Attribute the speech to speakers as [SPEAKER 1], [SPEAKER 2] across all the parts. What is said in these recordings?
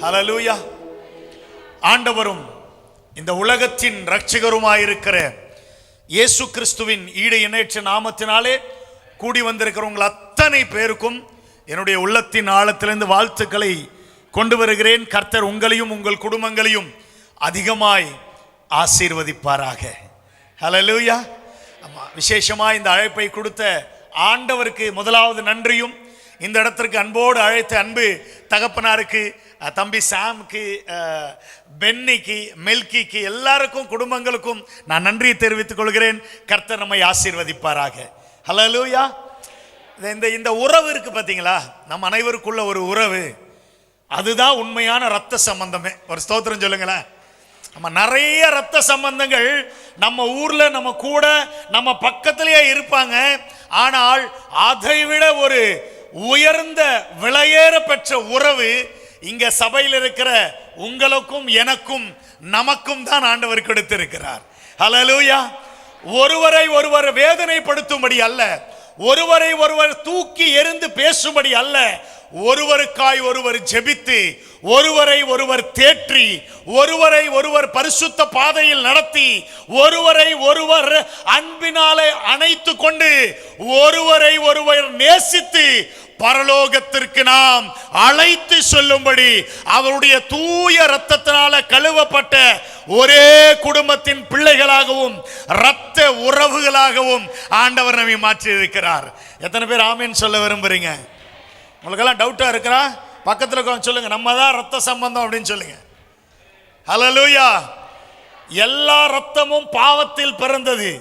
[SPEAKER 1] ஹல்லேலூயா. ஆண்டவரும் இந்த உலகத்தின் இரட்சகருமாயிருக்கிற இயேசு கிறிஸ்துவின் ஈடு இணையற்ற நாமத்தினாலே கூடி வந்திருக்கிறவங்க அத்தனை பேருக்கும் என்னுடைய உள்ளத்தின் ஆழத்திலிருந்து வாழ்த்துக்களை கொண்டு வருகிறேன். கர்த்தர் உங்களையும் உங்கள் குடும்பங்களையும் அதிகமாய் ஆசீர்வதிப்பாராக. ஹல்லேலூயா. விசேஷமாக இந்த அழைப்பை கொடுத்த ஆண்டவருக்கு முதலாவது நன்றியும், இந்த இடத்திற்கு அன்போடு அழைத்த அன்பு தகப்பனாருக்கு, தம்பி சாம்க்கு, பென்னிக்கு, மெல்கிக்கு, எல்லாருக்கும் குடும்பங்களுக்கும் நான் நன்றியை தெரிவித்துக் கொள்கிறேன். கர்த்தர் நம்மை ஆசீர்வதிப்பாராக. ஹல்லேலூயா. இந்த உறவு இருக்கு பார்த்தீங்களா, நம் அனைவருக்குள்ள ஒரு உறவு, அதுதான் உண்மையான ரத்த சம்பந்தமே. ஒரு ஸ்தோத்திரம் சொல்லுங்களேன். நம்ம நிறைய ரத்த சம்பந்தங்கள் நம்ம ஊர்ல நம்ம கூட நம்ம பக்கத்திலேயே இருப்பாங்க. ஆனால் அதைவிட ஒரு உயர்ந்த விலையேற பெற்ற உறவு இங்க சபையில் இருக்கிற உங்களுக்கும் எனக்கும் நமக்கும் தான் ஆண்டவர் கொடுத்திருக்கிறார். ஹல்லேலூயா. ஒருவரை ஒருவர் வேதனைப்படுத்தும்படி அல்ல, ஒருவரை ஒருவர் தூக்கி எறிந்து பேசும்படி அல்ல, ஒருவருக்காய் ஒருவர் ஜெபித்து, ஒருவரை ஒருவர் தேற்றி, ஒருவரை ஒருவர் பரிசுத்த பாதையில் நடத்தி, ஒருவரை ஒருவர் அன்பினாலே அணைத்து கொண்டு, ஒருவரை ஒருவர் நேசித்து பரலோகத்திற்கு நாம் அழைத்து சொல்லும்படி அவருடைய தூய இரத்தத்தினால கழுவப்பட்ட ஒரே குடும்பத்தின் பிள்ளைகளாகவும் இரத்த உறவுகளாகவும் ஆண்டவர் நம்மை மாற்றி இருக்கிறார். எத்தனை பேர் ஆமேன் சொல்ல விரும்புறீங்க? உங்களுக்கெல்லாம் டவுட்டா இருக்கிறா? பக்கத்தில் உட்கார்ந்து சொல்லுங்க, நம்ம தான் ரத்த சம்பந்தம் அப்படின்னு சொல்லுங்க. ஹல்லேலூயா. எல்லா ரத்தமும் பாவத்தில் பிறந்தது,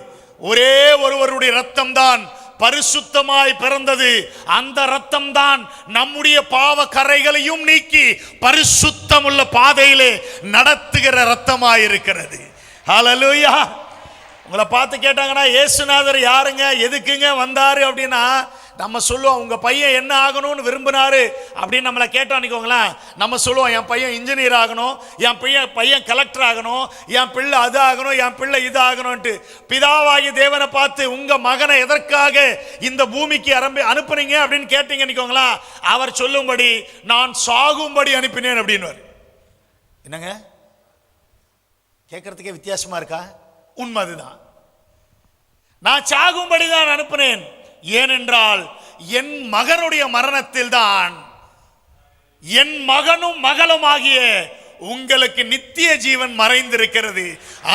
[SPEAKER 1] ஒரே ஒருவருடைய ரத்தம் தான் பரிசுத்தமாய் பிறந்தது. அந்த ரத்தம் தான் நம்முடைய பாவ கரைகளையும் நீக்கி பரிசுத்தம் உள்ள பாதையிலே நடத்துகிற ரத்தமாய் இருக்கிறது. ஹல்லேலூயா. உங்களை பார்த்து கேட்டாங்கன்னா இயேசுநாதர் யாருங்க, எதுக்குங்க வந்தாரு அப்படின்னா நம்ம சொல்லுவோம் உங்க பையன் என்ன ஆகணும்னு விரும்பினாரு அப்படின்னு நம்மளை கேட்டானிக்கோங்களேன். நம்ம சொல்லுவோம் என் பையன் இன்ஜினியர் ஆகணும், என் பையன் கலெக்டர் ஆகணும், என் பிள்ளை அது ஆகணும், என் பிள்ளை இது ஆகணும்ட்டு. பிதாவாகி தேவனை பார்த்து உங்க மகனை எதற்காக இந்த பூமிக்கு அனுப்புனீங்க அப்படின்னு கேட்டீங்கன்னு அவர் சொல்லும்படி நான் சாகும்படி அனுப்பினேன் அப்படின்னு. என்னங்க கேட்கறதுக்கே வித்தியாசமா இருக்கா? உண்மை அதுதான். நான் சாகும்படி தான் அனுப்பினேன். ஏனென்றால் என் மகனுடைய மரணத்தில் தான் என் மகனும் மகளும் ஆகிய உங்களுக்கு நித்திய ஜீவன் மறைந்திருக்கிறது.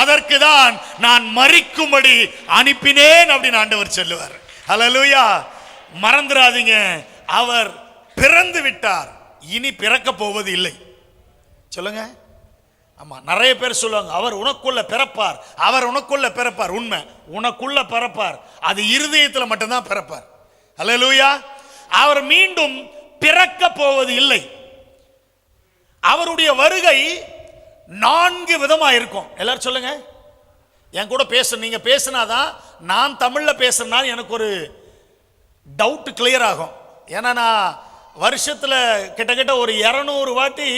[SPEAKER 1] அதற்கு தான் நான் மரிக்கும்படி அனுப்பினேன் அப்படின்னு ஆண்டவர் சொல்லுவார். ஹல்லேலூயா. மறந்துடாதீங்க, அவர் பிறந்து விட்டார், இனி பிறக்க போவது இல்லை. சொல்லுங்க. ஆமா, நிறைய பேர் சொல்லுவாங்க அவர் உனக்குள்ள பிறப்பார், அவர் உனக்குள்ள பிறப்பார். உண்மை, உனக்குள்ள பிறப்பார், அது இருதயத்தில் மட்டும்தான் பிறப்பார். ஹல்லேலூயா. அவர் மீண்டும் பிறக்க போவது இல்லை. அவருடைய வருகை 4 விதமா இருக்கும். எல்லாரும் சொல்லுங்க. என் கூட பேச நீங்க பேசினாதான் நான் தமிழ்ல பேசுறேன்னா எனக்கு ஒரு டவுட் கிளியர் ஆகும். ஏன்னா நான் வருஷத்துல கிட்டத்தட்ட ஒரு 200 வாட்டி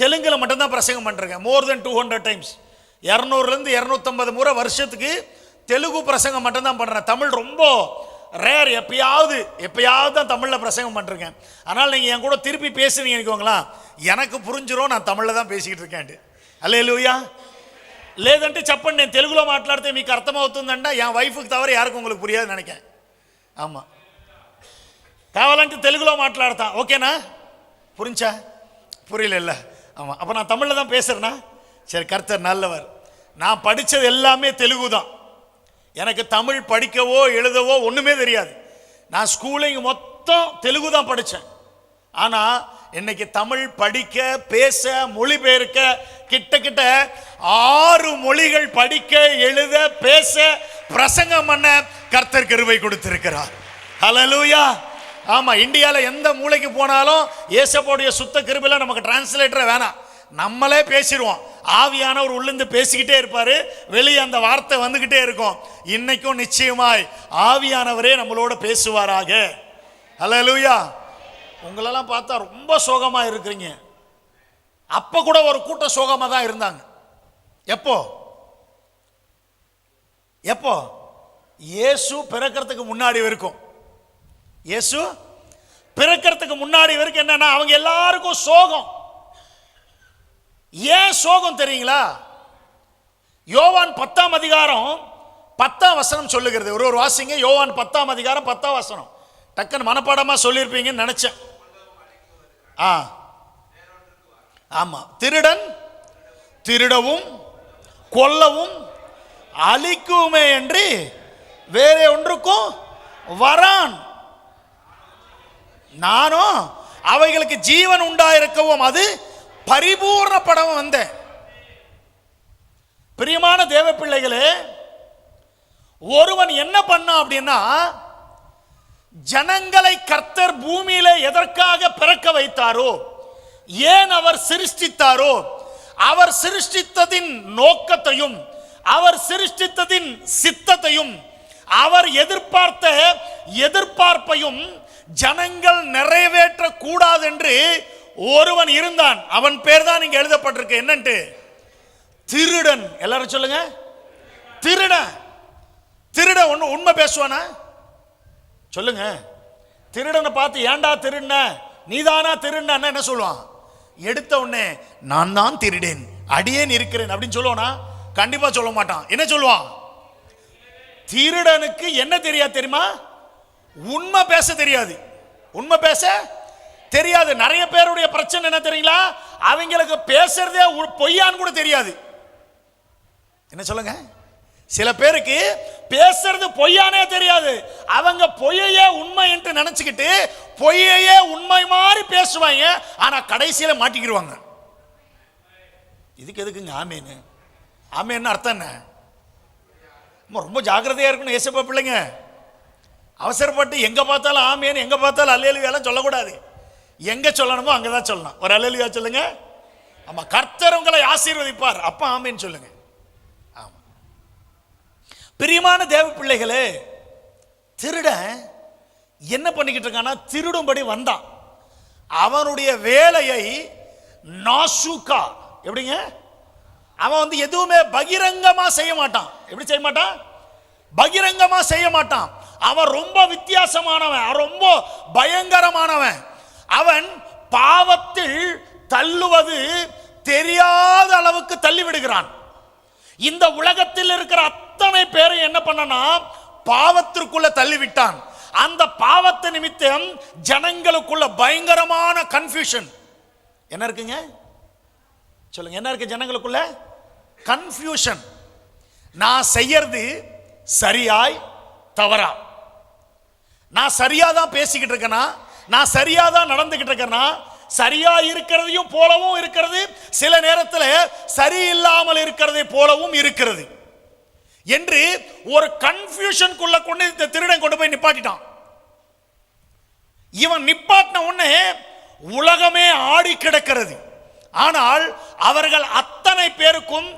[SPEAKER 1] தெலுங்குல மட்டும்தான் பிரசங்கம் பண்றேன். மோர் தென் 200 டைம்ஸ். 200லேருந்து 250 முறை வருஷத்துக்கு தெலுங்கு பிரசங்கம் மட்டும்தான் பண்றேன். தமிழ் ரொம்ப ரேர், எப்பயாவது தான் தமிழ்ல பிரசங்கம் பண்றேன். ஆனால் நீங்க என் கூட திருப்பி பேசுனீங்க எனக்கு புரிஞ்சிரும் நான் தமிழ்ல தான் பேசிக்கிட்டு இருக்கேன். హల్లెలూయా. లేదంటే చెప్పండి, నేను తెలుగులో మాట్లాడితే మీకు అర్థమవుతుందంట. என் వైఫ్కి తవర யாருக்கும் உங்களுக்கு புரியாது நினைக்கிறேன். ஆமா, కావాలంటే తెలుగులో మాట్లాడతా. ఓకేనా? புரிஞ்சா? புரியல. ஆமா, அப்போ நான் தமிழில் தான் பேசுகிறேன்னா சரி. கர்த்தர் நல்லவர். நான் படித்தது எல்லாமே தெலுங்கு தான். எனக்கு தமிழ் படிக்கவோ எழுதவோ ஒன்றுமே தெரியாது. நான் ஸ்கூலிங் மொத்தம் தெலுங்கு தான் படித்தேன். ஆனால் இன்னைக்கு தமிழ் படிக்க, பேச, மொழிபெயர்க்க கிட்டத்தட்ட 6 மொழிகள் படிக்க, எழுத, பேச, பிரசங்கம் பண்ண கர்த்தர் கிருபை கொடுத்திருக்கிறார். ஹல்லேலூயா. ஆமா, இந்தியால எந்த மூலைக்கு போனாலும் இயேசுவோடைய சுத்த கிருபையில நமக்கு டிரான்ஸ்லேட்டர் வேணாம், நம்மளே பேசிடுவோம். ஆவியானவர் உள்ளிருந்து பேசிக்கிட்டே இருப்பாரு, வெளியே அந்த வார்த்தை வந்துகிட்டே இருக்கும். இன்னைக்கும் நிச்சயமாய் ஆவியானவரே நம்மளோட பேசுவாராக. ஹல்லேலூயா. உங்களெல்லாம் பார்த்தா ரொம்ப சோகமா இருக்கிறீங்க. அப்ப கூட ஒரு கூட்டம் சோகமா தான் இருந்தாங்க. எப்போ எப்போ இயேசு பிறக்கிறதுக்கு முன்னாடி வரைக்கும், இயேசு பிறக்கிறதுக்கு முன்னாடி வரைக்கும் என்னன்னா அவங்க எல்லாருக்கும் சோகம். ஏன் சோகம் தெரியுங்களா? யோவான் 10ஆம் அதிகாரம் 10ஆம் வசனம் சொல்லுகிறது. ஒரு வாசிங்க. யோவான் 10ஆம் அதிகாரம் 10ஆம் வசனம். டக்குன்னு மனப்பாடமா சொல்லியிருப்பீங்கன்னு நினைச்சேன். ஆமா. திருடன் திருடவும் கொல்லவும் அழிக்குமே என்று வேற ஒன்றுக்கும் வரான். நானும் அவைகளுக்கு ஜீவன் உண்டாயிருக்கவும் அது பரிபூர்ணப்படவும் வந்தேன். பிரியமான தேவ பிள்ளைகளே, ஒருவன் என்ன பண்ணா அப்படின்னா, ஜனங்களை கர்த்தர் பூமியில எதற்காக பிறக்க வைத்தாரோ, ஏன் அவர் சிருஷ்டித்தாரோ, அவர் சிருஷ்டித்ததின் நோக்கத்தையும் அவர் சிருஷ்டித்ததின் சித்தத்தையும் அவர் எதிர்பார்த்த எதிர்பார்ப்பையும் ஜனங்கள் நிறைவேற்ற கூடாது என்று ஒருவன் இருந்தான். அவன் பேர் தான் இங்க எழுதப்பட்டிருக்கு. என்னன்ட்டு? திருடன். எல்லாரும் சொல்லுங்க. திருடன். திருடன் ஒண்ணு உண்மை பேசுவானா? சொல்லுங்க. திருடனை பார்த்து ஏண்டா திருட, நீதானா திருட என்ன சொல்லுவான்? எடுத்த உடனே நான் தான் திருடேன், அடியேன் இருக்கிறேன் அப்படின்னு சொல்லுவானா? கண்டிப்பா சொல்ல மாட்டான். என்ன சொல்லுவான்? திருடனுக்கு என்ன தெரியாது தெரியுமா? உண்மை பேச தெரியாது. உண்மை பேச தெரியாது. நிறைய பேருடைய பிரச்சனை என்ன தெரியுங்களா? அவங்களுக்கு பேசுறதே பொய்யான்னு கூட தெரியாது. என்ன சொல்லுங்க? சில பேருக்கு பேசுறது பொய்யானே தெரியாது. அவங்க பொய்யே உண்மை என்று நினைச்சுக்கிட்டு பொய்யே உண்மை மாதிரி பேசுவாங்க. ஆனா கடைசியில மாட்டிக்கிடுவாங்க. இதுக்கு எதுக்குங்க ஆமேன்னு? ஆமேன்னு அர்த்தம் என்ன? ரொம்ப ஜாக்கிரதையா இருக்கணும். ஏசப்பா பிள்ளைங்க அவசரப்பட்டு எங்க பார்த்தாலும் ஆமேன்னு, எங்க பார்த்தாலும் அல்லேலூயா சொல்லக்கூடாது. எங்க சொல்லணுமோ அங்கதான் சொல்லணும். ஒரு அல்லேலூயா சொல்லுங்க. ஆமா, கர்த்தர் உங்களை ஆசீர்வதிப்பார். அப்ப ஆமேன்னு சொல்லுங்க. ஆமா, பிரியமான தேவ பிள்ளைகளே, திருடன் என்ன பண்ணிக்கிட்டு இருக்கானா, திருடும்படி வந்தான். அவனுடைய வேலையை நாசூக்கா, எப்படிங்க? அவன் எதுவுமே பகிரங்கமா செய்ய மாட்டான். எப்படி செய்ய மாட்டான்? பகிரங்கமா செய்ய மாட்டான். அவன் ரொம்ப வித்தியாசமானவன், ரொம்ப பயங்கரமானவன். அவன் பாவத்தில் தள்ளுவது தெரியாத அளவுக்கு தள்ளி விடுகிறான். இந்த உலகத்தில் இருக்கிற அத்தனை பேரை என்ன பண்ணனா, பாவத்திற்குள்ள தள்ளிவிட்டான். அந்த பாவத்தை நிமித்தம் ஜனங்களுக்குள்ள பயங்கரமான கன்ஃபியூஷன் என்ன இருக்குங்க? சொல்லுங்க, என்ன இருக்கு ஜனங்களுக்குள்ள? கன்ஃபியூஷன். நான் செய்யறது சரியாய் தவறா? நான் சரியா தான் பேசிக்கிட்டு இருக்கேனா? நான் சரியா தான் நடந்துகிட்டு இருக்கேனா? சரியா இருக்கிறதையும் போலவும் இருக்கிறது, சில நேரத்தில் சரியில்லாமல் இருக்கிறதை போலவும் இருக்கிறது என்று ஒரு கன்ஃபியூஷனுக்குள்ள கொண்டு இந்த திருடன் கொண்டு போய் நிப்பாட்டிட்டான். இவன் நிப்பாட்டின உடனே உலகமே ஆடி கிடக்கிறது. ஆனால் அவர்கள் அத்தனை பேருக்கும்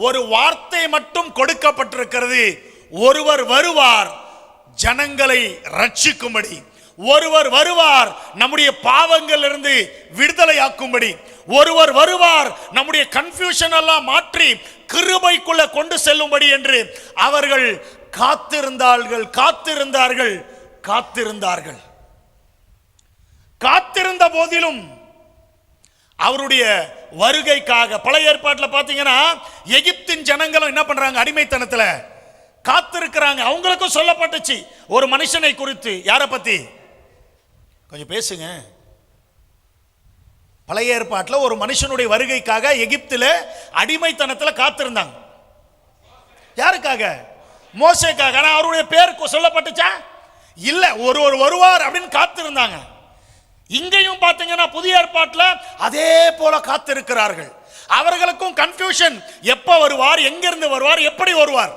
[SPEAKER 1] ஒரு வார்த்தை மட்டும் கொடுக்கப்பட்டிருக்கிறது. ஒருவர் வருவார் ஜனங்களை ரட்சிக்கும்படி, ஒருவர் வருவார் நம்முடைய பாவங்கள் இருந்து விடுதலையாக்கும்படி, ஒருவர் வருவார் நம்முடைய கன்ஃபியூஷன் எல்லாம் மாற்றி கிருபைக்குள்ள கொண்டு செல்லும்படி என்று அவர்கள் காத்திருந்தார்கள் காத்திருந்தார்கள் காத்திருந்தார்கள். காத்திருந்த போதிலும் அவருடைய வருகைக்காக, பழைய ஏற்பாட்டில் பார்த்தீங்கன்னா எகிப்தின் ஜனங்களும் என்ன பண்றாங்க? அடிமைத்தனத்தில் காத்திருக்கிறாங்க. அவங்களுக்கும் சொல்லப்பட்டுச்சு ஒரு மனுஷனை குறித்து. யாரை பத்தி? கொஞ்சம் பேசுங்க. பழைய ஏற்பாட்டில் ஒரு மனுஷனுடைய வருகைக்காக எகிப்தில் அடிமைத்தனத்தில் காத்திருந்தாங்க. யாருக்காக? மோசேக்காக. ஆனா அவருடைய பேர் சொல்லப்பட்டுச்சா? இல்ல. ஒரு வருவார் அப்படின்னு காத்திருந்தாங்க. இங்கேயும் பார்த்தீங்கன்னா புதிய ஏற்பாட்டில் அதே போல காத்திருக்கிறார்கள். அவர்களுக்கும் கன்ஃபியூஷன், எப்ப வருவார், எங்கிருந்து வருவார், எப்படி வருவார்.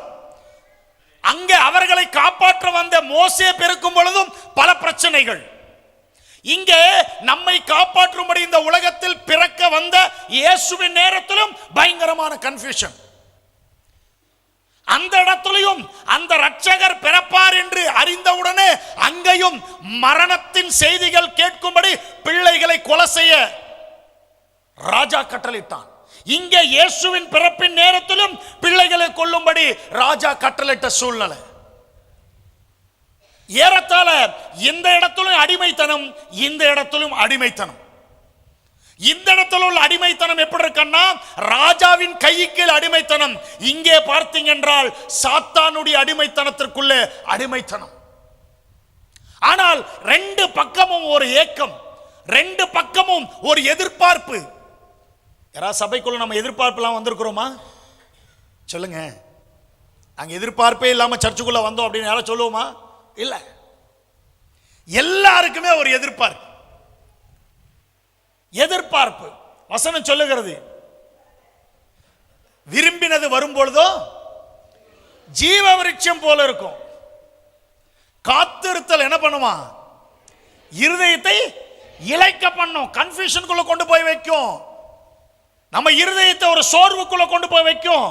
[SPEAKER 1] அங்க அவர்களை காப்பாற்ற வந்த மோசே பிறக்கும் பொழுதும் பல பிரச்சனைகள். இங்கே நம்மை காப்பாற்றும்படி இந்த உலகத்தில் பிறக்க வந்த இயேசுவின் நேரத்திலும் பயங்கரமான கன்ஃபியூஷன். அந்த இடத்திலும் அந்த ரட்சகர் பிறப்பார் என்று அறிந்தவுடனே அங்கேயும் மரணத்தின் செய்திகள் கேட்கும்படி பிள்ளைகளை கொலை செய்ய ராஜா கட்டளையிட்டான். இங்கே இயேசுவின் பிறப்பின் நேரத்திலும் பிள்ளைகளை கொல்லும்படி ராஜா கட்டளையிட்ட சூழ்நிலை. ஏறத்தாழ இந்த இடத்திலும் அடிமைத்தனம், இந்த இடத்திலும் அடிமைத்தனம். இந்த இடத்துல உள்ள அடிமைத்தனம் எப்படி இருக்க? கண்ணா ராஜாவின் கைக்கு அடிமைத்தனம். இங்கே பார்த்தீங்க என்றால் சாத்தானுடைய அடிமைத்தனத்திற்குள்ளே அடிமைத்தனம். ஆனால் ரெண்டு பக்கமும் ஒரு ஏக்கம், ரெண்டு பக்கமும் ஒரு எதிர்பார்ப்பு. யாராவது சபைக்குள்ள நம்ம எதிர்பார்ப்புலாம் வந்திருக்கிறோமா? சொல்லுங்க. அங்க எதிர்பார்ப்பே இல்லாம சர்ச்சுக்குள்ள வந்தோம் அப்படின்னு யாரும் சொல்லுவோமா? இல்ல. எல்லாருக்குமே ஒரு எதிர்பார்ப்பு. எதிர்பார்ப்பு வசனம் சொல்லுகிறது, விரும்பினது வரும்பொழுதோ ஜீவ விருட்சம் போல இருக்கும். காத்திருத்தல் என்ன பண்ணுமா? இருதயத்தை இளைக்க பண்ணும், கன்ஃபியூஷனுக்குள்ள கொண்டு போய் வைக்கும், நம்ம இருதயத்தை ஒரு சோர்வுக்குள்ள கொண்டு போய் வைக்கும்.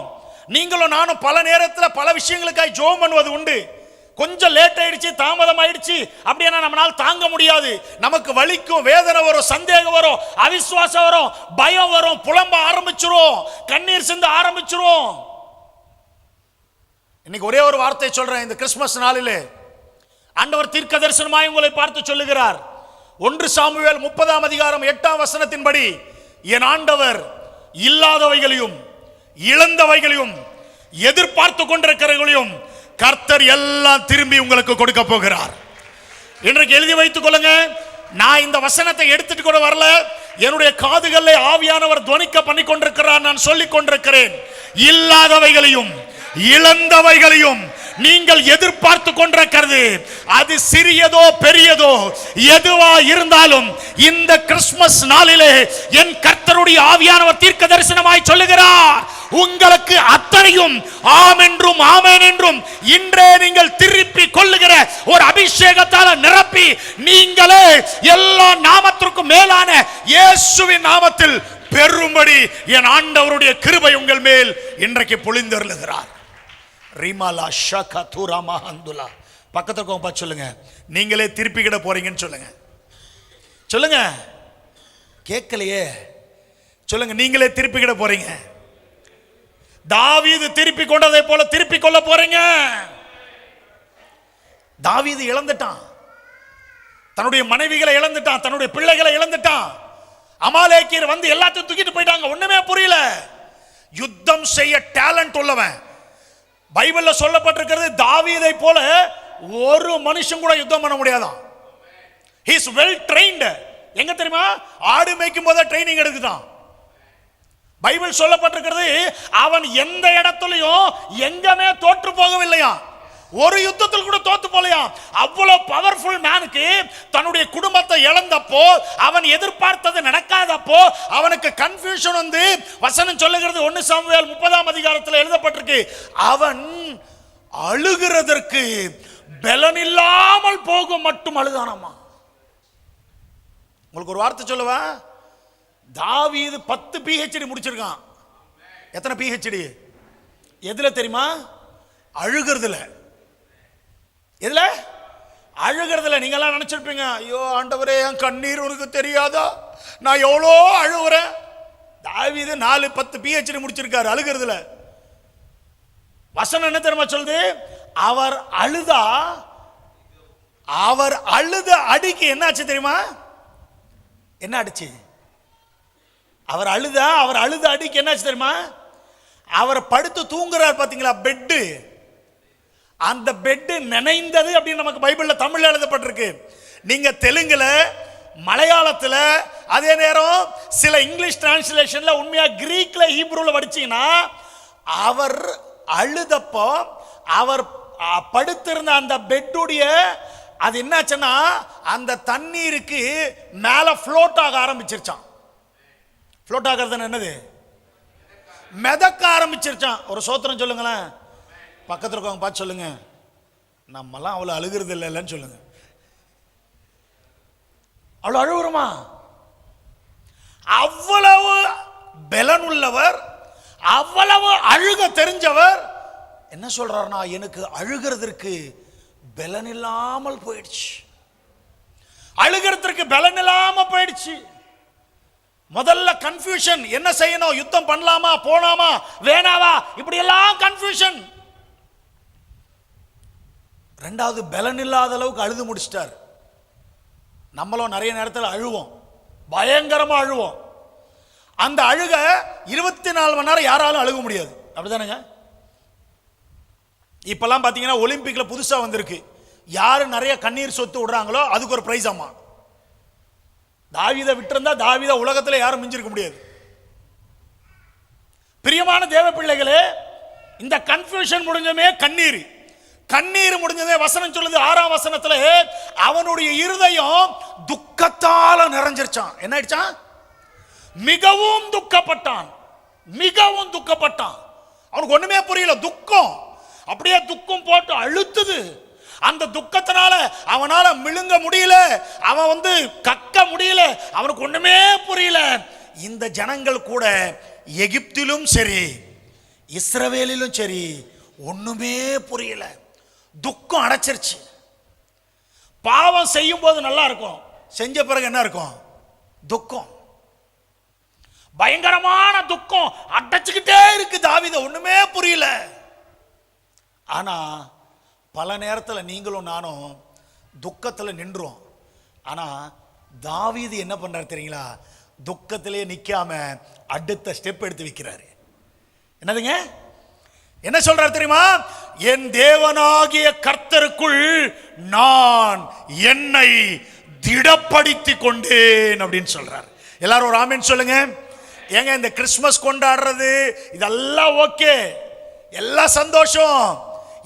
[SPEAKER 1] நீங்களும் நானும் பல நேரத்தில் பல விஷயங்களுக்காக ஜெபம் பண்ணுவது உண்டு. கொஞ்சம் லேட் ஆயிடுச்சு, தாமதம் ஆயிடுச்சு அப்படின்னா நம்மளால தாங்க முடியாது. நமக்கு வலிக்கும், வேதனை வரும், சந்தேகம் வரும், அவிசுவாசம் வரும், பயம் வரும், புலம்ப ஆரம்பிச்சிரும், கண்ணீர் சிந்த ஆரம்பிச்சிரும். இன்னைக்கு ஒரே ஒரு வார்த்தை சொல்றேன். இந்த கிறிஸ்துமஸ் நாளிலே ஆண்டவர் தீர்க்க தரிசனமாய் உங்களை பார்த்து சொல்லுகிறார். 1 சாமுவேல் 30ஆம் அதிகாரம் 8ஆம் வசனத்தின்படி, என் ஆண்டவர் இல்லாதவைகளையும் இழந்தவைகளையும் எதிர்பார்த்து கொண்டிருக்கிறவர்களையும் கர்த்தர் எல்லாம் திரும்பி உங்களுக்கு கொடுக்க போகிறார். இன்றைக்கு எழுதி வைத்துக் கொள்ளுங்க. நான் இந்த வசனத்தை எடுத்துட்டு கூட வரல, என்னுடைய காதுகளை ஆவியானவர் துவனிக்க பண்ணி கொண்டிருக்கிறார். நான் சொல்லிக் கொண்டிருக்கிறேன், இல்லாதவைகளையும் இழந்தவைகளையும் நீங்கள் எதிர்பார்த்து கொண்டிருக்கிறது, அது சிறியதோ பெரியதோ எதுவா இருந்தாலும் இந்த கிறிஸ்துமஸ் நாளிலே என் கர்த்தருடைய ஆவியானவர் தீர்க்க தரிசனமாய் சொல்லுகிறார், உங்களுக்கு அத்தனையும் ஆம் என்றும் ஆமென் என்றும் இன்றே நீங்கள் திருப்பி கொள்ளுகிற ஒரு அபிஷேகத்தால் நிரப்பி, நீங்களே எல்லா நாமத்திற்கும் மேலான இயேசுவின் நாமத்தில் பெரும்படி என் ஆண்டவருடைய கிருபை உங்கள் மேல் இன்றைக்கு பொழிந்தருளுகிறார். ரிமாலா ஷகா துராமா அந்துலா. பக்கத்துக்கு பார்த்து சொல்லுங்க, நீங்களே திருப்பிக்கிட போறீங்கன்னு சொல்லுங்க. சொல்லுங்க, கேட்கலையே, சொல்லுங்க, நீங்களே திருப்பிக்கிட போறீங்க. தாவீது திருப்பி கொண்டதை போல திருப்பி கொள்ள போறீங்க. தாவீது இழந்துட்டான், தன்னுடைய மனைவிகளை இழந்துட்டான், தன்னுடைய பிள்ளைகளை இழந்துட்டான். அமாலேக்கியர் வந்து எல்லாத்தையும் தூக்கிட்டு போயிட்டாங்க. ஒண்ணுமே புரியல. யுத்தம் செய்ய டேலண்ட் உள்ளவன். பைபிள்ல சொல்லப்பட்டிருக்கிறது, தாவீதை போல ஒரு மனுஷன் கூட யுத்தம் பண்ண முடியாதான். he is well trained. எங்க தெரியுமா? ஆடு மேய்க்கும் போது ட்ரைனிங் எடுக்குதான். பைபிள் சொல்லப்பட்டிருக்கிறது, அவன் எந்த இடத்துலயும் எங்கமே தோற்று போகவில்லையா, ஒரு யுத்தத்தில் கூட தோத்து போலையா. அவ்வளவு பவர்ஃபுல் மேனுக்கு தன்னுடைய குடும்பத்தை இழந்தப்போ, அவன் எதிர்பார்த்தது நடக்காதப்போ அவனுக்கு கன்ஃபியூஷன் வந்து வசனம் சொல்லுகிறது. 1 சாமுவேல் 30ஆம் அதிகாரத்தில் எழுதப்பட்டிருக்கு, அவன் அழுகிறதற்கு பலன் இல்லாமல் போகும் மட்டும் அழுதானமா. உங்களுக்கு ஒரு வார்த்தை சொல்லவா? தாவீது 10 PhD முடிச்சிருக்கான். எத்தனை PhD? எதுல தெரியுமா? அழுகிறதுல. எதுல? அழுகிறதுல. நீங்க எல்லாம் நினைச்சிருப்பீங்க, ஐயோ ஆண்டவரே என் கண்ணீர் உனக்கு தெரியாதா, நான் எவ்வளோ அழுகுறேன். தாவீது 4-10 PhD முடிச்சிருக்காரு அழுகிறதுல. வசனம் என்ன தெரியுமா சொல்லுது? அவர் அழுதா, அவர் அழுத அடிக்கு என்ன ஆச்சு தெரியுமா? என்ன அடிச்சு? அவர் அழுதா, அவர் அழுத அடிக்கு என்னாச்சு தெரியுமா? அவர் படுத்து தூங்குறார் பாத்தீங்களா, பெட்டு, அந்த பெட்டு நினைந்தது அப்படின்னு நமக்கு பைபிள்ல தமிழ்ல எழுதப்பட்டிருக்கு. நீங்க தெலுங்குல, மலையாளத்துல, அதே நேரம் சில இங்கிலீஷ் டிரான்ஸ்லேஷன்ல, உண்மையா கிரீக்ல, ஹீப்ரூல படிச்சீங்கன்னா, அவர் அழுதப்போ அவர் படுத்திருந்த அந்த பெட்டுடைய அது என்னாச்சுன்னா, அந்த தண்ணீருக்கு மேல ஃப்ளோட் ஆக ஆரம்பிச்சிருச்சான். ஃப்ளோட் ஆகிறது என்னது? மிதக்க ஆரம்பிச்சிருச்சான். ஒரு சோத்திரம் சொல்லுங்களேன். பக்கத்தில் இருக்கவங்க பார்த்து சொல்லுங்க, நம்மலாம் அவ்வளோ அழுகிறது இல்லைன்னு சொல்லுங்க. அவ்வளோ அழுகுறோமா? அவ்வளவு பலன் உள்ளவர், அவ்வளவு அழுக தெரிஞ்சவர் என்ன சொல்றாருன்னா, எனக்கு அழுகிறதுக்கு பலன் இல்லாமல் போயிடுச்சு. அழுகிறதுக்கு பலன் இல்லாம போயிடுச்சு. முதல்ல கன்ஃபியூஷன், என்ன செய்யணும், யுத்தம் பண்ணலாமா போனாமா வேணாவா, இப்படி எல்லாம் கன்ஃபியூஷன். ரெண்டாவது, பலன் இல்லாத அளவுக்கு அழுது முடிச்சிட்டார். நம்மளும் நிறைய நேரத்தில் அழுவோம், பயங்கரமா அழுவோம். அந்த அழுக 24 மணி நேரம் யாராலும் அழுக முடியாது. அப்படிதானங்க? இப்பெல்லாம் பாத்தீங்கன்னா ஒலிம்பிக்ல புதுசா வந்திருக்கு, யாரு நிறைய கண்ணீர் சொத்து விடுறாங்களோ அதுக்கு ஒரு பிரைஸ் ஆமா. தாவீதை விட்டிருந்தா தாவீதை உலகத்துல யாரும் மிஞ்சிருக்க முடியாது. பிரியமான தேவ பிள்ளைகளே, இந்த கன்ஃபியூஷன் முடிஞ்சமே கண்ணீர் முடிஞ்சதே வசனம் சொல்லுது 6ஆம் வசனத்துல, அவனுடைய இருதயம் துக்கத்தால நிறைஞ்சிருச்சான். என்ன ஆயிடுச்சான்? மிகவும் துக்கப்பட்டான். அவனுக்கு ஒண்ணுமே புரியல, துக்கம் அப்படியே துக்கம் போட்டு அழுத்துது. அந்த துக்கத்தினால அவனால விழுங்க முடியல, அவன் கக்க முடியல, அவனுக்கு ஒண்ணுமே புரியல. இந்த ஜனங்கள் கூட எகிப்திலும் சரி இஸ்ரவேலிலும் சரி ஒண்ணுமே புரியல. துக்கம் அடைச்சிருச்சு. பாவம் செய்யும் போது நல்லா இருக்கும், செஞ்ச பிறகு என்ன இருக்கும்? துக்கம், பயங்கரமான துக்கம் அடைச்சுக்கிட்டே இருக்கு. தாவீது ஒண்ணுமே புரியல. ஆனா பல நேரத்தில் நீங்களும் நானும் துக்கத்தில் நின்றோம். ஆனா தாவீது என்ன பண்றாரு தெரியுங்களா? துக்கத்திலே நிக்காம அடுத்த ஸ்டெப் எடுத்து வைக்கிறாரு. என்னதுங்க? என்ன சொல்றாரு தெரியுமா? என் தேவனாகிய கர்த்தருக்குள் நான் என்னை திடப்படுத்திக் கொண்டேன் அப்படின்னு சொல்றாரு. எல்லாரும் ஒரு ஆமென் சொல்லுங்க. ஏங்க, இந்த கிறிஸ்மஸ் கொண்டாடுறது இதெல்லாம் ஓகே, எல்லாம் சந்தோஷம்.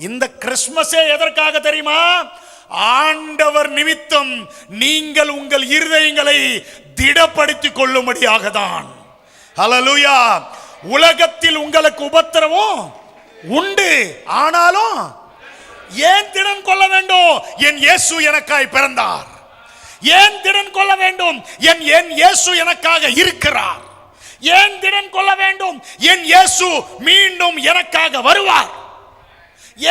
[SPEAKER 1] இந்த கிறிஸ்மஸே எதற்காக தெரியுமா? ஆண்டவர் நிமித்தம் நீங்கள் உங்கள் இருதயங்களை திடப்படுத்திக் கொள்ளும்படியாக தான். ஹல்லேலூயா. உலகத்தில் உங்களுக்கு உபத்திரவம் உண்டு, ஆனாலும் ஏன் திடன் கொள்ள வேண்டும்? என் இயேசு எனக்காய் பிறந்தார். ஏன் திடன் கொள்ள வேண்டும்? என் இயேசு எனக்காக இருக்கிறார். ஏன் திடன் கொள்ள வேண்டும்? என் இயேசு மீண்டும் எனக்காக வருவார்.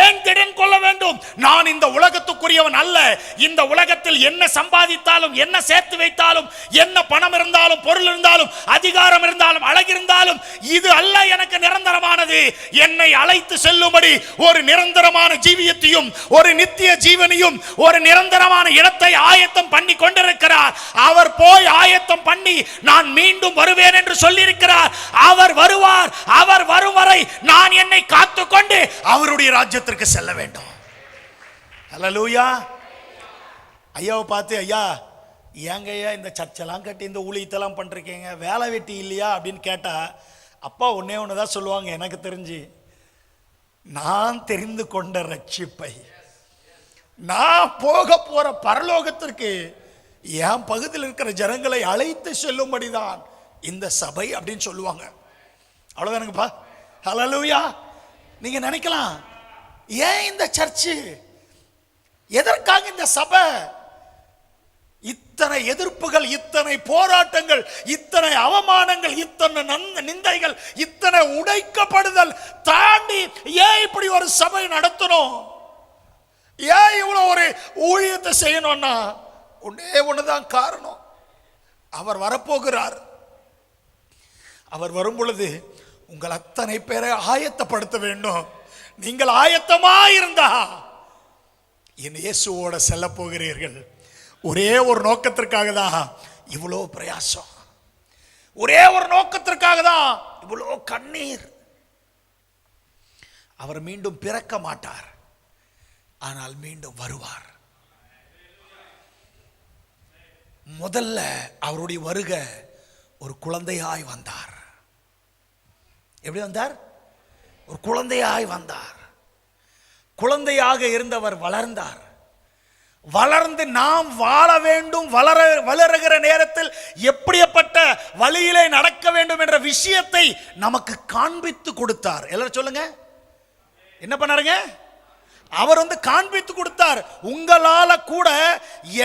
[SPEAKER 1] ஏன் திடன் கொள்ள வேண்டும்? நான் இந்த உலகத்துக்குரியவன் அல்ல. இந்த உலகத்தில் என்ன சம்பாதித்தாலும், என்ன சேர்த்து வைத்தாலும், என்ன பணம் இருந்தாலும், பொருள் இருந்தாலும், அதிகாரம் இருந்தாலும், அழகு இருந்தாலும், இது அல்ல எனக்கு நிரந்தரமானது. என்னை அழைத்து செல்லும்படி ஒரு நிரந்தரமான ஜீவியத்தையும், ஒரு நித்திய ஜீவனையும், ஒரு நிரந்தரமான இடத்தை ஆயத்தம் பண்ணி கொண்டிருக்கிறார். அவர் போய் ஆயத்தம் பண்ணி நான் மீண்டும் வருவேன் என்று சொல்லியிருக்கிறார். அவர் வருவார். அவர் வரும் வரை நான் என்னை காத்துக்கொண்டு அவருடைய ராஜ்யத்திற்கு செல்ல வேண்டும். ஹல்லேலூயா. ஐயாவை பார்த்து, ஐயா ஏங்க ஐயா இந்த சர்ச்செல்லாம் கட்டி இந்த ஊழியத்தெல்லாம் பண்றீங்க, வேலை வெட்டி இல்லையா அப்படின்னு கேட்டா அப்பா ஒன்னே ஒண்ணுதான் சொல்லுவாங்க, எனக்கு தெரிஞ்சு நான் தெரிந்து கொண்ட ரட்சிப்பை, நான் போக போற பரலோகத்திற்கு என் பகுதியில் இருக்கிற ஜனங்களை அழைத்து செல்லும்படிதான் இந்த சபை அப்படின்னு சொல்லுவாங்க. அவ்வளவுதானுங்கப்பா. ஹல்லேலூயா. நீங்க நினைக்கலாம், ஏன் இந்த சர்ச்சு, எதற்காக இந்த சபை? இத்தனை எதிர்ப்புகள், இத்தனை போராட்டங்கள், இத்தனை அவமானங்கள், இத்தனை நிந்தைகள், இத்தனை உடைக்கப்படுதல் தாண்டி ஏன் இப்படி ஒரு சபை நடத்தணும்? ஏன் இவ்வளவு ஒரு ஊழியத்தை செய்யணும்னா ஒன்னே ஒண்ணுதான் காரணம். அவர் வரப்போகிறார். அவர் வரும் பொழுது உங்கள் அத்தனை பேரை ஆயத்தப்படுத்த வேண்டும். நீங்கள் ஆயத்தமாயிருந்தா என் இயேசுவோட செல்ல போகிறீர்கள். ஒரே ஒரு நோக்கத்திற்காக தான் இவ்வளோ பிரயாசம், ஒரே ஒரு நோக்கத்திற்காக தான் இவ்வளோ கண்ணீர். அவர் மீண்டும் பிறக்க மாட்டார், ஆனால் மீண்டும் வருவார். முதல்ல அவருடைய வருகை ஒரு குழந்தையாய் வந்தார். எப்படி வந்தார்? ஒரு குழந்தையாய் வந்தார். குழந்தையாக இருந்தவர் வளர்ந்தார். வளர்ந்து நாம் வாழ வேண்டும், வளருகிற நேரத்தில் எப்படிப்பட்ட வழியிலே நடக்க வேண்டும் என்ற விஷயத்தை நமக்கு காண்பித்து கொடுத்தார். எல்லாரும் சொல்லுங்க, என்ன பண்ணாருங்க? அவர் காண்பித்து கொடுத்தார். உங்களால கூட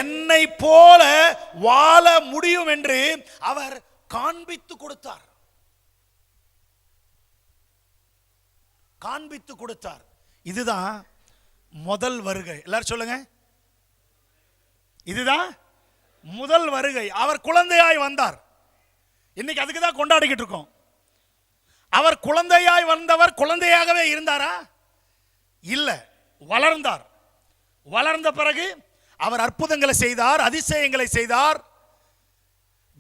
[SPEAKER 1] என்னை போல வாழ முடியும் என்று அவர் காண்பித்து கொடுத்தார். காண்பித்து கொடுத்தார். இதுதான் முதல் வருகை. எல்லாரும் சொல்லுங்க, இதுதான் முதல் வருகை. அவர் குழந்தையாய் வந்தார். இன்னைக்கு அதுக்கு தான் கொண்டாடிக்கிட்டு இருக்கோம். அவர் குழந்தையாய் வந்தவர் குழந்தையாகவே இருந்தாரா? இல்ல, வளர்ந்தார். வளர்ந்த பிறகு அவர் அற்புதங்களை செய்தார், அதிசயங்களை செய்தார்.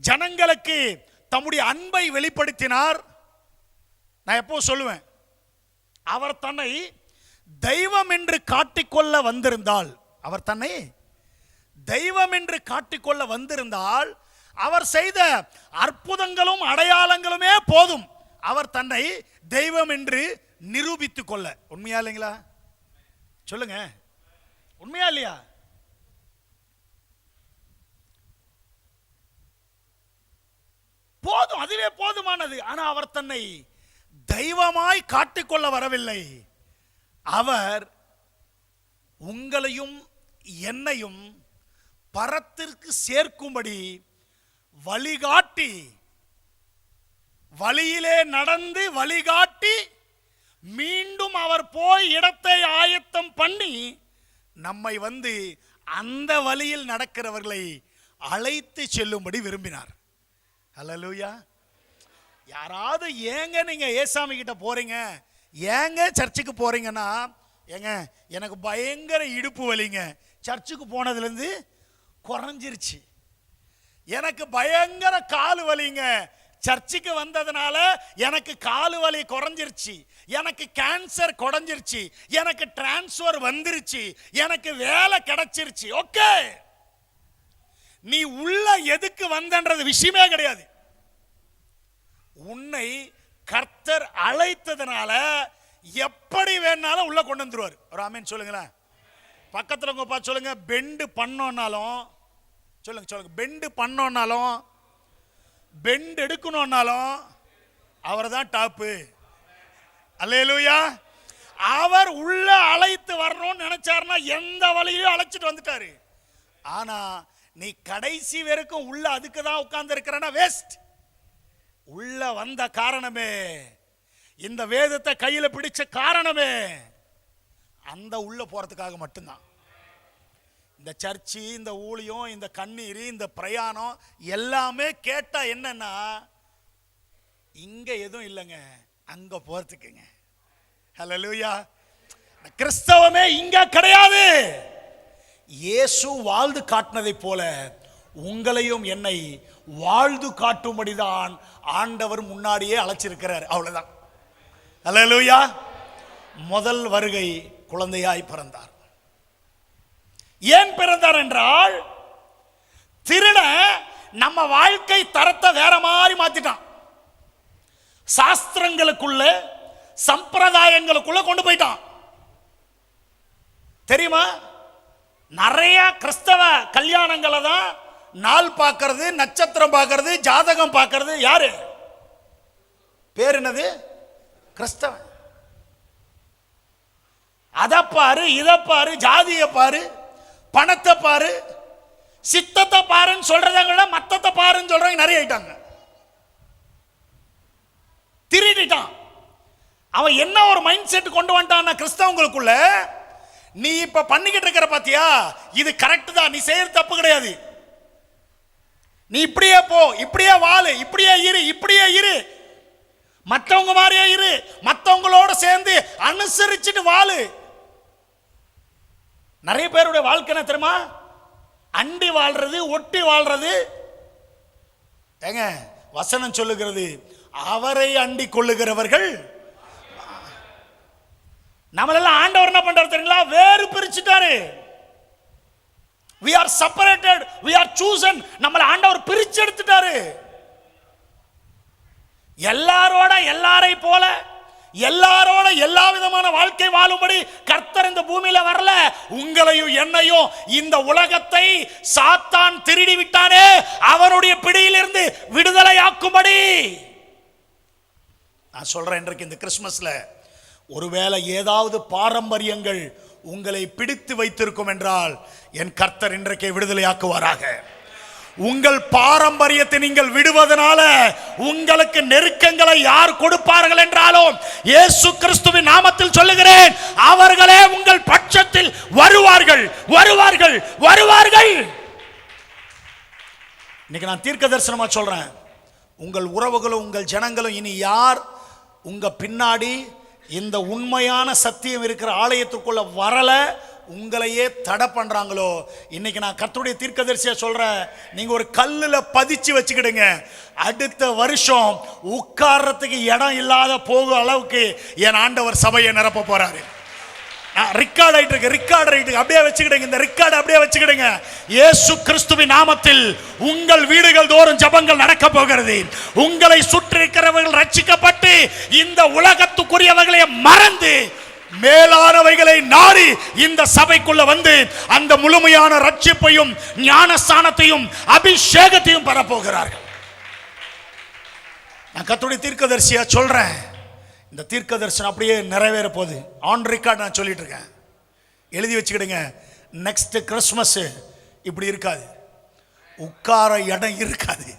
[SPEAKER 1] ஜனங்களுக்கு தம்முடைய அன்பை வெளிப்படுத்தினார். நான் எப்போ சொல்லுவேன், அவர் தன்னை தெய்வம் என்று காட்டிக்கொள்ள வந்திருந்தால், அவர் தன்னை தெய்வம் என்று காட்டிக்கொள்ள வந்திருந்தால் அவர் செய்த அற்புதங்களும் அடையாளங்களுமே போதும் அவர் தன்னை தெய்வம் என்று நிரூபித்துக் கொள்ள. உண்மையா இல்லைங்களா? சொல்லுங்க, உண்மையா இல்லையா? போதும், அதுவே போதுமானது. ஆனா அவர் தன்னை தெய்வமாய் காட்டிக்கொள்ள வரவில்லை. அவர் உங்களையும் என்னையும் பரத்திற்கு சேர்க்கும்படி வழிகாட்டி, வழியிலே நடந்து வழிகாட்டி, மீண்டும் அவர் போய் இடத்தை ஆயத்தம் பண்ணி நம்மை வந்து அந்த வழியில் நடக்கிறவர்களை அழைத்து செல்லும்படி விரும்பினார். அல்லேலூயா. யாராவது ஏங்க நீங்க ஏசாமி கிட்ட போறீங்க, ஏங்க சர்ச்சுக்கு போறீங்கன்னா, ஏங்க எனக்கு பயங்கர இடுப்பு வலிங்க, சர்ச்சுக்கு போனதுலேருந்து குறைஞ்சிருச்சு. எனக்கு பயங்கர கால் வலிங்க, சர்ச்சுக்கு வந்ததுனால எனக்கு கால் வலி குறைஞ்சிருச்சு, எனக்கு கேன்சர் குறைஞ்சிருச்சு, எனக்கு டிரான்ஸ்ஃபர் வந்துருச்சு, எனக்கு வேலை கிடைச்சிருச்சு. ஓகே, நீ உள்ள எதுக்கு வந்தன்றது விஷயமே கிடையாது. உன்னை கர்த்தர் அழைத்ததுனால எப்படி வேணாலும் உள்ள கொண்டு வந்துருவார். ஒரு ஆமென் சொல்லுங்களேன். பக்கத்தில் உங்க பார்த்து சொல்லுங்க, பெண்டு பண்ணோன்னாலும் சொல்லுங்க, சொல்லுங்க, பெண்டு பண்ணோன்னாலும் பெண்டு எடுக்கணும்னாலும் அவர் தான் டாப்பு. அல்லேலூயா. அவர் உள்ள அழைத்து வரணும்னு நினைச்சாருன்னா எந்த வழியிலும் அழைச்சிட்டு வந்துட்டாரு. ஆனா நீ கடைசி வரைக்கும் உள்ள அதுக்கு தான் உட்கார்ந்து இருக்கிறனா வேஸ்ட். உள்ள வந்த காரணமே, இந்த வேதத்தை கையில பிடிச்ச காரணமே அந்த உள்ள போறதுக்காக மட்டும்தான். இந்த சர்ச்சு, இந்த ஊழியம், இந்த கண்ணீர், இந்த பிரயாணம் எல்லாமே கேட்டா என்னன்னா, இங்க எதுவும் இல்லைங்க, அங்க போறதுக்குங்க. ஹல்லேலூயா. கிறிஸ்தவமே இங்க கிடையாது. இயேசு வாழ்ந்து காட்டினதை போல உங்களையும் என்னை வாழ்ந்து காட்டும்படிதான் ஆண்டவர் முன்னாடியே அழைச்சிருக்கிறார். அவ்வளவுதான். ஹல்லேலூயா. முதல் வருகை குழந்தையாய் பிறந்தார். ஏன் பிறந்தார் என்றால், திருட நம்ம வாழ்க்கை தரத்தை வேற மாதிரி மாத்திட்டான். சாஸ்திரங்களுக்குள்ள, சம்பிரதாயங்களுக்குள்ள கொண்டு போயிட்டான். தெரியுமா? நிறைய கிறிஸ்தவ கல்யாணங்களை தான் நாள் பார்க்கறது, நட்சத்திரம் பார்க்கறது, ஜாதகம் பார்க்கறது. யாரு பேர் என்னது? கிறிஸ்தவன். அதை பாரு, இதை பாரு, ஜாதியை பாரு, பணத்தை பாரு, சித்தத்தை பாருன்னு சொல்றத மத்தத்தை பாருன்னு சொல்றவங்க நிறைய ஆயிட்டாங்க. திருடிட்டான். அவன் என்ன ஒரு மைண்ட் செட் கொண்டு வந்துட்டான் கிறிஸ்தவங்களுக்குள்ள, நீ இப்ப பண்ணிக்கிட்டு இருக்கிற பாத்தியா, இது கரெக்ட் தான், நீ செய்யறது தப்பு கிடையாது, நீ இப்படியே போ, இப்படியே வாழு, இப்படியே இரு, இப்படியே இரு, மற்றவங்க மாதிரியே இரு, மற்றவங்களோட சேர்ந்து அனுசரிச்சுட்டு வாழு. நிறைய பேருடைய வாழ்க்கை என்ன தெரியுமா? அண்டி வாழ்றது, ஒட்டி வாழ்றது. ஏங்க வசனம் சொல்லுகிறது, அவரை அண்டி கொள்ளுகிறவர்கள். நம்மளெல்லாம் ஆண்டவர் என்ன பண்றாரு தெரியுங்களா? வேறு பிரிச்சுட்டாரு. we are separated, we are chosen. நம்மள ஆண்டவர் பிரிச்சு எடுத்துட்டாரு. எல்லாரோட எல்லாரை போல, எல்லாரோட எல்லா விதமான வாழ்க்கை வாழும்படி கர்த்தர் இந்த பூமியில வரல. உங்களையும் என்னையும் இந்த உலகத்தை சாத்தான் திருடி விட்டானே, அவனுடைய பிடியிலிருந்து விடுதலையாக்கும்படி. நான் சொல்றேன், இன்றைக்கு இந்த கிறிஸ்மஸ்ல ஒருவேளை ஏதாவது பாரம்பரியங்கள் உங்களை பிடித்து வைத்திருக்கும் என்றால் என் கர்த்தர் இன்றைக்கு விடுதலையாக்குவாராக. உங்கள் பாரம்பரியத்தை நீங்கள் விடுவதனால உங்களுக்கு நெருக்கங்களை யார் கொடுப்பார்கள் என்றாலும் இயேசு கிறிஸ்துவின் நாமத்தில் சொல்லுகிறேன், அவர்களே உங்கள் பட்சத்தில் வருவார்கள், வருவார்கள், வருவார்கள். இன்னைக்கு நான் தீர்க்க தரிசனமா சொல்றேன், உங்கள் உறவுகளும் உங்கள் ஜனங்களும் இனி யார் உங்க பின்னாடி இந்த உண்மையான சத்தியம் இருக்கிற ஆலயத்துக்குள்ள வரல, உங்களையே தடை பண்றாங்களோ, இன்னைக்கு நான் கர்த்தருடைய தீர்க்கதரிசியா சொல்றேன், நீங்க ஒரு கல்லுல பதிச்சு வச்சுக்கிடுங்க. அடுத்த வருஷம் உட்கார்றதுக்கு இடம் இல்லாத போகும் அளவுக்கு என் ஆண்டவர் சபையை நிரப்ப போறாரு. ரெக்கார்ட் ஆயிட்டு இருக்கு, அப்படியே வச்சுக்கிடுங்க. இந்த ரெக்கார்டு அப்படியே வச்சுக்கிடுங்க. இயேசு கிறிஸ்துவின் நாமத்தில் உங்கள் வீடுகள் தோறும் ஜெபங்கள் நடக்க போகிறது. உங்களை சுற்றி இருக்கிறவர்கள் ரட்சிக்கப்பட்டு இந்த உலகத்துக்குரியவர்களை மறந்து மேலானவைகளை நாடி இந்த சபைக்குள்ள வந்து அந்த முழுமையான ரட்சிப்பையும் ஞானஸ்தானத்தையும் அபிஷேகத்தையும் பெறப்போகிறார்கள். நான் கர்த்தருடைய தீர்க்கதரிசியா சொல்றேன், இந்த தீர்க்க தரிசனம் அப்படியே நிறைவேற போகுது. ஆன் ரெக்கார்ட் நான் சொல்லிட்டு இருக்கேன். எழுதி வச்சுக்கிடுங்க. நெக்ஸ்ட் கிறிஸ்மஸ் இப்படி இருக்காது, உட்கார இடம் இருக்காது.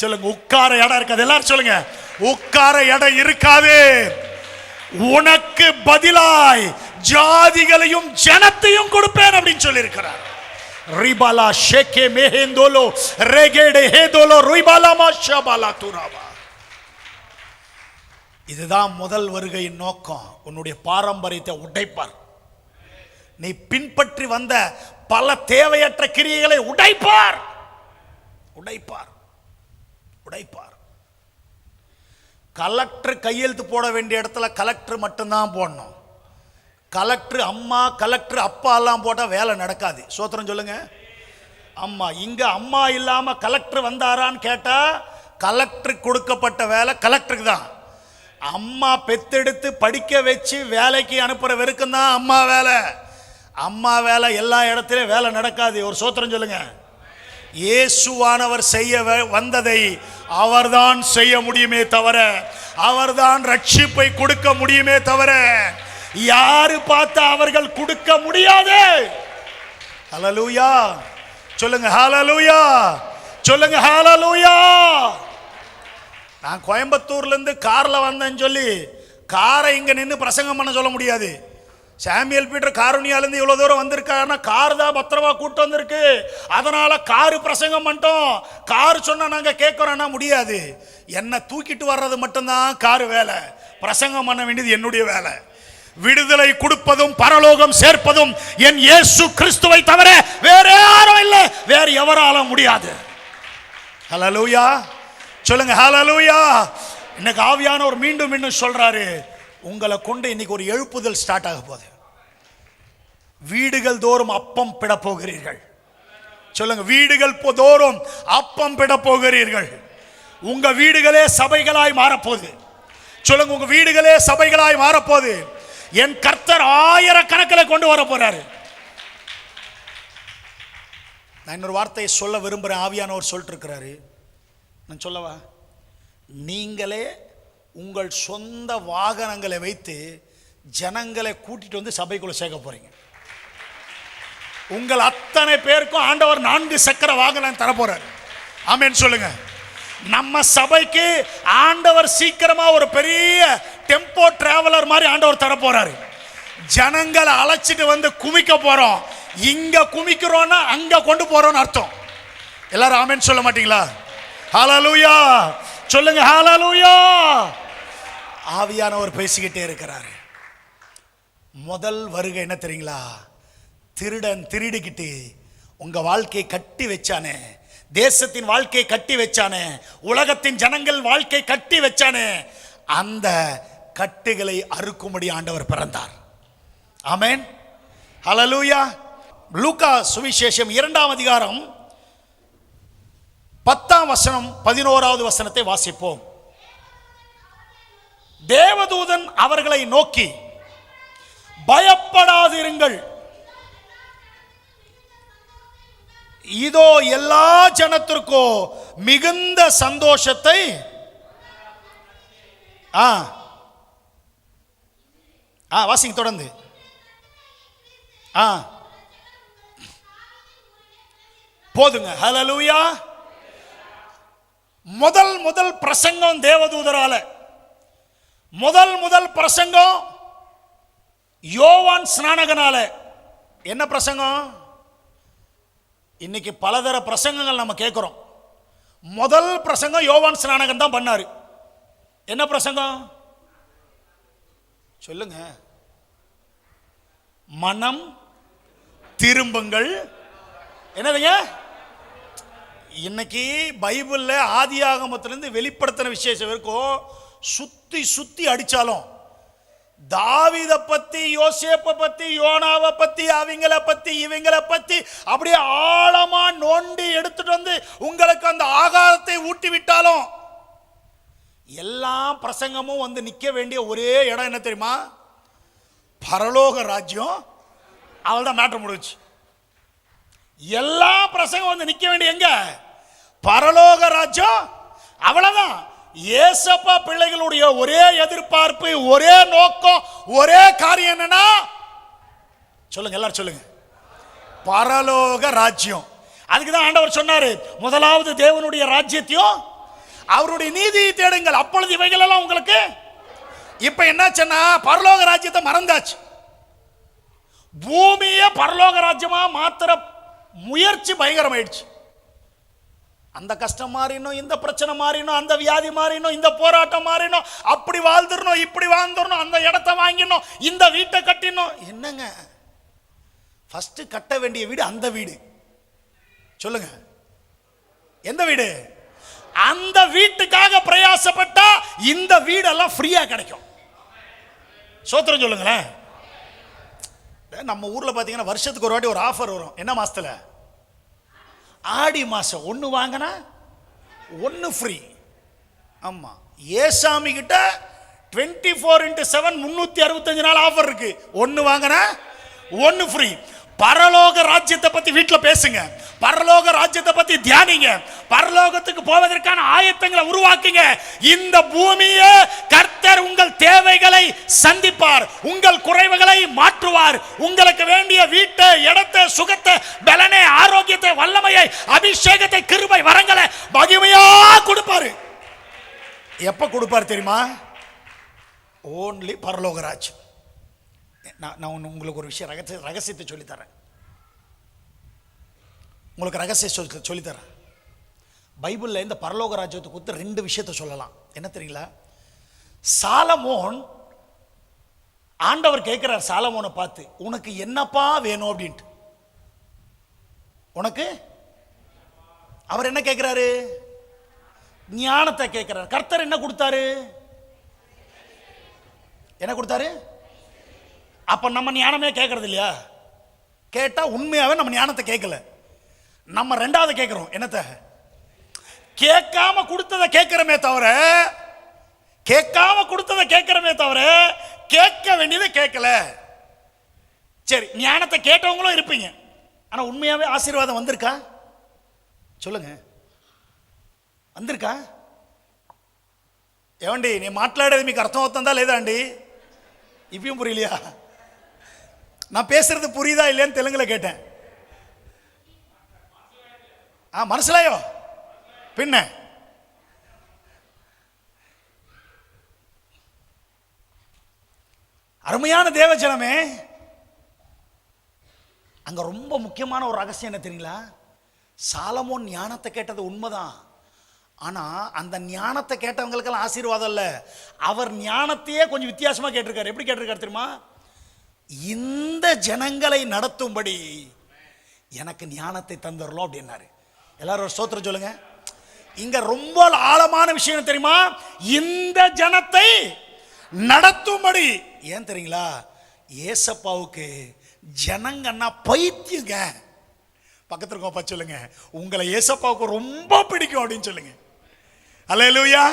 [SPEAKER 1] சொல்லுங்க, உட்கார இடம் இருக்காது. எல்லாரும் சொல்லுங்க, உட்கார இடம் இருக்காது. உனக்கு பதிலாய் ஜாதிகளையும் ஜனத்தையும் கொடுப்பேன் அப்படின்னு சொல்லி இருக்கிறார். ரிபாலா ஷேகே மேஹேந்தோலோ ரெகேடே ஹேதோலோ ரிபாலா மாஷபாலா துராவா. இதுதான் முதல் வருகையின் நோக்கம். உன்னுடைய பாரம்பரியத்தை உடைப்பார். நீ பின்பற்றி வந்த பல தேவையற்ற கிரியைகளை உடைப்பார். உடைப்பார் உடைப்பார். கலெக்டர் கையெழுத்து போட வேண்டிய இடத்துல கலெக்டர் மட்டும்தான் போடணும். கலெக்டர் அம்மா, கலெக்டர் அப்பா எல்லாம் போட்டா வேலை நடக்காது. சோத்திரம் சொல்லுங்க. அம்மா இங்க அம்மா இல்லாம கலெக்டர் வந்தாரான்னு கேட்டா, கலெக்டருக்கு கொடுக்கப்பட்ட வேலை கலெக்டருக்கு தான். அம்மா பெத்தெடுத்து படிக்க வச்சு வேலைக்கு அனுப்புற வரைக்கும் தான் அம்மா வேலை. அம்மா வேலை எல்லா இடத்திலும் வேலை நடக்காது. ஒரு சோத்திரம் சொல்லுங்க. இயேசுவானவர் செய்ய வந்ததை அவர்தான் செய்ய முடியுமே தவிர, அவர்தான் ரட்சிப்பை கொடுக்க முடியுமே தவிர யாரு பார்த்தா அவர்கள் கொடுக்க முடியாது. ஹல்லேலூயா சொல்லுங்க, ஹல்லேலூயா சொல்லுங்க, ஹல்லேலூயா. நான் கோயம்புத்தூர்ல இருந்து கார்ல வந்தேன்னு சொல்லி காரை இங்க நின்று பிரசங்கம் பண்ண சொல்ல முடியாது. சாமியல் பீட்டர் காரணியாலேருந்து இவ்வளோ தூரம் வந்திருக்காருன்னா கார் தான் பத்திரமா கூட்டு வந்திருக்கு, அதனால காரு பிரசங்கம் பண்ணிட்டோம். கார் சொன்னா நாங்கள் கேட்குறோன்னா முடியாது. என்னை தூக்கிட்டு வர்றது மட்டும்தான் காரு வேலை. பிரசங்கம் பண்ண வேண்டியது என்னுடைய வேலை. விடுதலை கொடுப்பதும் பரலோகம் சேர்ப்பதும் என் இயேசு கிறிஸ்துவை தவிர வேற யாரும் இல்லை, வேற எவராலும் முடியாது. ஹல்லேலூயா சொல்லுங்க, ஹல்லேலூயா. இன்னைக்கு ஆவியானவர் மீண்டும் மீண்டும் சொல்றாரு, உங்களை கொண்டு இன்னைக்கு ஒரு எழுப்புதல் ஸ்டார்ட் ஆக போகுது. வீடுகள் தோறும் அப்பம் பிட போகிறீர்கள். சொல்லுங்க, வீடுகள் தோறும் அப்பம் பிட போகிறீர்கள். உங்க வீடுகளே சபைகளாய் மாறப்போகுது. சொல்லுங்க, உங்க வீடுகளே சபைகளாய் மாறப்போகுது. என் கர்த்தர் ஆயிரக்கணக்கில் கொண்டு வர போறாரு. நான் இன்னொரு வார்த்தையை சொல்ல விரும்புறேன். ஆவியானவர் சொல்லிட்டு இருக்கிறாரு, நான் சொல்லவா? நீங்களே உங்கள் சொந்த வாகனங்களை வைத்து ஜனங்களை கூட்டிட்டு வந்து சபைக்குள்ள சேர்க்க போறீங்க. உங்கள் அத்தனை பேருக்கும் ஆண்டவர் 4 சக்கர வாகனம் தர போறாரு. ஆமென் சொல்லுங்க. நம்ம சபைக்கு ஆண்டவர் சீக்கிரமா ஒரு பெரிய டெம்போ டிராவலர் மாதிரி ஆண்டவர் தர போறாரு. ஜனங்களை அழைச்சிட்டு வந்து குமிக்க போறோம். இங்க குமிக்கிறோம்னா அங்க கொண்டு போறோம்னு அர்த்தம். எல்லாரும் ஆமென் சொல்ல மாட்டீங்களா? ஹல்லேலூயா சொல்லுங்க, ஹல்லேலூயா. ஆவியானவர் பேசிக்கிட்டே இருக்கிறாரு. முதல் வருகை என்ன தெரியுங்களா? திருடன் திருடிக்கிட்டு உங்க வாழ்க்கையை கட்டி வச்சானே, தேசத்தின் வாழ்க்கையை கட்டி வச்சானே, உலகத்தின் ஜனங்கள் வாழ்க்கை கட்டி வச்சானே, அந்த கட்டுகளை அறுக்கும்படி ஆண்டவர் பிறந்தார். ஆமென் ஹல்லேலூயா. லூக்கா சுவிசேஷம் 2ஆம் அதிகாரம் 10ஆம் வசனம் 11வது வசனத்தை வாசிப்போம். தேவதூதன் அவர்களை நோக்கி, பயப்படாதிருங்கள், இதோ எல்லா ஜனத்திற்கும் மிகுந்த சந்தோஷத்தை வாசிங்க தொடர்ந்து. போதுங்க. ஹல்லேலூயா. முதல் பிரசங்கம் தேவதூதரால. முதல் பிரசங்கம் யோவான் ஸ்நானகனால. என்ன பிரசங்கம்? இன்னைக்கு பலதர பிரசங்கங்கள் நம்ம கேட்கிறோம். முதல் பிரசங்கம் யோவான் ஸ்நானகன் தான் பண்ணாரு. என்ன பிரசங்கம் சொல்லுங்க? மனம் திரும்புங்கள். என்னதுங்க? இன்னைக்கு பைபிள்ல ஆதியாகமத்திலிருந்து வெளிப்படுத்தின விசேஷம் வரைக்கும் சுத்தி சுத்தி அடிச்சாலும் தாவீதை பத்தி, யோசேப்பை பத்தி, யோனாவை பத்தி, அவங்கள பத்தி, இவங்கள பத்தி அப்படியே ஆழமா நோண்டி எடுத்துட்டு வந்து உங்களுக்கு அந்த ஆகாரத்தை ஊட்டி விட்டாலும் எல்லா பிரசங்கமும் வந்து நிக்க வேண்டிய ஒரே இடம் என்ன தெரியுமா? பரலோக ராஜ்யம். அவள்தான் மேட்டர் முடிச்சு. எல்லா பிரசங்கம் வந்து நிக்க வேண்டிய எங்க? பரலோக ராஜ்யம். அவ்வளவுதான். ஏசப்பா பிள்ளைகளுடைய ஒரே எதிர்பார்ப்பு, ஒரே நோக்கம், ஒரே காரியம் என்னன்னா, சொல்லுங்க எல்லாரும் சொல்லுங்க, பரலோக ராஜ்யம். அதுக்குதான் ஆண்டவர் சொன்னாரு, முதலாவது தேவனுடைய ராஜ்யத்தையும் அவருடைய நீதியை தேடுங்கள், அப்பொழுது இவைகள் எல்லாம் உங்களுக்கு. இப்ப என்னாச்சுன்னா பரலோக ராஜ்யத்தை மறந்தாச்சு. பூமியை பரலோக ராஜ்யமா மாத்திர முயற்சி பயங்கரமாயிடுச்சு. அந்த கஷ்டம் மாறினோம், இந்த பிரச்சனை மாறினோம், அந்த வியாதி மாறினோம், இந்த போராட்டம் மாறினோம், அப்படி வாழ்ந்துடணும், இப்படி வாழ்ந்துடணும், அந்த இடத்தை வாங்கினோம், இந்த வீட்டை கட்டினோம். என்னங்க, ஃபர்ஸ்ட் கட்ட வேண்டிய வீடு அந்த வீடு. சொல்லுங்க, எந்த வீடு? அந்த வீட்டுக்காக பிரயாசப்பட்டா இந்த வீடெல்லாம் ஃப்ரீயா கிடைக்கும். சோத்திரம் சொல்லுங்களேன். நம்ம ஊர்ல பாத்தீங்கன்னா வருஷத்துக்கு ஒரு வாட்டி ஒரு ஆஃபர் வரும். என்ன மாசத்துல? ஆடி மாசம். ஒன்னு வாங்கினா ஒன்னு ஃப்ரீ. ஆமா, ஏசாமி கிட்ட 24x7 365 நாள் ஆஃபர் இருக்கு. ஒன்னு வாங்கினா ஒன்னு ஃப்ரீ. பரலோக ராஜ்யத்தை பத்தி வீட்டுல பேசுங்க, பரலோக ராஜ்யத்தை பத்தி தியானிங்க, பரலோகத்துக்கு போவதற்கான ஆயத்தங்களை உருவாக்குங்க. இந்த பூமியே கர்த்தர் உங்கள் தேவைகளை சந்திப்பார், உங்கள் குறைவுகளை மாற்றுவார், உங்களுக்கு வேண்டிய வீட்டை, இடத்தை, சுகத்தை, பலனை, ஆரோக்கியத்தை, வல்லமையை, அபிஷேகத்தை, கிருபை, வரங்களை மகிமையா கொடுப்பாரு. எப்ப கொடுப்பார் தெரியுமா? ஓன்லி பரலோக ராஜ்யம். நான் உங்களுக்கு ஒரு விஷயம் ரகசியத்தை சொல்லித்தரேன். உங்களுக்கு ரகசியம் சொல்லித்தரேன். பைபிள்ல இந்த பரலோக ராஜ்யத்தை குறித்து 2 விஷயத்தை சொல்லலாம். என்ன தெரியுங்களா? சாலமோன், ஆண்டவர் கேட்கிறார் சாலமோனை பார்த்து, உனக்கு என்னப்பா வேணும் அப்படின்ட்டு. உனக்கு அவர் என்ன கேட்கிறாரு? ஞானத்தை கேட்கிறார். கர்த்தர் என்ன கொடுத்தாரு? என்ன கொடுத்தாரு? அப்ப நம்ம ஞானமே கேட்கறது இல்லையா? கேட்டா உண்மையாவே நம்ம ஞானத்தை கேட்கல. நம்ம 2வது கேட்கிறோம். என்னத்த? கேட்காம கொடுத்ததை கேட்கிறமே தவிர, கேட்காம கொடுத்ததை கேட்கிறமே தவிர கேட்க வேண்டியதை கேட்கல. சரி, ஞானத்தை கேட்டவங்களும் இருப்பீங்க. ஆனா உண்மையாவே ஆசீர்வாதம் வந்திருக்கா? சொல்லுங்க, வந்திருக்கா? ఏమండి నేను మాట్లాడేది మీకు అర్థం అవుతుందా లేదా అండి? இப்பயும் புரியலையா? நான் பேசுறது புரியுதா இல்லையான்னு தெலுங்குல கேட்டேன். மனசிலாயோ? பின்ன அருமையான தேவஜனமே, அங்க ரொம்ப முக்கியமான ஒரு ரகசியம் என்ன தெரியுங்களா? சாலமோன் ஞானத்தை கேட்டது உண்மைதான். ஆனா அந்த ஞானத்தை கேட்டவங்களுக்கெல்லாம் ஆசீர்வாதம் இல்ல. அவர் ஞானத்தையே கொஞ்சம் வித்தியாசமா கேட்டிருக்காரு. எப்படி கேட்டிருக்காரு தெரியுமா? இந்த ஜனங்களை நடத்தும்படி எனக்கு ஞானத்தை தந்துடலாம் அப்படின்னாரு. எல்லாரும் ஒரு ஸ்தோத்திரம் சொல்லுங்க. இங்க ரொம்ப ஆழமான விஷயம் தெரியுமா? இந்த ஜனத்தை நடத்தும்படி. ஏன் தெரியுங்களா? ஏசப்பாவுக்கு ஜனங்கன்னா பைத்தியங்க. பக்கத்துல இருக்கோம் சொல்லுங்க, உங்களை ஏசப்பாவுக்கு ரொம்ப பிடிக்கும் அப்படின்னு சொல்லுங்க. அல்லேலூயா.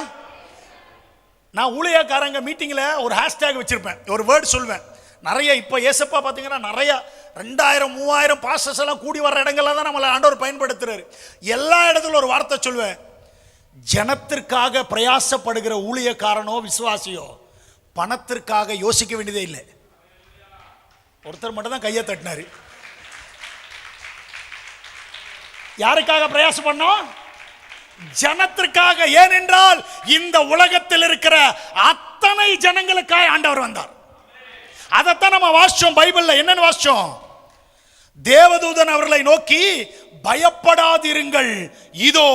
[SPEAKER 1] நான் ஊழியக்காரங்க மீட்டிங்ல ஒரு ஹேஷ்டேக் வச்சிருப்பேன், ஒரு வேர்ட் சொல்வேன். நிறைய இப்போ ஏசப்பா பார்த்தீங்கன்னா நிறைய 2000-3000 பாஸ்டர்ஸ் எல்லாம் கூடி வர்ற இடங்கள்ல தான் நம்மளை ஆண்டவர் பயன்படுத்துறாரு. எல்லா இடத்துல ஒரு வார்த்தை சொல்வேன், ஜனத்திற்காக பிரயாசப்படுகிற ஊழியக்காரனோ விசுவாசியோ பணத்திற்காக யோசிக்க வேண்டியதே இல்லை. ஒருத்தர் மட்டும் தான் கையை தட்டினாரு. யாருக்காக பிரயாசம் பண்ணோம்? ஜனத்திற்காக. ஏனென்றால் இந்த உலகத்தில் இருக்கிற அத்தனை ஜனங்களுக்காக ஆண்டவர் வந்தார். அதைத்தான் நம்ம வாசிச்சோம் பைபிள்ல. என்னன்னு வாசிச்சோம்? தேவதூதன் அவர்களை நோக்கி, பயப்படாதிருங்கள், இதோ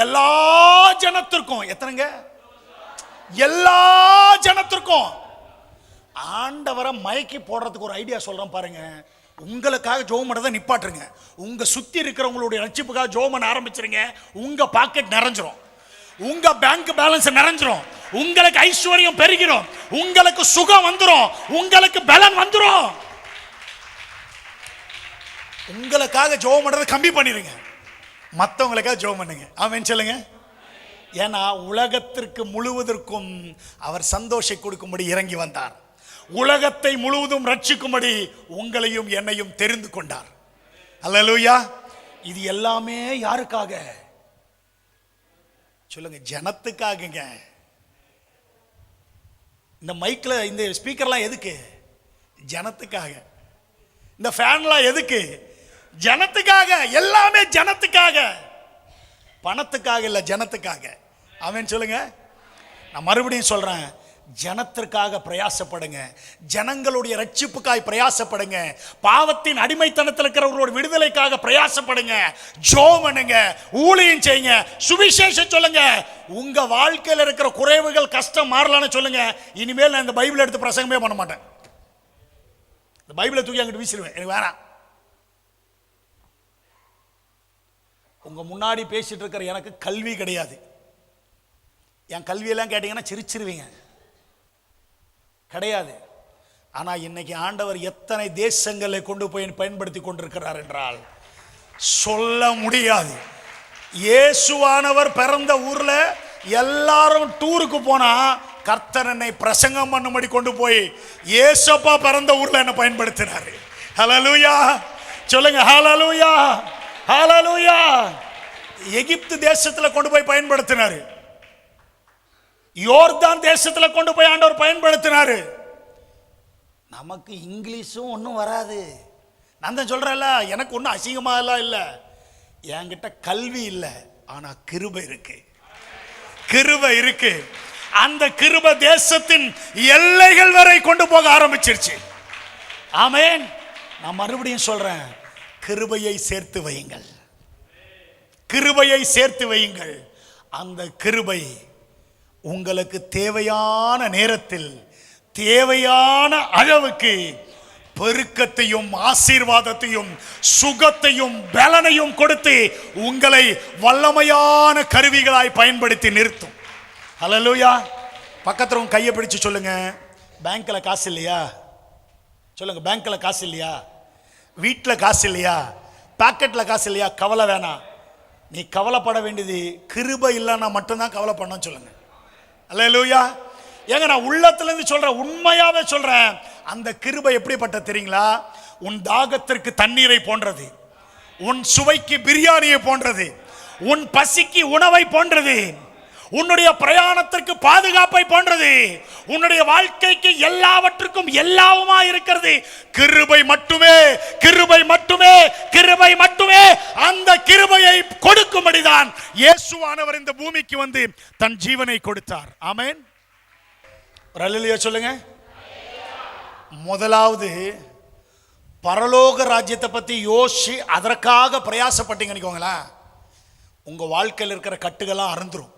[SPEAKER 1] எல்லா ஜனத்திற்கும். எத்தனைங்க? எல்லா ஜனத்திற்கும். ஆண்டவரை மயக்கி போடுறதுக்கு ஒரு ஐடியா சொல்றேன் பாருங்க. உங்களுக்காக ஜெபம் பண்ணதை நிப்பாட்டுருங்க. உங்க சுத்தி இருக்கிறவங்களுடைய ரட்சிப்புக்காக ஜெபம் பண்ண ஆரம்பிச்சிருங்க. உங்க பாக்கெட் நிறைஞ்சிரும், உங்க பேங்க் பேலன்ஸ் நிறைஞ்சிரும், உங்களுக்கு ஐஸ்வர்யம் பெருகிரும், உங்களுக்கு சுகம் வந்துரும், உங்களுக்கு பலன் வந்துரும். உங்களுக்காக ஜெபம் பண்றதை கம்மி பண்ணிருங்க, மற்றவங்களுக்காக ஜெபம் பண்ணுங்க. ஆமென் சொல்லுங்க. ஏன்னா உலகத்திற்கு முழுவதற்கும் அவர் சந்தோஷம் கொடுக்கும்படி இறங்கி வந்தார். உலகத்தை முழுவதும் ரட்சிக்கும்படி உங்களையும் என்னையும் தெரிந்து கொண்டார். அல்லேலூயா. இது எல்லாமே யாருக்காக சொல்லுங்க? ஜனத்துக்காகங்க. இந்த மைக்ல இந்த ஸ்பீக்கர்லாம் எதுக்கு? ஜனத்துக்காக. இந்த ஃபேன்லாம் எதுக்கு? ஜனத்துக்காக. எல்லாமே ஜனத்துக்காக, பணத்துக்காக இல்ல, ஜனத்துக்காக. ஆமென் சொல்லுங்க. நான் மறுபடியும் சொல்றேன், ஜனத்திற்காக பிரயாசப்படுங்க, ஜனங்களுடைய ரட்சிப்புக்காய் பிரயாசப்படுங்க, பாவத்தின் அடிமைத்தனத்தில் இருக்கிறவர்களோட விடுதலைக்காக பிரயாசப்படுங்க, ஜெபம் பண்ணுங்க, ஊழியம் செய்யுங்க, சுவிசேஷம் சொல்லுங்க. உங்க வாழ்க்கையில் இருக்கிற குறைவுகள் கஷ்டம் மாறலான்னு சொல்லுங்க. இனிமேல் நான் இந்த பைபிள் எடுத்து பிரசங்கமே பண்ண மாட்டேன். இந்த பைபிளை தூக்கி அங்கிட்டு வீசிடுவேன், எனக்கு வேணாம். உங்க முன்னாடி பேசிட்டு இருக்கிற எனக்கு கல்வி கிடையாது. என் கல்வியெல்லாம் கேட்டீங்கன்னா சிரிச்சிருவீங்க, கிடையாது. ஆனால் இன்னைக்கு ஆண்டவர் எத்தனை தேசங்களை கொண்டு போய் பயன்படுத்தி கொண்டிருக்கிறார் என்றால் சொல்ல முடியாது. இயேசுவானவர் பிறந்த ஊர்ல எல்லாரும் டூருக்கு போனா கர்த்தர் என்னை பிரசங்கம் பண்ணும்படி கொண்டு போய் இயேசப்பா பிறந்த ஊர்ல என்ன பயன்படுத்தினாரு. ஹல்லேலூயா சொல்லுங்க. ஹல்லேலூயா ஹல்லேலூயா. எகிப்து தேசத்துல கொண்டு போய் பயன்படுத்தினாரு, யோர்தான் தேசத்துல கொண்டு போய் ஆண்டவர் பயன்படுத்தினாரு. நமக்கு இங்கிலீஷும் ஒன்றும் வராது. நான் தான் சொல்றேன்ல, எனக்கு ஒன்றும் அசிங்கமா எல்லாம் இல்லை, என்கிட்ட கல்வி இல்லை, ஆனா கிருபை இருக்கு, கிருபை இருக்கு. அந்த கிருபை தேசத்தின் எல்லைகள் வரை கொண்டு போக ஆரம்பிச்சிருச்சு. ஆமென். நான் மறுபடியும் சொல்றேன், கிருபையை சேர்த்து வையுங்கள், கிருபையை சேர்த்து வையுங்கள். அந்த கிருபை உங்களுக்கு தேவையான நேரத்தில் தேவையான அளவுக்கு பெருக்கத்தையும் ஆசீர்வாதத்தையும் சுகத்தையும் பலனையும் கொடுத்து உங்களை வல்லமையான கருவிகளாய் பயன்படுத்தி நிறுத்தும். ஹல்லேலூயா. பக்கத்துல கையை பிடிச்சு சொல்லுங்க, பேங்க்ல காசு இல்லையா? சொல்லுங்க, பேங்க்ல காசு இல்லையா? வீட்டில் காசு இல்லையா? பாக்கெட்ல காசு இல்லையா? கவலை வேணாம். நீ கவலைப்பட வேண்டியது கிருபை இல்லைன்னா மட்டும்தான் கவலைப்படணும்னு சொல்லுங்க. அல்லேலூயா. ஏங்க நான் உள்ளத்துல இருந்து சொல்றேன், உண்மையாவே சொல்றேன். அந்த கிருபை எப்படிப்பட்ட தெரியுங்களா? உன் தாகத்திற்கு தண்ணீரை போன்றது, உன் சுவைக்கு பிரியாணியை போன்றது, உன் பசிக்கு உணவை போன்றது, உன்னுடைய பிரயாணத்திற்கு பாதுகாப்பை போன்றது, உன்னுடைய வாழ்க்கைக்கு எல்லாவற்றுக்கும் எல்லாவுமா இருக்கிறது. கிருபை மட்டுமே, கிருபை மட்டுமே, கிருபை மட்டுமே. அந்த கிருபையை கொடுக்கும்படிதான் இயேசுவானவர் இந்த பூமிக்கு வந்து தன் ஜீவனை கொடுத்தார். ஆமென். ஒரு அல்லேலூயா சொல்லுங்க. முதலாவது பரலோக ராஜ்யத்தை பத்தி யோசிச்சு அதற்காக பிரயாசப்பட்டீங்கன்னு உங்க வாழ்க்கையில் இருக்கிற கட்டுகள்லாம் அறுந்துரும்.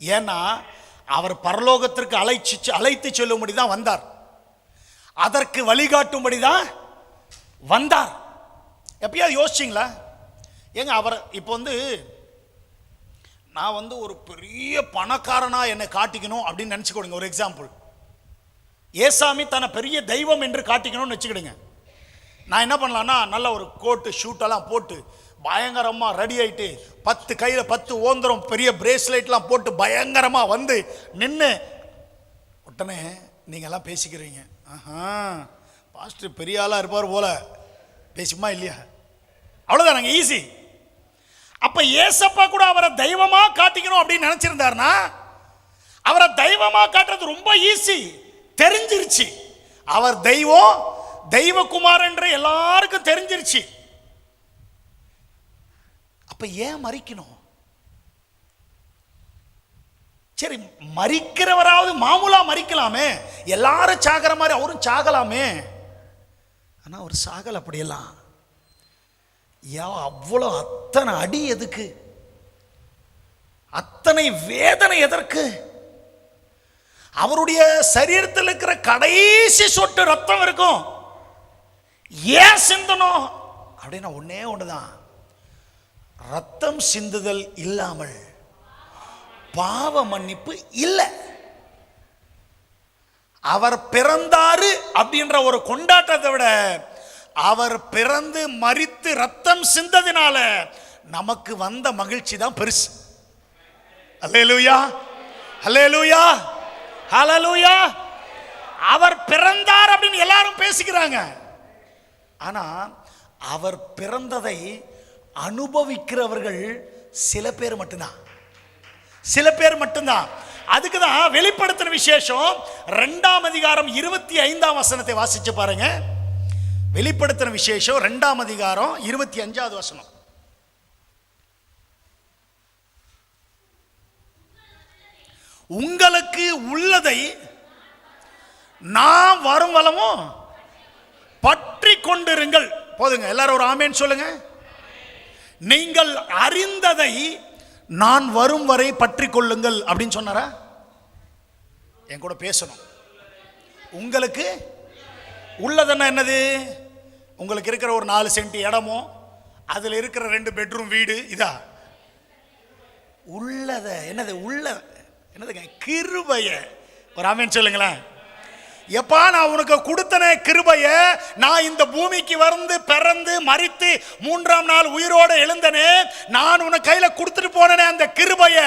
[SPEAKER 1] ஏன்னா அவர் பரலோகத்திற்கு அழைத்து செல்லும்படி தான் வந்தார், அதற்கு வழிகாட்டும்படி தான் வந்தார். எப்பயாவது யோசிச்சிங்களா? ஏங்க அவர் இப்போ நான் ஒரு பெரிய பணக்காரனா என்னை காட்டிக்கணும் அப்படின்னு நினச்சிக்கொடுங்க. ஒரு எக்ஸாம்பிள், ஏசாமி தன்னை பெரிய தெய்வம் என்று காட்டிக்கணும்னு வச்சுக்கிடுங்க. நான் என்ன பண்ணலான்னா, நல்ல ஒரு கோட்டு ஷூட்டெல்லாம் போட்டு பயங்கரமாக ரெடி ஆகிட்டு 10 கையில் 10 ஓந்திரம் பெரிய பிரேஸ்லெட்லாம் போட்டு பயங்கரமாக வந்து நின்று உடனே நீங்கள்லாம் பேசிக்கிறீங்க, ஆஹா பாஸ்டர் பெரிய ஆளாக இருப்பார் போல, பேசுமா இல்லையா? அவ்வளோதானங்க, ஈஸி. அப்போ ஏசப்பா கூட அவரை தெய்வமாக காட்டிக்கணும் அப்படின்னு நினச்சிருந்தாருன்னா அவரை தெய்வமாக காட்டுறது ரொம்ப ஈஸி. தெரிஞ்சிருச்சு அவர் தெய்வம், தெய்வகுமார் என்று எல்லாருக்கும் தெரிஞ்சிருச்சு. அப்ப ஏன் மறிக்கணும்? சரி, மறிக்கிறவராவது மாமூலா மறிக்கலாமே, எல்லாரும் சாகிற மாதிரி அவரும் சாகலாமே. ஆனா அவர் சாகல. அப்படியெல்லாம் அவ்வளோ அத்தனை அடி எதுக்கு? அத்தனை வேதனை எதற்கு? அவருடைய சரீரத்தில் இருக்கிற கடைசி சொட்டு ரத்தம் இருக்கும், ஏன் சிந்தணும் அப்படின்னா ஒன்னே ஒண்ணுதான், ரத்தம் சிந்துதல் இல்லாமல் பாவ மன்னிப்பு இல்லை. அவர் பிறந்தாரு அப்படின்ற ஒரு கொண்டாட்டத்தை விட அவர் பிறந்து மரித்து ரத்தம் சிந்ததினால நமக்கு வந்த மகிழ்ச்சி தான் பெருசு. அல்லேலூயா, அல்லேலூயா, ஹல்லேலூயா. அவர் பிறந்தார் அப்படின்னு எல்லாரும் பேசிக்கிறாங்க. ஆனா அவர் பிறந்ததை அனுபவிக்கிறவர்கள் சில பேர் மட்டும்தான், சில பேர் மட்டும்தான். அதுக்குதான் வெளிப்படுத்தின விசேஷம் 2ஆம் அதிகாரம் 25ஆம் வசனத்தை வாசிச்சு பாருங்க. வெளிப்படுத்தின விசேஷம் 2ஆம் அதிகாரம் 25வது வசனம். உங்களுக்கு உள்ளதை நான் வரும் வளமும் பற்றி கொண்டிருங்கள். போதுங்க, எல்லாரும் ஒரு ஆமேன் சொல்லுங்க. நீங்கள் அறிந்ததை நான் வரும் வரை பற்றி கொள்ளுங்கள் அப்படின்னு சொன்னாரா? என் கூட பேசணும். உங்களுக்கு உள்ளதுன்னா என்னது? உங்களுக்கு இருக்கிற ஒரு 4 சென்ட் இடமோ, அதுல இருக்கிற 2 பெட்ரூம் வீடு, இதா உள்ளத? என்னது உள்ள? என்னதுங்க? கிருபைய. ஒரு ஆமேன் சொல்லுங்களேன். எப்பா நான் உனக்கு கொடுத்தன கிருபைய, நான் இந்த பூமிக்கு வந்து பிறந்து மரித்து 3ஆம் நாள் உயிரோடு எழுந்தனே, நான் உனக்கு கையில கொடுத்துட்டு போனனே அந்த கிருபைய,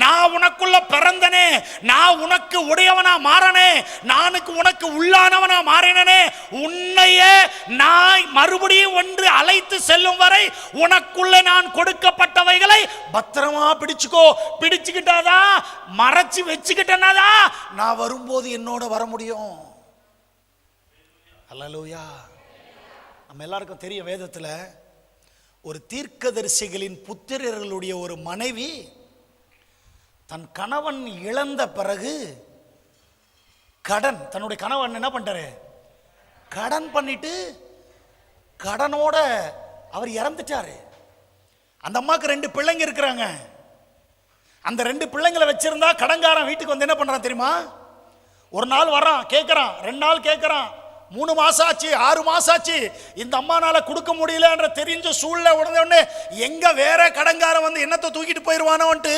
[SPEAKER 1] நான் உனக்குள்ள பிறந்தனே, நான் உனக்கு உடையவனா மாறனே, நானுக்கு உனக்கு உள்ளானவனா மாறினனே, உன்னையே நான் மறுபடியும் ஒன்று அழைத்து செல்லும் வரை உனக்குள்ள நான் கொடுக்கப்பட்டவைகளை பத்திரமா பிடிச்சுக்கோ. பிடிச்சுக்கிட்டாதான், மறைச்சு வச்சுக்கிட்டனாதான் நான் வரும்போது என்னோட வர முடியும். அல்லேலூயா. நம்ம எல்லாருக்கும் தெரியும், வேதத்தில் ஒரு தீர்க்கதரிசிகளின் புத்திரர்களுடைய ஒரு மனைவி தன் கணவன் இழந்த பிறகு கடன், தன்னுடைய கணவன் என்ன பண்ணிட்டாரு? கடன் பண்ணிட்டு கடனோட அவர் இறந்துட்டாரு. அந்த அம்மாக்கு 2 பிள்ளைங்க இருக்கிறாங்க. அந்த 2 பிள்ளைங்களை வச்சிருந்தா கடன்காரன் வீட்டுக்கு வந்து என்ன பண்றான் தெரியுமா? ஒரு நாள் வர்றான், கேட்கறான், 2 நாள் கேட்கறான், 3 மாசம் ஆச்சு, 6 மாசம் ஆச்சு, இந்த அம்மானால கொடுக்க முடியலன்ற தெரிஞ்ச சூழ்நிலை உடனே எங்க வேற கடன்காரன் வந்து என்னத்தை தூக்கிட்டு போயிடுவானோன்ட்டு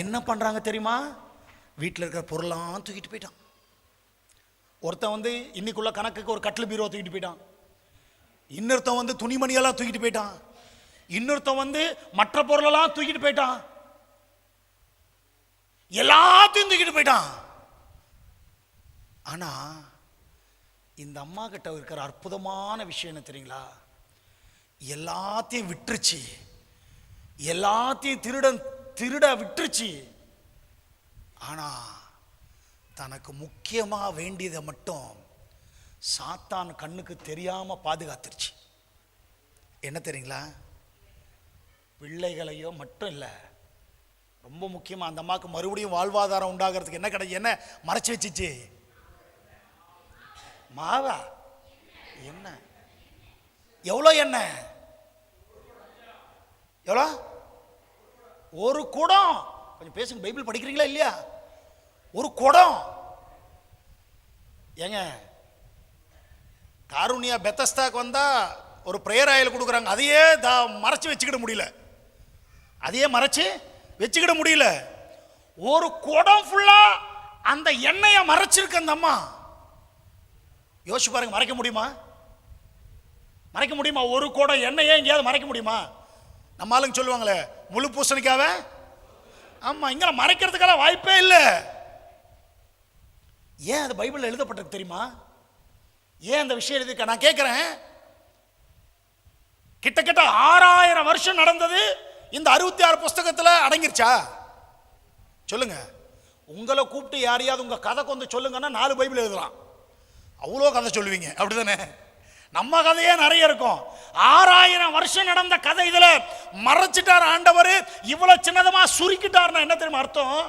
[SPEAKER 1] என்ன பண்றாங்க தெரியுமா? வீட்டில் இருக்கிற பொருளாம் தூக்கிட்டு போயிட்டான். ஒருத்தன் வந்து இன்னைக்குள்ள கணக்குக்கு ஒரு கட்டில் பீரோ தூக்கிட்டு போயிட்டான். இன்னொருத்தன் வந்து துணிமணியெல்லாம் தூக்கிட்டு போயிட்டான். இன்னொருத்தன் வந்து மற்ற பொருளெல்லாம் தூக்கிட்டு போயிட்டான். எல்லாத்தையும் தூக்கிட்டு போயிட்டான். ஆனா இந்த அம்மா கிட்ட இருக்கிற அற்புதமான விஷயம் என்ன தெரியுங்களா? எல்லாத்தையும் விட்டுருச்சு, எல்லாத்தையும் திருட விட்டுருச்சு. ஆனா தனக்கு முக்கியமா வேண்டியதை மட்டும் சாத்தான் கண்ணுக்கு தெரியாம பாதுகாத்துருச்சு. என்ன தெரியுங்களா? பிள்ளைகளையோ மட்டும் இல்லை, ரொம்ப முக்கியமா அந்த அம்மாவுக்கு மறுபடியும் வாழ்வாதாரம் உண்டாகிறதுக்கு என்ன கிடையாது? என்ன மறைச்சு வச்சிச்சு? மாவா? என்ன? எவ்வளோ எண்ணெய்? எவ்வளோ? ஒரு குடம். கொஞ்சம் பேசுங்க, பைபிள் படிக்கிறீங்களா இல்லையா? ஒரு குடம். ஏங்க, காருண்யா பெத்தஸ்தாக்கு வந்தா ஒரு பிரேயர் ஆயில் கொடுக்குறாங்க, அதையே மறைச்சு வச்சுக்கிட முடியல, அதையே மறைச்சு வச்சுக்கிட முடியல. ஒரு குடம் ஃபுல்லா அந்த எண்ணெயை மறைச்சிருக்கு அந்த அம்மா. யோசிச்சு பாருங்க, மறைக்க முடியுமா? மறைக்க முடியுமா? ஒரு குடம் எண்ணெயே எங்கேயாவது மறைக்க முடியுமா? நம்ம ஆளுங்க சொல்லுவாங்களே முழு பூசணிக்காவ. ஆமா, இங்க மறைக்கிறதுக்கெல்லாம் வாய்ப்பே இல்லை. ஏன் அது பைபிள்ல எழுதப்பட்டிருக்கு தெரியுமா? ஏன் அந்த விஷயம் எழுதிருக்க? நான் கேட்கிறேன், கிட்டத்தட்ட 6000 வருஷம் நடந்தது இந்த 66 புஸ்தகத்துல அடங்கிருச்சா? சொல்லுங்க. உங்களை கூப்பிட்டு யாரையாவது உங்க கதை கொஞ்சம் சொல்லுங்கன்னா 4 பைபிள் எழுதலாம், அவ்வளோ கதை சொல்லுவீங்க, அப்படிதானே? நம்ம கதையே நிறைய இருக்கும். 6000 வருஷம் நடந்த கதை இதுல மறைச்சிட்டார் ஆண்டவர். இவ்வளவு சின்னதமா சுருக்கிட்டார்னா என்ன தெரியுமா அர்த்தம்?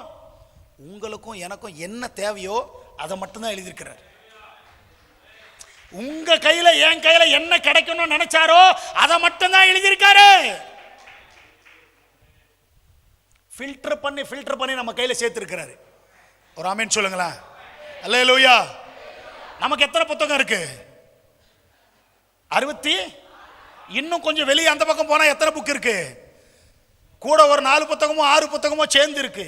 [SPEAKER 1] உங்களுக்கும் எனக்கும் என்ன தேவையோ அதை மட்டும்தான் எழுதியிருக்கிறார். உங்க கையில என் கையில என்ன கிடைக்கணும்னு நினைச்சாரோ அதை மட்டும்தான் எழுதியிருக்காரு. ஃபில்டர் பண்ணி நம்ம கையில சேர்த்திருக்கிறாரு. ஒரு ஆமென் சொல்லுங்களேன். அல்லேலூயா. நமக்கு எத்தனை புத்தகம் இருக்கு? 60 இன்னும் கொஞ்சம் வெளியே அந்த பக்கம் போனா எத்தனை புக் இருக்கு? கூட ஒரு 4 புத்தகமோ 6 புத்தகமோ சேர்ந்து இருக்கு.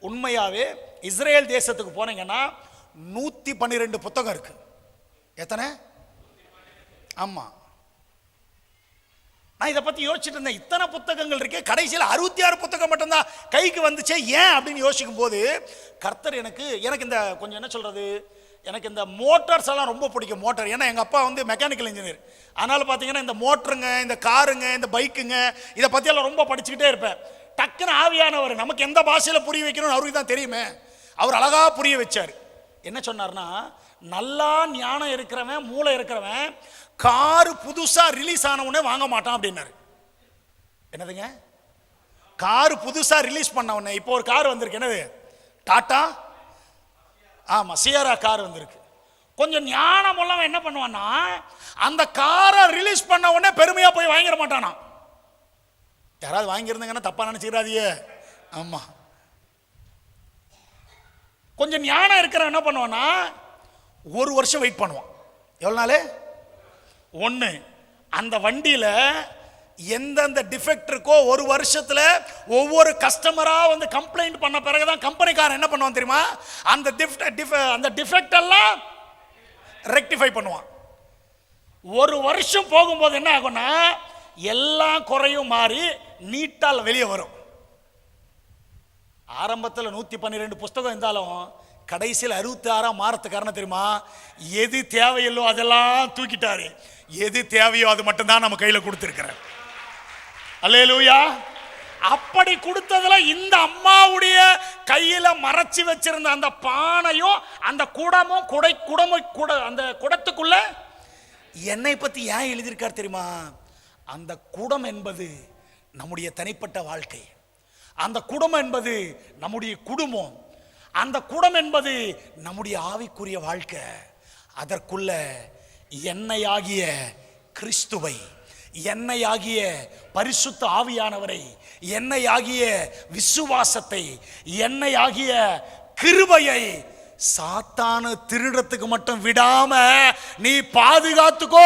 [SPEAKER 1] உண்மையாவே இஸ்ரேல் தேசத்துக்கு போனீங்கன்னா 112 புத்தகம் இருக்கு. எத்தனை? ஆமா, நான் இதை பத்தி யோசிச்சுட்டு இருந்தேன். இத்தனை புத்தகங்கள் இருக்கே, கடைசியில் 66 புத்தகம் மட்டும்தான் கைக்கு வந்துச்சே, ஏன் அப்படின்னு யோசிக்கும் போது கர்த்தர் எனக்கு இந்த கொஞ்சம் என்ன சொல்றது, எனக்கு இந்த மோட்டார்ஸ் எல்லாம் ரொம்ப பிடிக்கும். மோட்டார், ஏன்னா எங்கள் அப்பா வந்து மெக்கானிக்கல் இன்ஜினியர். அதனால் பார்த்தீங்கன்னா இந்த மோட்டருங்க, இந்த காருங்க, இந்த பைக்குங்க, இதை பற்றியெல்லாம் ரொம்ப படிச்சுக்கிட்டே இருப்பேன். டக்குன்னு ஆவியானவர் நமக்கு எந்த பாஷையில் புரிய வைக்கணும்னு அவருக்கு தான் தெரியுமே, அவர் அழகாக புரிய வச்சார். என்ன சொன்னார்னா, நல்லா ஞானம் இருக்கிறவன், மூளை இருக்கிறவன் காரு புதுசாக ரிலீஸ் ஆன உடனே வாங்க மாட்டான் அப்படின்னாரு. என்னதுங்க? காரு புதுசாக ரிலீஸ் பண்ண உடனே, இப்போ ஒரு கார் வந்திருக்கு, என்னது? டாட்டா, ஆமாம், சியரா கார் வந்திருக்கு. கொஞ்சம் ஞானம் எல்லாம் என்ன பண்ணுவான்னா, அந்த காரை ரிலீஸ் பண்ண உடனே பெருமையாக போய் வாங்கிட மாட்டானா. யாராவது வாங்கியிருந்தாங்கன்னா தப்பா நினைச்சுக்கிறாதியே. ஆமா, கொஞ்சம் ஞானம் இருக்கிற என்ன பண்ணுவான்னா, 1 வருஷம் வெயிட் பண்ணுவான். எவ்வளவு நாள்? 1. அந்த வண்டியில எந்தெந்த டிஃபெக்ட் இருக்கோ 1 வருஷத்துல ஒவ்வொரு கஸ்டமரா வந்து கம்ப்ளைண்ட் பண்ண பிறகுதான் கம்பெனிக்காரன் என்ன பண்ணுவான் தெரியுமா, அந்த டிஃபெக்ட் எல்லாம் ரெக்டிஃபை பண்ணுவான். 1 வருஷம் போகும்போது என்ன ஆகும்னா, எல்லா குறையும் மாறி நீட்டால் வெளியே வரும். ஆரம்பத்தில் 112 புஸ்தகம் இருந்தாலும் கடைசியில் 66 மாறத்துக்கு காரணம் தெரியுமா, எது தேவையில்லோ அதெல்லாம் தூக்கிட்டாரு, எது தேவையோ அது மட்டும்தான் நம்ம கையில் கொடுத்துருக்கிறார். அல்லேலூயா. அப்படி கொடுத்ததுல இந்த அம்மாவுடைய கையில மறைச்சு வச்சிருந்த அந்த பானையும் அந்த குடமும் அந்த குடத்துக்குள்ள என்னை பத்தி ஏன் எழுதியிருக்கார் தெரியுமா, அந்த குடம் என்பது நம்முடைய தனிப்பட்ட வாழ்க்கை, அந்த குடம் என்பது நம்முடைய குடும்பம், அந்த குடம் என்பது நம்முடைய ஆவிக்குரிய வாழ்க்கை. அதற்குள்ள என்னையாகிய கிறிஸ்துவை, என்னையாகிய பரிசுத்த ஆவியானவரை, என்னையாகிய விசுவாசத்தை, என்னையாகிய கிருபையை சாத்தானு திருடத்துக்கு மட்டும் விடாம நீ பாதுகாத்துக்கோ.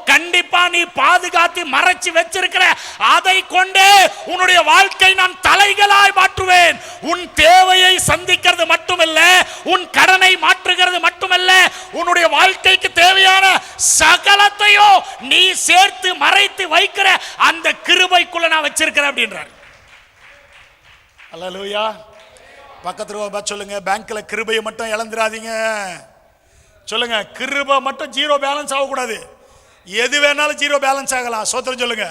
[SPEAKER 1] கண்டிப்பா நீ பாதுகாத்து மறைச்சு வச்சிருக்கிற அதை கொண்டு உன்னுடைய வாழ்க்கை நான் தலைகளாய் மாற்றுவேன். உன் தேவையை சந்திக்கிறது மட்டுமல்ல, உன் கடனை மாற்றுகிறது மட்டுமல்ல, உன்னுடைய வாழ்க்கைக்கு தேவையான சகலத்தையும் நீ சேர்த்து மறைத்து வைக்கிற அந்த கிருபைக்குள்ள நான் வச்சிருக்கிறேன் அப்படின்றார். அல்லேலூயா. பக்கத்துல சொல்லுங்க, பேங்க்ல கிருபையை மட்டும் இழந்துடாதீங்க. சொல்லுங்க, கிருபை மட்டும் ஜீரோ பேலன்ஸ் ஆகக்கூடாது. எது வேணாலும் ஜீரோ பேலன்ஸ் ஆகலாம். சோத்திரம் சொல்லுங்க.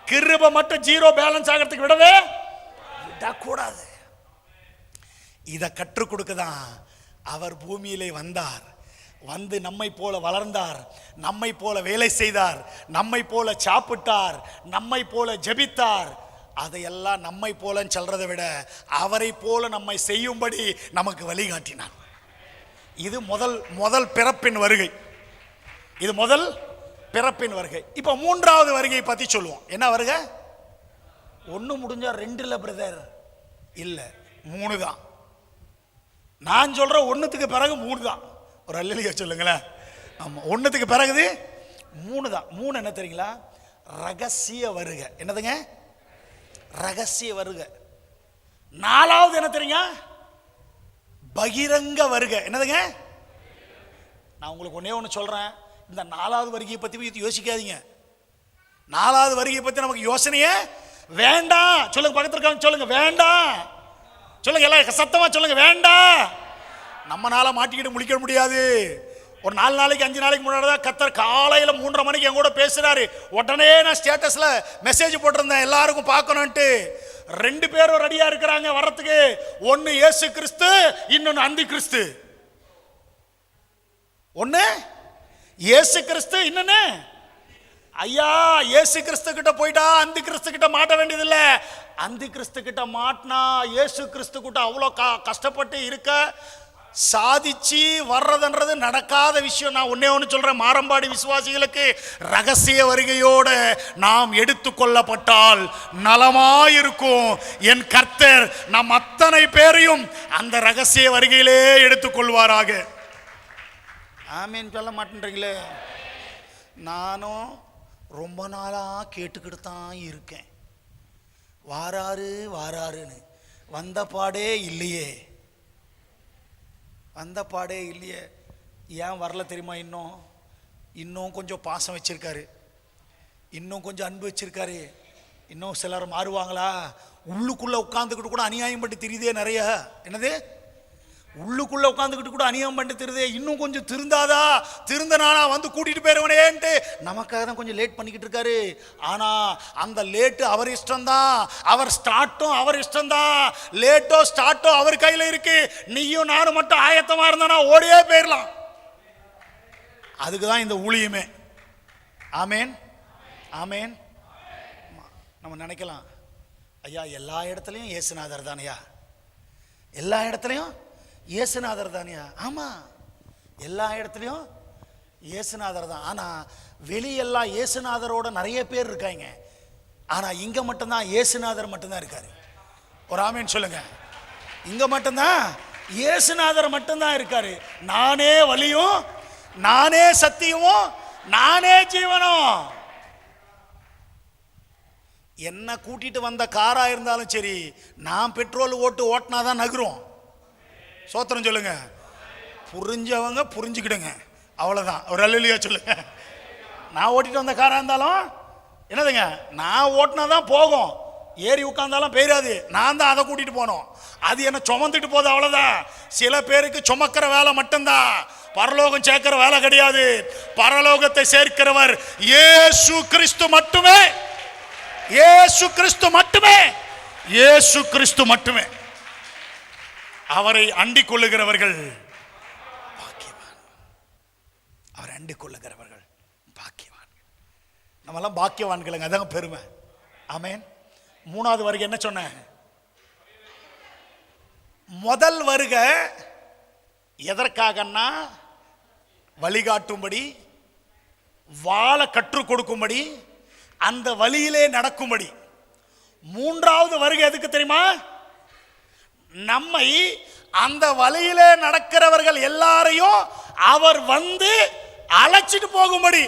[SPEAKER 1] கிருபை மட்டும் ஜீரோ பேலன்ஸ் ஆகிறதுக்கு விடக்கூடாது. இதை கற்றுக் கொடுக்கதான் அவர் பூமியிலே வந்தார். வந்து நம்மை போல வளர்ந்தார், நம்மை போல வேலை செய்தார், நம்மை போல சாப்பிட்டார், நம்மை போல ஜெபித்தார். அதையெல்லாம் நம்மை போல சொல்றதை விட அவரை போல நம்மை செய்யும்படி நமக்கு வழிகாட்டினார். இது முதல் பிறப்பின் வருகை. இது முதல் பிறப்பின் வருகை. இப்ப 3வது வருகை பத்தி சொல்லுவோம். என்ன வருகை? 1 முடிஞ்சா 2 இல்ல பிரதர், இல்ல 3 தான். நான் சொல்ற 1க்கு பிறகு 3 தான். ஒரு அல்லேலூயா சொல்லுங்களேன். ஆமா, 1க்கு பிறகு 3 தான். 3 என்ன தெரியுங்களா? ரகசிய வருகை. என்னதுங்க? ரகசிய வருகை. 4வது என்ன தெரியுங்க? பகிரங்க வருகை. என்னதுங்க? நான் உங்களுக்கு ஒண்ணே சொல்றேன், இந்த 4வது வருகையை பத்தி யோசிக்காதீங்க. 4வது வருகையை பத்தி நமக்கு யோசனையே வேண்டாம். சொல்லுங்க, பக்கத்துல இருக்காங்க சொல்லுங்க, வேண்டாம். சொல்லுங்க, எல்லாம் சத்தமா சொல்லுங்க, வேண்டாம். நம்மனால மாட்டிக்கிட்டு முழிக்க முடியாது. ஒரு 4 நாளைக்கு 5 நாளைக்கு முன்னாடி தான் கர்த்தர் காலையில் 3:30 மணிக்கு என் கூட பேசுறாரு. உடனே நான் ஸ்டேட்டஸ்ல மெசேஜ் போட்டிருந்தேன், எல்லாருக்கும் பார்க்கணும்ட்டு. 2 பேரும் ரெடியா இருக்கிறாங்க வர்றதுக்கு. ஒன்னு இயேசு கிறிஸ்து, இன்னொன்னு அந்தி கிறிஸ்து. ஒன்னு இயேசு கிறிஸ்து, இன்னொன்னு ஐயா இயேசு கிறிஸ்து கிட்ட போயிட்டா அந்தி கிறிஸ்து கிட்ட மாட்ட வேண்டியதில்லை. அந்தி கிறிஸ்து கிட்ட மாட்டினா இயேசு கிறிஸ்து கிட்ட அவ்வளோ கஷ்டப்பட்டு இருக்க சாதிச்சு வர்றதுன்றது நடக்காத விஷயம். நான் ஒண்ணு சொல்றேன், மாரம்பாடி விசுவாசிகளுக்கு ரகசிய வருகையோடு நாம் எடுத்துக்கொள்ளப்பட்டால் நலமாயிருக்கும். என் கர்த்தர் நம் அத்தனை பேரையும் அந்த ரகசிய வருகையிலே எடுத்துக்கொள்வாராக. ஆமீன் சொல்ல மாட்டேன்றீங்களே? நானும் ரொம்ப நாளாக கேட்டுக்கிட்டு தான் இருக்கேன், வாராரு வாராருன்னு. வந்த பாடே இல்லையே, வந்த பாடே இல்லையே. ஏன் வரல தெரியுமா? இன்னும் கொஞ்சம் பாசம் வச்சிருக்காரு, இன்னும் கொஞ்சம் அன்பு வச்சிருக்காரு. இன்னும் சிலர் மாறுவாங்களா? உள்ளுக்குள்ள உட்காந்துக்கிட்டு கூட அநியாயம் பண்ணி தெரியுதே நிறைய. என்னது? உள்ளுக்குள்ள உட்காந்துக்கிட்டு கூட அநியாயம் பண்ணி தெரியுதே. இன்னும் கொஞ்சம் திருந்தாதா, திருந்தனானா வந்து கூட்டிட்டு போயிருவனேன்ட்டு நமக்காக தான் கொஞ்சம் லேட் பண்ணிக்கிட்டு இருக்காரு. ஆனா அந்த லேட்டு அவர் இஷ்டம்தான், அவர் ஸ்டார்ட்டும் அவர் இஷ்டம்தான். லேட்டோ ஸ்டார்ட்டோ அவர் கையில இருக்கு. நீயும் நானும் மட்டும் ஆயத்தமா இருந்தானா ஓடியே போயிடலாம். அதுக்கு தான் இந்த ஊழியமே. ஆமேன், ஆமேன். நம்ம நினைக்கலாம், ஐயா எல்லா இடத்துலையும் இயேசுநாதர் தானையா, எல்லா இடத்துலையும் இயேசுநாதர் தானையா. ஆமா, எல்லா இடத்துலையும் இயேசுநாதர் தான். ஆனா வெளியெல்லாம் இயேசுநாதரோட நிறைய பேர் இருக்காங்க. ஆனா இங்க மட்டும்தான் இயேசுநாதர் மட்டும்தான் இருக்காரு. ஒரு ஆமேன் சொல்லுங்க. இங்க மட்டும்தான் இயேசுநாதர் மட்டும்தான் இருக்காரு. நானே வழியும், நானே சத்தியமும், நானே ஜீவனும். என்ன கூட்டிட்டு வந்த காரா இருந்தாலும் சரி, நான் பெட்ரோல் ஓட்டினாதான் நகரும். சோத்திரம் சொல்லுங்க. புரிஞ்சவங்க புரிஞ்சுக்கிடுங்க, அவ்வளவுதான். ஒரு அல்லேலூயா சொல்லுங்க. நான் ஓட்டிட்டு வந்த காரா இருந்தாலும் என்னதுங்க, நான் ஓட்டினாதான் போகும், ஏறி உட்கார்ந்தாலும் போயிடாது. நான் தான் அதை கூட்டிட்டு போனோம், அது என்ன சுமந்துட்டு போகுது, அவ்வளவுதான். சில பேருக்கு சுமக்கிற வேலை மட்டும்தான், பரலோகம் சேர்க்கிற வேலை கிடையாது. பரலோகத்தை சேர்க்கிறவர் இயேசு கிறிஸ்து மட்டுமே, இயேசு கிறிஸ்து மட்டுமே, இயேசு கிறிஸ்து மட்டுமே. அவரை அண்டிக் கொள்ளுகிறவர்கள் பாக்கியவான், அவரை அண்டிக் கொள்ளுகிறவர்கள் பாக்கியவான். நம்மெல்லாம் பாக்கியவான்களுங்க, அதாங்க பெருமை. ஆமேன். மூணாவது வருகை என்ன சொன்ன? முதல் வருகை எதற்காகன்னா வழிகாட்டும்படி, வாழ கற்றுக் கொடுக்கும்படி, அந்த வழியிலே நடக்கும்படி. மூன்றாவது வருகை எதுக்கு தெரியுமா? நம்மை அந்த வழியிலே நடக்கிறவர்கள் எல்லாரையும் அவர் வந்து அழைச்சிட்டு போகும்படி.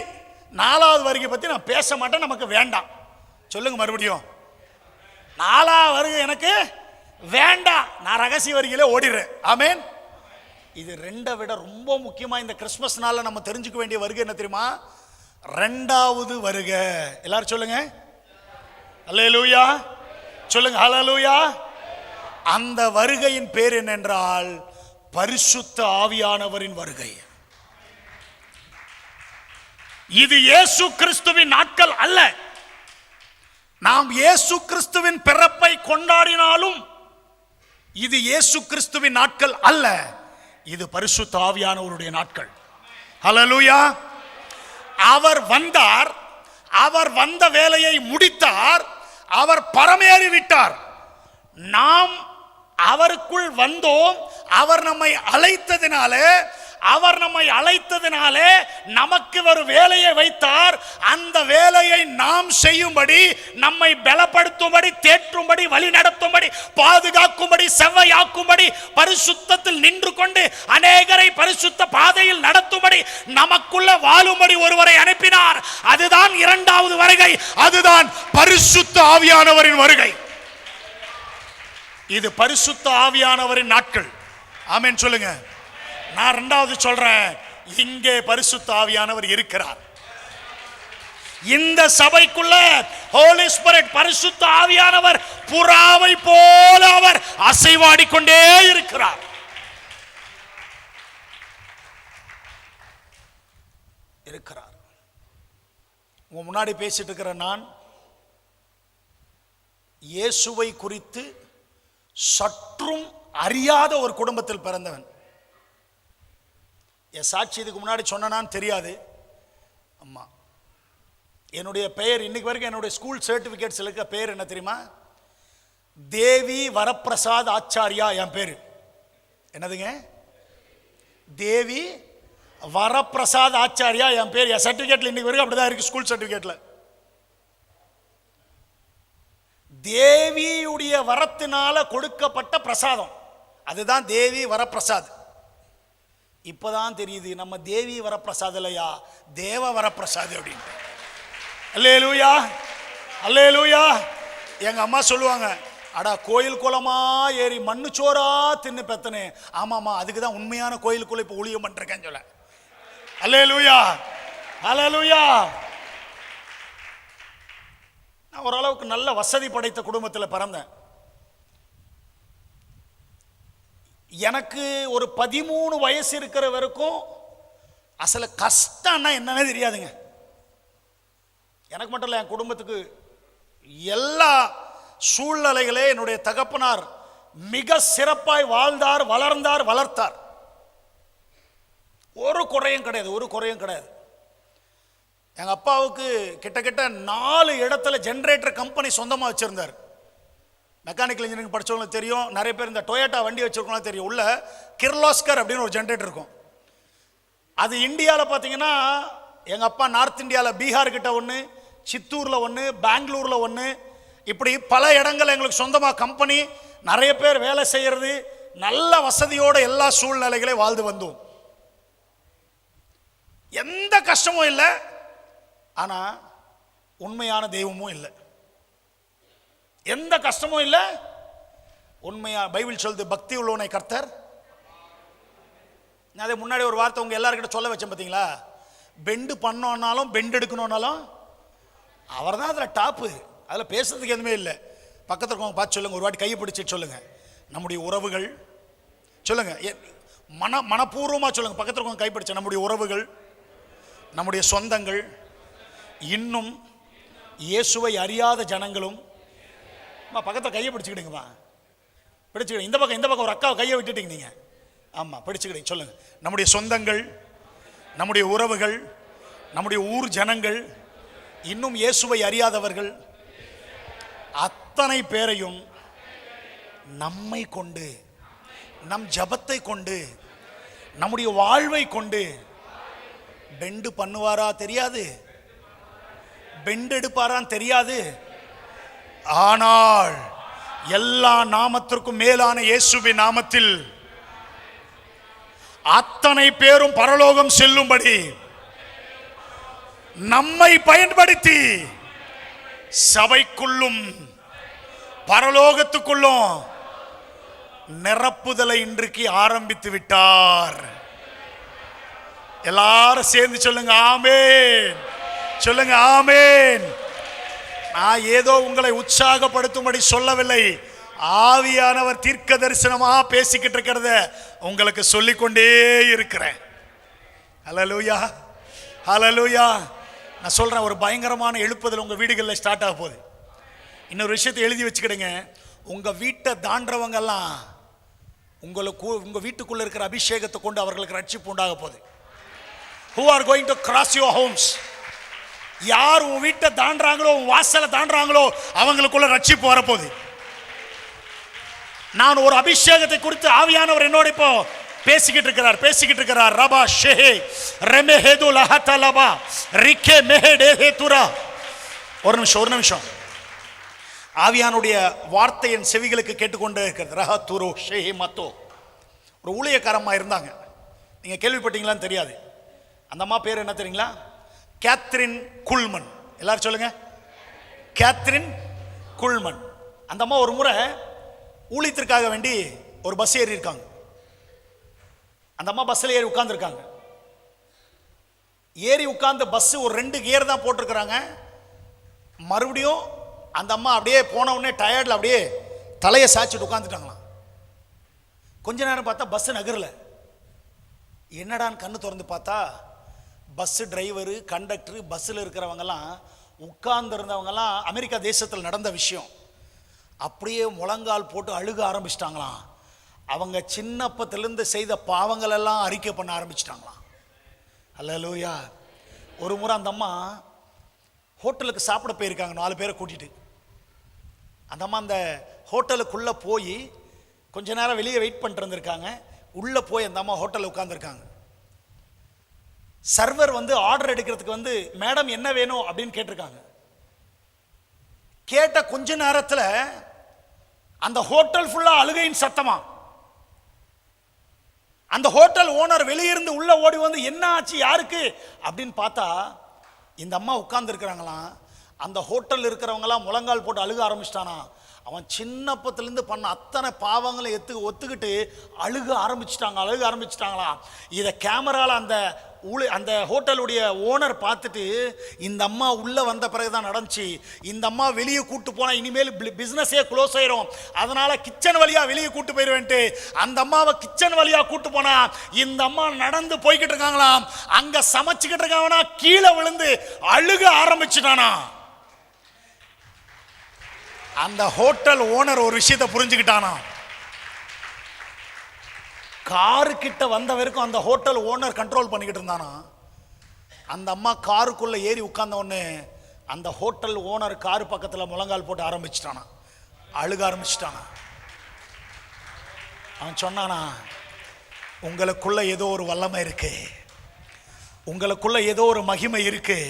[SPEAKER 1] நாலாவது வருகை பத்தி நான் பேச மாட்டேன், நமக்கு வேண்டாம். சொல்லுங்க மறுபடியும். நாலாவது வருகை எனக்கு வேண்டாம், நான் ரகசிய வருகையில ஓடிடுறேன். ஆமேன். இது ரெண்டை விட ரொம்ப முக்கியமா இந்த கிறிஸ்துமஸ் நாள்ல நம்ம தெரிஞ்சுக்க வேண்டிய வருகை என்ன தெரியுமா? ரெண்டாவது வருகை. எல்லாரும் சொல்லுங்க அல்லேலூயா, சொல்லுங்க ஹல்லேலூயா. அந்த வருகையின் பேர் என்னென்றால் பரிசுத்த ஆவியானவரின் வருகை. இது இயேசு கிறிஸ்துவின் நாட்கள் அல்ல. நாம் இயேசு கிறிஸ்துவின் பிறப்பை கொண்டாடினாலும் இது இயேசு கிறிஸ்துவின் நாட்கள் அல்ல, இது பரிசுத்த ஆவியானவருடைய நாட்கள். ஹல்லேலூயா. அவர் வந்தார், அவர் வந்த வேலையை முடித்தார், அவர் பரமேறி விட்டார். நாம் அவருக்குள் வந்தோம். அவர் நம்மை அழைத்ததினாலே நமக்கு ஒரு வேலையை வைத்தார். அந்த வேலையை நாம் செய்யும்படி, நம்மை பலப்படுத்தும்படி, தேற்றும்படி, வழி நடத்தும்படி, பாதுகாக்கும்படி, செவ்வையாக்கும்படி, பரிசுத்தத்தில் நின்று கொண்டு அநேகரை பரிசுத்த பாதையில் நடத்தும்படி, நமக்குள்ள வாழும்படி ஒருவரை அனுப்பினார். அதுதான் இரண்டாவது வருகை, அதுதான் பரிசுத்த ஆவியானவரின் வருகை. இது பரிசுத்த ஆவியானவரின் நாட்கள். ஆமென் சொல்லுங்க. நான் இரண்டாவது சொல்றேன், இங்கே பரிசுத்த ஆவியானவர் இருக்கிறார். இந்த சபைக்குள்ள ஹோலி ஸ்பிரிட், பரிசுத்த ஆவியானவர் புறாவை போல அவர் அசைவாடிக்கொண்டே இருக்கிறார். உங்க முன்னாடி பேசிட்டு இருக்கிற நான் இயேசுவை குறித்து சற்றும் அறியாத ஒரு குடும்பத்தில் பிறந்தவன். என் சாட்சி இதுக்கு முன்னாடி சொன்னான்னு தெரியாது. அம்மா, என்னுடைய பெயர் இன்னைக்கு வரைக்கும் என்னுடைய ஸ்கூல் சர்டிபிகேட்ஸ் இருக்க பேர் என்ன தெரியுமா? தேவி வரப்பிரசாத் ஆச்சாரியா. என் பேரு என்னதுங்க? தேவி வரப்பிரசாத் ஆச்சாரியா என் பேர். என் சர்டிபிகேட்ல இன்னைக்கு வரைக்கும் அப்படிதான் இருக்கு, ஸ்கூல் சர்டிபிகேட்ல. தேவியுடைய வரத்தினால கொடுக்கப்பட்ட பிரசாதம், அதுதான் தேவி வரப்பிரசாத். இப்பதான் தெரியுது நம்ம தேவி வரப்பிரசாத் இல்லையா, தேவ வரப்பிரசாத் அப்படின்ட்டு. அல்லேலூயா, அல்லேலூயா. எங்க அம்மா சொல்லுவாங்க, அடா கோயில் குளமா ஏறி மண்ணுச்சோரா தின்னு பெத்தனே. ஆமாமா, அதுக்கு தான் உண்மையான கோயிலுக்குள்ள இப்போ ஊழியம் பண்ணிருக்கேன்னு சொல்ல. அல்லேலூயா, அல்லேலூயா. நான் ஓரளவுக்கு நல்ல வசதி படைத்த குடும்பத்தில் பிறந்தேன். எனக்கு ஒரு 13 வயசு இருக்கிற வரைக்கும் அசல கஷ்டம்னா என்னன்னே தெரியாதுங்க. எனக்கு மட்டும் இல்லை, என் குடும்பத்துக்கு எல்லா சூழ்நிலைகளே என்னுடைய தகப்பனார் மிக சிறப்பாய் வாழ்ந்தார், வளர்ந்தார், வளர்த்தார். ஒரு குறையும் கிடையாது, ஒரு குறையும் கிடையாது. எங்கள் அப்பாவுக்கு கிட்டத்தட்ட 4 இடத்துல ஜென்ரேட்டர் கம்பெனி சொந்தமாக வச்சுருந்தார். மெக்கானிக்கல் இன்ஜினியரிங் படித்தவங்களுக்கு தெரியும், நிறைய பேர் இந்த டொயோட்டா வண்டி வச்சுருக்கோம் தெரியும். உள்ள கிர்லோஸ்கர் அப்படின்னு ஒரு ஜென்ரேட்டர் இருக்கும். அது இந்தியாவில் பார்த்தீங்கன்னா எங்கள் அப்பா நார்த் இந்தியாவில் பீகார்கிட்ட ஒன்று, சித்தூரில் ஒன்று, பெங்களூரில் ஒன்று, இப்படி பல இடங்கள் எங்களுக்கு சொந்தமாக கம்பெனி, நிறைய பேர் வேலை செய்கிறது, நல்ல வசதியோடு எல்லா சூழ்நிலைகளையும் வாழ்ந்து வந்தோம். எந்த கஷ்டமும் இல்லை, ஆனால் உண்மையான தெய்வமும் இல்லை. எந்த கஷ்டமும் இல்லை, உண்மையா பைபிள் சொல்லுது, பக்தி உள்ளவனை கர்த்தர். நான் அதை முன்னாடி ஒரு வார்த்தை உங்க எல்லாருக்கிட்ட சொல்ல வச்சேன் பார்த்தீங்களா, பெண்டு பண்ணோன்னாலும் பெண்டு எடுக்கணும்னாலும் அவர் தான் அதில் டாப்பு. அதில் பேசுறதுக்கு எதுவுமே இல்லை. பக்கத்தில் இருக்கவங்க பார்த்து சொல்லுங்க, ஒரு வாட்டி கையை பிடிச்சிட்டு சொல்லுங்க, நம்முடைய உறவுகள் சொல்லுங்க, மனப்பூர்வமாக சொல்லுங்க, பக்கத்தில் இருக்கவங்க கைப்பிடிச்ச நம்முடைய உறவுகள், நம்முடைய சொந்தங்கள், இன்னும் இயேசுவை அறியாத ஜனங்களும். பக்கத்தில் கையை பிடிச்சிக்கிடுங்கம்மா, பிடிச்சிக்கிடுங்க. இந்த பக்கம் ஒரு அக்காவை கையை விட்டுட்டீங்க நீங்கள். ஆமாம், பிடிச்சிக்கிடுங்க. சொல்லுங்க, நம்முடைய சொந்தங்கள், நம்முடைய உறவுகள், நம்முடைய ஊர் ஜனங்கள், இன்னும் இயேசுவை அறியாதவர்கள், அத்தனை பேரையும் நம்மை கொண்டு, நம் ஜபத்தை கொண்டு, நம்முடைய வாழ்வை கொண்டு பெண்டு பண்ணுவாரா தெரியாது, பெண்டு எடுப்பாரான்னு தெரியாது. ஆனால் எல்லா நாமத்திற்கும் மேலான இயேசுவின் நாமத்தில் அத்தனை பேரும் பரலோகம் செல்லும்படி நம்மை பயன்படுத்தி சபைக்குள்ளும் பரலோகத்துக்குள்ளும் நிரப்புதலை இன்றைக்கு ஆரம்பித்து விட்டார். எல்லாரும் சேர்ந்து சொல்லுங்க ஆமென், சொல்லுங்க ஆமென். நான் ஏதோ உங்களை உற்சாகப்படுத்தும்படி சொல்லவில்லை, ஆவியானவர் தீர்க்க தரிசனமா பேசிக்கிட்டு இருக்கிறத உங்களுக்கு சொல்லிக்கொண்டே இருக்கிறேன். ஹல்லேலூயா, ஹல்லேலூயா. நான் சொல்றேன், ஒரு பயங்கரமான எழுப்புதல் உங்க வீடுகளில் ஸ்டார்ட் ஆக போகுது. இன்னொரு விஷயத்தை எழுதி வச்சுக்கிடுங்க, உங்க வீட்டை தாண்டவங்க எல்லாம் உங்க வீட்டுக்குள்ள இருக்கிற அபிஷேகத்தை கொண்டு அவர்களுக்கு ரட்சிப்பு உண்டாக போகுது. Who are going to cross your homes? யார் உன் வீட்டை தாண்டாங்களோ, உன் வாசலை தாண்டாங்களோ, அவங்களுக்குள்ள ரட்சிப்பு வரப்போகுது. நான் ஒரு அபிஷேகத்தை குறித்து ஆவியானவர் என்னோட இப்போ பேசிக்கிட்டு இருக்கிறார். ரபா ஷெஹே ரெமெஹேது லஹதலபா ரிகே மெஹடேஹே துரா. ஒரு நிமிஷம். ஆவியானுடைய வார்த்தை என் செவிகளுக்கு கேட்டுக்கொண்டே இருக்கிறது. ரஹ துரோ ஷெஹே மத்தோ. ஒரு ஊழியக்காரம்மா இருந்தாங்க, நீங்க கேள்விப்பட்டீங்களான்னு தெரியாது. அந்த அம்மா பேர் என்ன தெரியுங்களா? Catherine Kuhlman. எல்லாரும் சொல்லுங்க, கேத்ரின் குல்மன். அந்த அம்மா ஒரு முறை ஊழியத்திற்காக வேண்டி ஒரு பஸ் ஏறி இருக்காங்க. அந்த அம்மா பஸ்ஸில் ஏறி உட்கார்ந்துருக்காங்க. ஏறி உட்கார்ந்து பஸ் ஒரு 2 கியர் தான் போட்டிருக்கிறாங்க. மறுபடியும் அந்த அம்மா அப்படியே போன உடனே டயர்டில் அப்படியே தலையை சாய்ச்சிட்டு உட்காந்துட்டாங்களாம். கொஞ்ச நேரம் பார்த்தா பஸ் நகரல. என்னடான்னு கண்ணு திறந்து பார்த்தா பஸ் டிரைவரு, கண்டக்டரு, பஸ்ஸில் இருக்கிறவங்கெல்லாம், உட்கார்ந்து இருந்தவங்கெல்லாம் அமெரிக்கா தேசத்தில் நடந்த விஷயம். அப்படியே முழங்கால் போட்டு அழுக ஆரம்பிச்சிட்டாங்களாம். அவங்க சின்னப்பத்திலிருந்து செய்த பாவங்கள் எல்லாம் அறிக்கை பண்ண ஆரம்பிச்சிட்டாங்களாம். அல்லேலூயா. ஒரு முறை அந்த அம்மா ஹோட்டலுக்கு சாப்பிட போயிருக்காங்க, 4 பேரை கூட்டிட்டு. அந்த அம்மா அந்த ஹோட்டலுக்குள்ளே போய் கொஞ்ச நேரம் வெளியே வெயிட் பண்ணிட்டு இருந்திருக்காங்க. உள்ளே போய் அந்த அம்மா ஹோட்டலில் உட்காந்துருக்காங்க. சர்வர் ஆர்டர் எடுக்கிறதுக்கு மேடம் என்ன வேணும் அப்படின்னு கேட்டிருக்காங்க. கேட்ட கொஞ்ச நேரத்தில் அந்த ஹோட்டல் ஃபுல்லா அழுகையின் சத்தமா. அந்த ஹோட்டல் ஓனர் வெளியிருந்து உள்ள ஓடி வந்து என்ன ஆச்சு யாருக்கு அப்படின்னு பார்த்தா இந்த அம்மா உட்கார்ந்து இருக்கிறாங்களாம். அந்த ஹோட்டல் இருக்கிறவங்களாம் முழங்கால் போட்டு அழுக ஆரம்பிச்சிட்டானா. அவன் சின்னப்பத்திலேருந்து பண்ண அத்தனை பாவங்களை ஒத்துக்கிட்டு அழுக ஆரம்பிச்சிட்டாங்களாம். இதை கேமரால அந்த ஹோட்டலுடைய ஓனர் பார்த்துட்டு இந்த அம்மா உள்ள வந்த பிறகுதான் நடந்துச்சு. இந்த அம்மா வெளியே கூட்டு போனா இனிமேல் பிசினஸே க்ளோஸ் ஆயிரும், அதனால கிச்சன் வழியா வெளியே கூட்டு போயிருவேன்ட்டு அந்த அம்மாவை கிச்சன் வழியா கூட்டு போனா இந்த அம்மா நடந்து போய்கிட்டு இருக்காங்களாம். அங்க சமைச்சுக்கிட்டு இருக்காங்கன்னா கீழே விழுந்து அழுக ஆரம்பிச்சுட்டானா. அந்த ஹோட்டல் ஓனர் ஒரு விஷயத்தை புரிஞ்சுக்கிட்டானா. காரு கிட்ட வந்த வரைக்கும் அந்த ஹோட்டல் ஓனர் கண்ட்ரோல் பண்ணிக்கிட்டு இருந்தானா. அந்த அம்மா காருக்குள்ள ஏறி உட்கார்ந்த உடனே அந்த ஹோட்டல் ஓனர் காரு பக்கத்துல முழங்கால் போட்டு ஆரம்பிச்சிட்டானா, அழுக ஆரம்பிச்சிட்டானா. அவன் சொன்னானா, உங்களுக்குள்ள ஏதோ ஒரு வல்லமை இருக்கு, உங்களுக்குள்ள ஏதோ ஒரு மகிமை இருக்கு.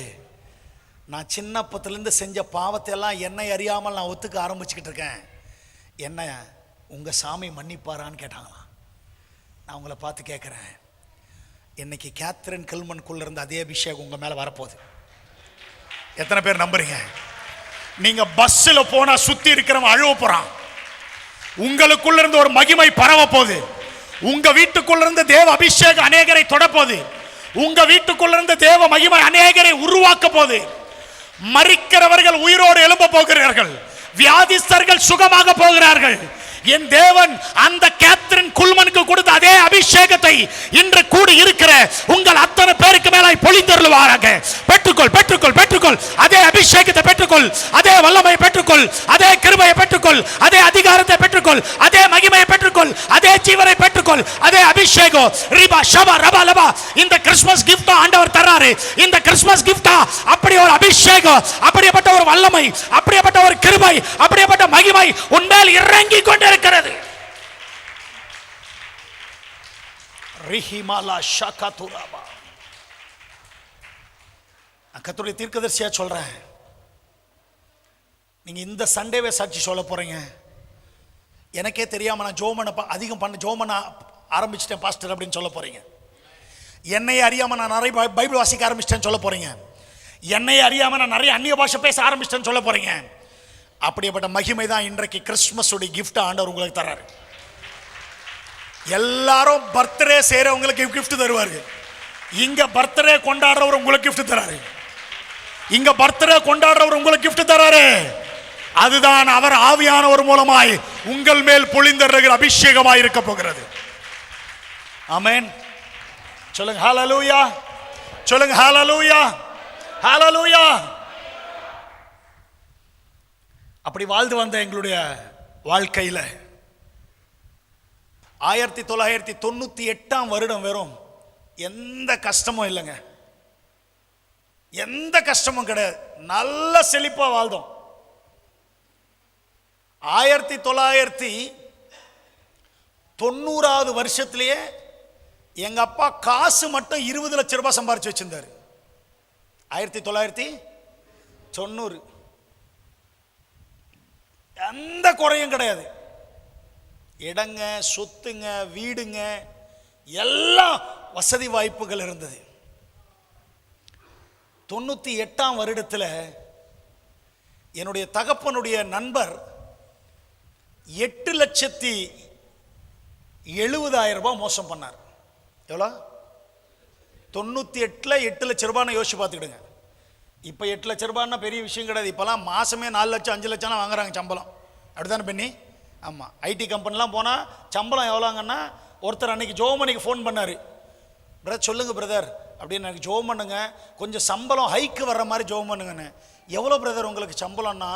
[SPEAKER 1] நான் சின்னப்பத்திலேருந்து செஞ்ச பாவத்தை எல்லாம் என்னை அறியாமல் நான் ஒத்துக்க ஆரம்பிச்சுக்கிட்டு இருக்கேன். என்ன உங்கள் சாமி மன்னிப்பாரான்னு கேட்டாங்களாம். நான் உங்களை பார்த்து கேட்குறேன், இன்னைக்கு கேத்ரின் கில்மனுக்குள்ள இருந்த அதே அபிஷேகம் உங்கள் மேலே வரப்போகுது. எத்தனை பேர் நம்புறீங்க? நீங்கள் பஸ்ஸில் போனால் சுற்றி இருக்கிறவன் அழுவ போகிறான். உங்களுக்குள்ள இருந்து ஒரு மகிமை பரவ போகுது. உங்கள் வீட்டுக்குள்ள இருந்து தேவ அபிஷேகம் அநேகரை தொடப்போகுது. உங்கள் வீட்டுக்குள்ள இருந்து தேவ மகிமை அநேகரை உருவாக்க போகுது. மரிக்கிறவர்கள் உயிரோடு எழும்ப போகிறார்கள், வியாதிஸ்தர்கள் சுகமாக போகிறார்கள். என் தேவன் அந்த கேத்ரின் குல்மனுக்கு கொடுத்த அதே அபிஷேகத்தை இன்று கூடி இருக்கிற உங்கள் அத்தனை பேருக்கு மேலாய் பொழிந்தருளுவாராக. பெற்றுக்கொள் பெற்றுக்கொள் பெற்றுக்கொள், அதே அபிஷேகத்தை பெற்றுக்கொள், அதே வல்லமையை பெற்றுக்கொள், அதே கிருபையை பெற்றுக்கொள், அதே அதிகாரத்தை பெற்றுக்கொள், அதே மகிமையை பெற்றுக்கொள், அதே ஜீவனை பெற்றுக்கொள், அதே அபிஷேகம். ரிபா ஷபா ரபா லபா. இந்த கிறிஸ்மஸ் கிஃப்ட் ஆண்டவர் தராரு. இந்த கிறிஸ்மஸ் கிஃப்ட் அப்படி ஒரு அபிஷேகம், அப்படிப்பட்ட ஒரு வல்லமை, அப்படிப்பட்ட ஒரு கிருபை, அப்படிப்பட்ட மகிமை உன்மேல் இறங்கி கொண்டு இருக்கிறது. ரிஹிமாலா ஷகதுரபா. நான் கர்த்தருடைய தீர்க்கதரிசியா சொல்றேன், நீங்க இந்த சண்டேவே சாட்சி சொல்ல போறீங்க. எனக்கே தெரியாம நான் ஜோமன ஆரம்பிச்சிட்டேன் பாஸ்டர் அப்படின்னு சொல்ல போறீங்க. என்னையே அறியாம நான் நிறைய பைபிள் வாசிக்க ஆரம்பிச்சிட்டேன்னு சொல்ல போறீங்க. என்னையே அறியாம நான் நிறைய அந்நிய பாஷை பேச ஆரம்பிச்சிட்டேன்னு சொல்ல போறீங்க. அப்படிப்பட்ட மகிமை தான் இன்றைக்கு கிறிஸ்துமஸ் உடைய கிஃப்ட் ஆண்டவர் உங்களுக்கு தராரு. எல்லாரும் பர்த்டே செய்றவங்களுக்கு கிஃப்ட் தருவார்கள். இங்க பர்த்டே கொண்டாடுறவர் உங்களுக்கு கிஃப்ட் தராரு. இங்க பர்த்டே கொண்டாடுறவர் உங்களுக்கு கிஃப்ட் தராரு. அதுதான் அவர் ஆவியானவர் மூலமாய் உங்கள் மேல் பொழிந்தருகிற அபிஷேகமாய் இருக்க போகிறது. ஆமென். சொல்லுங்க ஹalleluya. சொல்லுங்க ஹalleluya. ஹalleluya. அப்படி வாழ்ந்து வந்த எங்களுடைய வாழ்க்கையில் 1998 வருடம் வெறும் எந்த கஷ்டமும் இல்லைங்க, எந்த கஷ்டமும் கிடையாது, நல்ல செழிப்பா வாழ்ந்தோம். 1990வது வருஷத்திலேயே எங்க அப்பா காசு மட்டும் 20 லட்சம் ரூபாய் சம்பாரிச்சு வச்சிருந்தாரு. 1990 எந்த குறையும் கிடையாது. இடங்க, சொத்துங்க, வீடுங்க, எல்லாம் வசதி வாய்ப்புகள் இருந்தது. 98ஆம் வருடத்தில் என்னுடைய தகப்பனுடைய நண்பர் 8,70,000 ரூபாய் மோசம் பண்ணார். எவ்வளோ? 98ல் 8 லட்சம் ரூபான்னு யோசிச்சு பார்த்துக்கிடுங்க. இப்போ 8 லட்சம் ரூபான்னா பெரிய விஷயம் கிடையாது. இப்போலாம் மாதமே 4 லட்சம் 5 லட்சம்லாம் வாங்குறாங்க சம்பளம். அப்படித்தானே பண்ணி? ஆமாம். ஐடி கம்பெனிலாம் போனால் சம்பளம் எவ்வளோங்கன்னா, ஒருத்தர் அன்றைக்கி ஜோமனிக்கு ஃபோன் பண்ணார். பிரதர் சொல்லுங்கள் பிரதர் அப்படின்னு, எனக்கு ஜோம் பண்ணுங்க, கொஞ்சம் சம்பளம் ஹைக்கு வர்ற மாதிரி ஜோம் பண்ணுங்கன்னு. எவ்வளோ பிரதர் உங்களுக்கு சம்பளம்னா?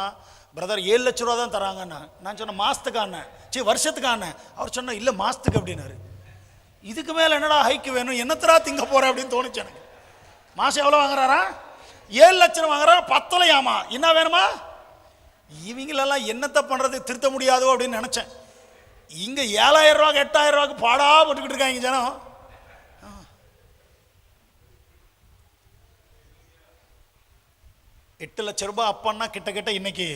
[SPEAKER 1] பிரதர் 7 லட்ச ரூபா தான் தராங்கண்ணா. நான் சொன்னேன் மாதத்துக்கான, சரி வருஷத்துக்கான. அவர் சொன்ன இல்லை மாதத்துக்கு அப்படின்னாரு. இதுக்கு மேலே என்னடா ஹைக்கு வேணும், என்னத்தரா திங்க போகிற அப்படின்னு தோணுச்சு எனக்கு. மாதம் எவ்வளோ வாங்குறாரா? 7 லட்சம் வாங்குறா, 10 என்ன வேணுமா? இவங்களெல்லாம் என்னத்தை பண்ணுறது, திருத்த முடியாதோ அப்படின்னு நினச்சேன். இங்கே 7,000 ரூபாய்க்கு 8,000 ரூபாய்க்கு பாடா போட்டுக்கிட்டு இருக்காங்க ஜனம். 8 லட்சம் ரூபாய் அப்பன்னா கிட்டத்தட்ட இன்னைக்கு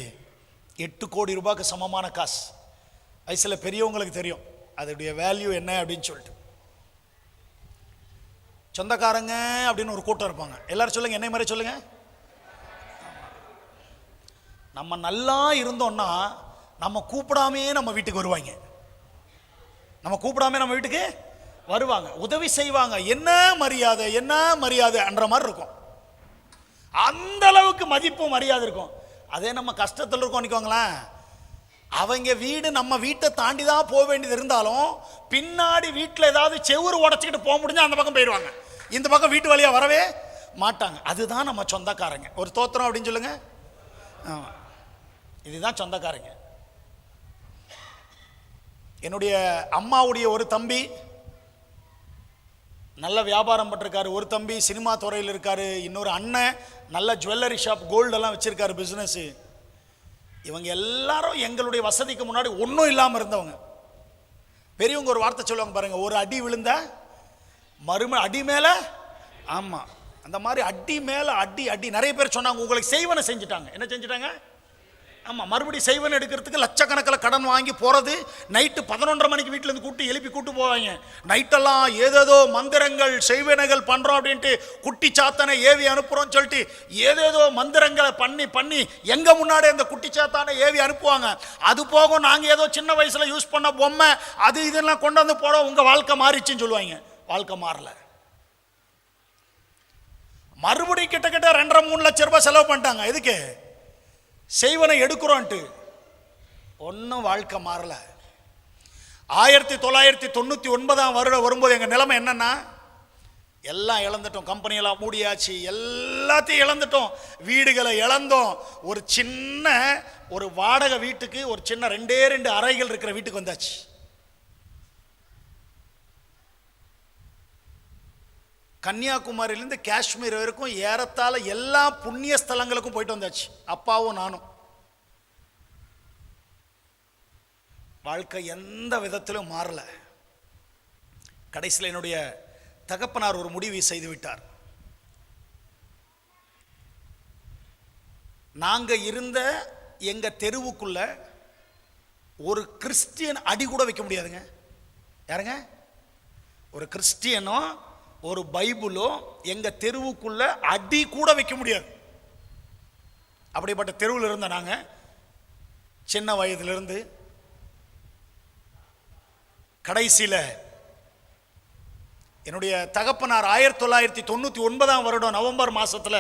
[SPEAKER 1] 8 கோடி ரூபாய்க்கு சமமான காசு. அது சில பெரியவங்களுக்கு தெரியும் அதோடைய வேல்யூ என்ன அப்படின்னு சொல்லிட்டு. சொந்தக்காரங்க அப்படின்னு ஒரு கூட்டம் இருப்பாங்க. எல்லாரும் சொல்லுங்க, என்னை மாதிரி சொல்லுங்க. நம்ம நல்லா இருந்தோம்னா நம்ம கூப்பிடாமே நம்ம வீட்டுக்கு வருவாங்க. நம்ம கூப்பிடாம நம்ம வீட்டுக்கு வருவாங்க, உதவி செய்வாங்க. என்ன மரியாதை, என்ன மரியாதை என்ற மாதிரி இருக்கும். அந்த அளவுக்கு மதிப்பும் மரியாதை இருக்கும். அதே நம்ம கஷ்டத்தில் இருக்கோம் நினைக்கோங்களேன், அவங்க வீடு நம்ம வீட்டை தாண்டி தான் போக வேண்டியது இருந்தாலும் பின்னாடி வீட்டில் ஏதாவது செவுறு உடச்சிக்கிட்டு போக முடிஞ்சா அந்த பக்கம் போயிடுவாங்க, இந்த பக்கம் வீட்டு வழியாக வரவே மாட்டாங்க. அதுதான் நம்ம சொந்தக்காரங்க. ஒரு தோத்திரம் அப்படின்னு சொல்லுங்க. ஆமாம், இதுதான் சொந்தக்காரங்க. என்னுடைய அம்மாவுடைய ஒரு தம்பி நல்ல வியாபாரம் பண்ணிருக்காரு, ஒரு தம்பி சினிமா துறையில் இருக்காரு, இன்னொரு அண்ணன் நல்ல ஜுவல்லரி ஷாப் கோல்டெல்லாம் வச்சிருக்காரு பிஸ்னஸ். இவங்க எல்லாரும் எங்களுடைய வசதிக்கு முன்னாடி ஒன்றும் இல்லாமல் இருந்தவங்க. பெரியவங்க ஒரு வார்த்தை சொல்லுவாங்க பாருங்க, ஒரு அடி விழுந்த மறும அடி மேலே. ஆமாம், அந்த மாதிரி அடி மேலே அடி அடி. நிறைய பேர் சொன்னாங்க உங்களுக்கு செய்வனை செஞ்சுட்டாங்க. என்ன செஞ்சுட்டாங்க? ஆமாம், மறுபடியும் செய்வனை எடுக்கிறதுக்கு லட்சக்கணக்கில் கடன் வாங்கி போகிறது. நைட்டு 11:30 மணிக்கு வீட்டிலேருந்து எழுப்பி கூட்டு போவாங்க. நைட்டெல்லாம் ஏதேதோ மந்திரங்கள் செய்வனைகள் பண்ணுறோம் அப்படின்ட்டு குட்டி சாத்தானை ஏவி அனுப்புகிறோன்னு சொல்லிட்டு ஏதேதோ மந்திரங்களை பண்ணி பண்ணி எங்கள் முன்னாடி அந்த குட்டி சாத்தானை ஏவி அனுப்புவாங்க. அது போக நாங்கள் ஏதோ சின்ன வயசில் யூஸ் பண்ண பொம்மை அது இதெல்லாம் கொண்டு வந்து போட உங்கள் வாழ்க்கை மாறிச்சுன்னு சொல்லுவாங்க. வாழ்க்கை மாறல. மறுபடியும் கிட்டத்தட்ட 2.5-3 லட்சம் ரூபாய் செலவு பண்ணிட்டாங்க. எதுக்கு? செய்வனை எடுக்கிறோன்ட்டு. ஒன்றும் வாழ்க்கை மாறல. 1999 வருடம் வரும்போது எங்கள் நிலைமை என்னன்னா, எல்லாம் இழந்துட்டோம். கம்பெனியெல்லாம் மூடியாச்சு, எல்லாத்தையும் இழந்துட்டோம், வீடுகளை இழந்தோம். ஒரு சின்ன ஒரு வாடகை வீட்டுக்கு, ஒரு சின்ன 2 அறைகள் இருக்கிற வீட்டுக்கு வந்தாச்சு. கன்னியாகுமரியிலேருந்து காஷ்மீர் வரைக்கும் ஏறத்தாழ எல்லா புண்ணிய ஸ்தலங்களுக்கும் போயிட்டு வந்தாச்சு, அப்பாவும் நானும். வாழ்க்கை எந்த விதத்திலும் மாறல. கடைசியில் என்னுடைய தகப்பனார் ஒரு முடிவை செய்து விட்டார். நாங்கள் இருந்த எங்கள் தெருவுக்குள்ள ஒரு கிறிஸ்டியன் அடி கூட வைக்க முடியாதுங்க. யாருங்க? ஒரு கிறிஸ்டியனோ ஒரு பைபிளோ எங்க தெருவுக்குள்ள அடி கூட வைக்க முடியாது. அப்படிப்பட்ட தெருவில் இருந்த நாங்க சின்ன வயதிலிருந்து கடைசியில் என்னுடைய தகப்பனார் 1999 வருடம் நவம்பர் மாசத்துல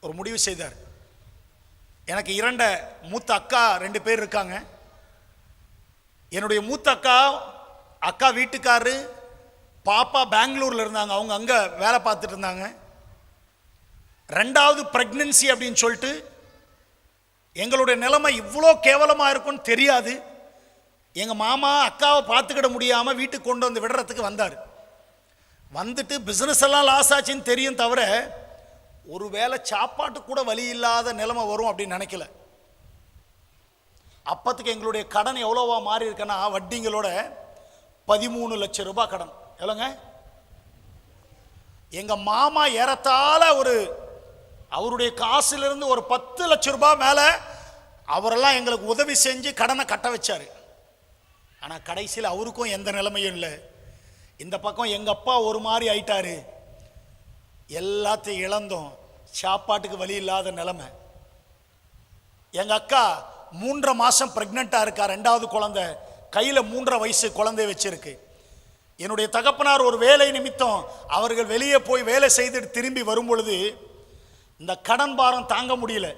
[SPEAKER 1] ஒரு முடிவு செய்தார். எனக்கு 2 மூத்த அக்கா 2 பேர் இருக்காங்க. என்னுடைய மூத்த அக்கா வீட்டுக்காரரு பாப்பா பெங்களூர்ல இருந்தாங்க, அவங்க அங்க வேலை பார்த்துட்டு இருந்தாங்க. 2வது பிரெக்னன்சி அப்படின்னு சொல்லிட்டு எங்களுடைய நிலைமை இவ்வளோ கேவலமா இருக்கும்னு தெரியாது. எங்க மாமா அக்காவை பார்த்துக்கிட முடியாம வீட்டுக்கு கொண்டு வந்து விடுறதுக்கு வந்தார். வந்துட்டு பிசினஸ் எல்லாம் லாஸ் ஆச்சுன்னு தெரியும் தவிர ஒருவேளை சாப்பாட்டு கூட வழி இல்லாத நிலைமை வரும் அப்படின்னு நினைக்கல. அப்பத்துக்கு எங்களுடைய கடன் எவ்வளோவா மாறி இருக்குன்னா, வட்டிங்களோட 13 லட்சம் ரூபாய் கடன். எவ்வளோங்க? எங்க மாமா ஏறத்தாழ அவருடைய காசிலிருந்து ஒரு 10 லட்சம் ரூபாய் மேல அவரெல்லாம் எங்களுக்கு உதவி செஞ்சு கடனை கட்ட வச்சாரு. ஆனா கடைசியில் அவருக்கும் எந்த நிலைமையும் இல்லை. இந்த பக்கம் எங்க அப்பா ஒரு மாதிரி ஆயிட்டாரு, எல்லாத்தையும் இழந்தோம், சாப்பாட்டுக்கு வழி இல்லாத நிலைமை. எங்க அக்கா 3 மாசம் பிரெக்னெண்டா இருக்கா, 2வது குழந்தை கையில 3 வயசு குழந்தை வச்சிருக்கு. என்னுடைய தகப்பனார் ஒரு வேலை நிமித்தம் அவர்கள் வெளியே போய் வேலை செய்துட்டு திரும்பி வரும் பொழுது இந்த கடன் பாரம் தாங்க முடியல.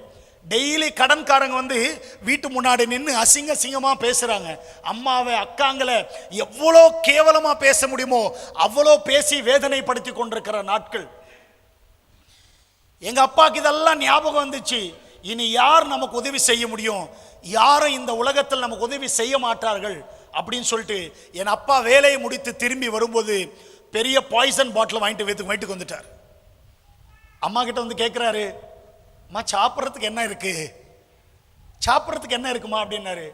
[SPEAKER 1] டெய்லி கடன்காரங்க வந்து வீட்டு முன்னாடி நின்று அசிங்கமா பேசுறாங்க. அம்மாவை அக்காங்களை எவ்வளோ கேவலமா பேச முடியுமோ அவ்வளோ பேசி வேதனைப்படுத்தி கொண்டிருக்கிற நாட்கள். எங்க அப்பாக்கு இதெல்லாம் ஞாபகம் வந்துச்சு. இனி யார் நமக்கு உதவி செய்ய முடியும்? யாரும் இந்த உலகத்தில் நமக்கு உதவி செய்ய மாட்டார்கள் அப்படின்னு சொல்லிட்டு என் அப்பா வேலையை முடித்து திரும்பி வரும்போது பெரிய பாய்சன் பாட்டில் வாங்கிட்டு வீட்டுக்கு வந்துட்டார். அம்மா கிட்ட வந்து கேட்குறாரு, அம்மா சாப்பிட்றதுக்கு என்ன இருக்கு, சாப்பிட்றதுக்கு என்ன இருக்குமா அப்படின்னாரு.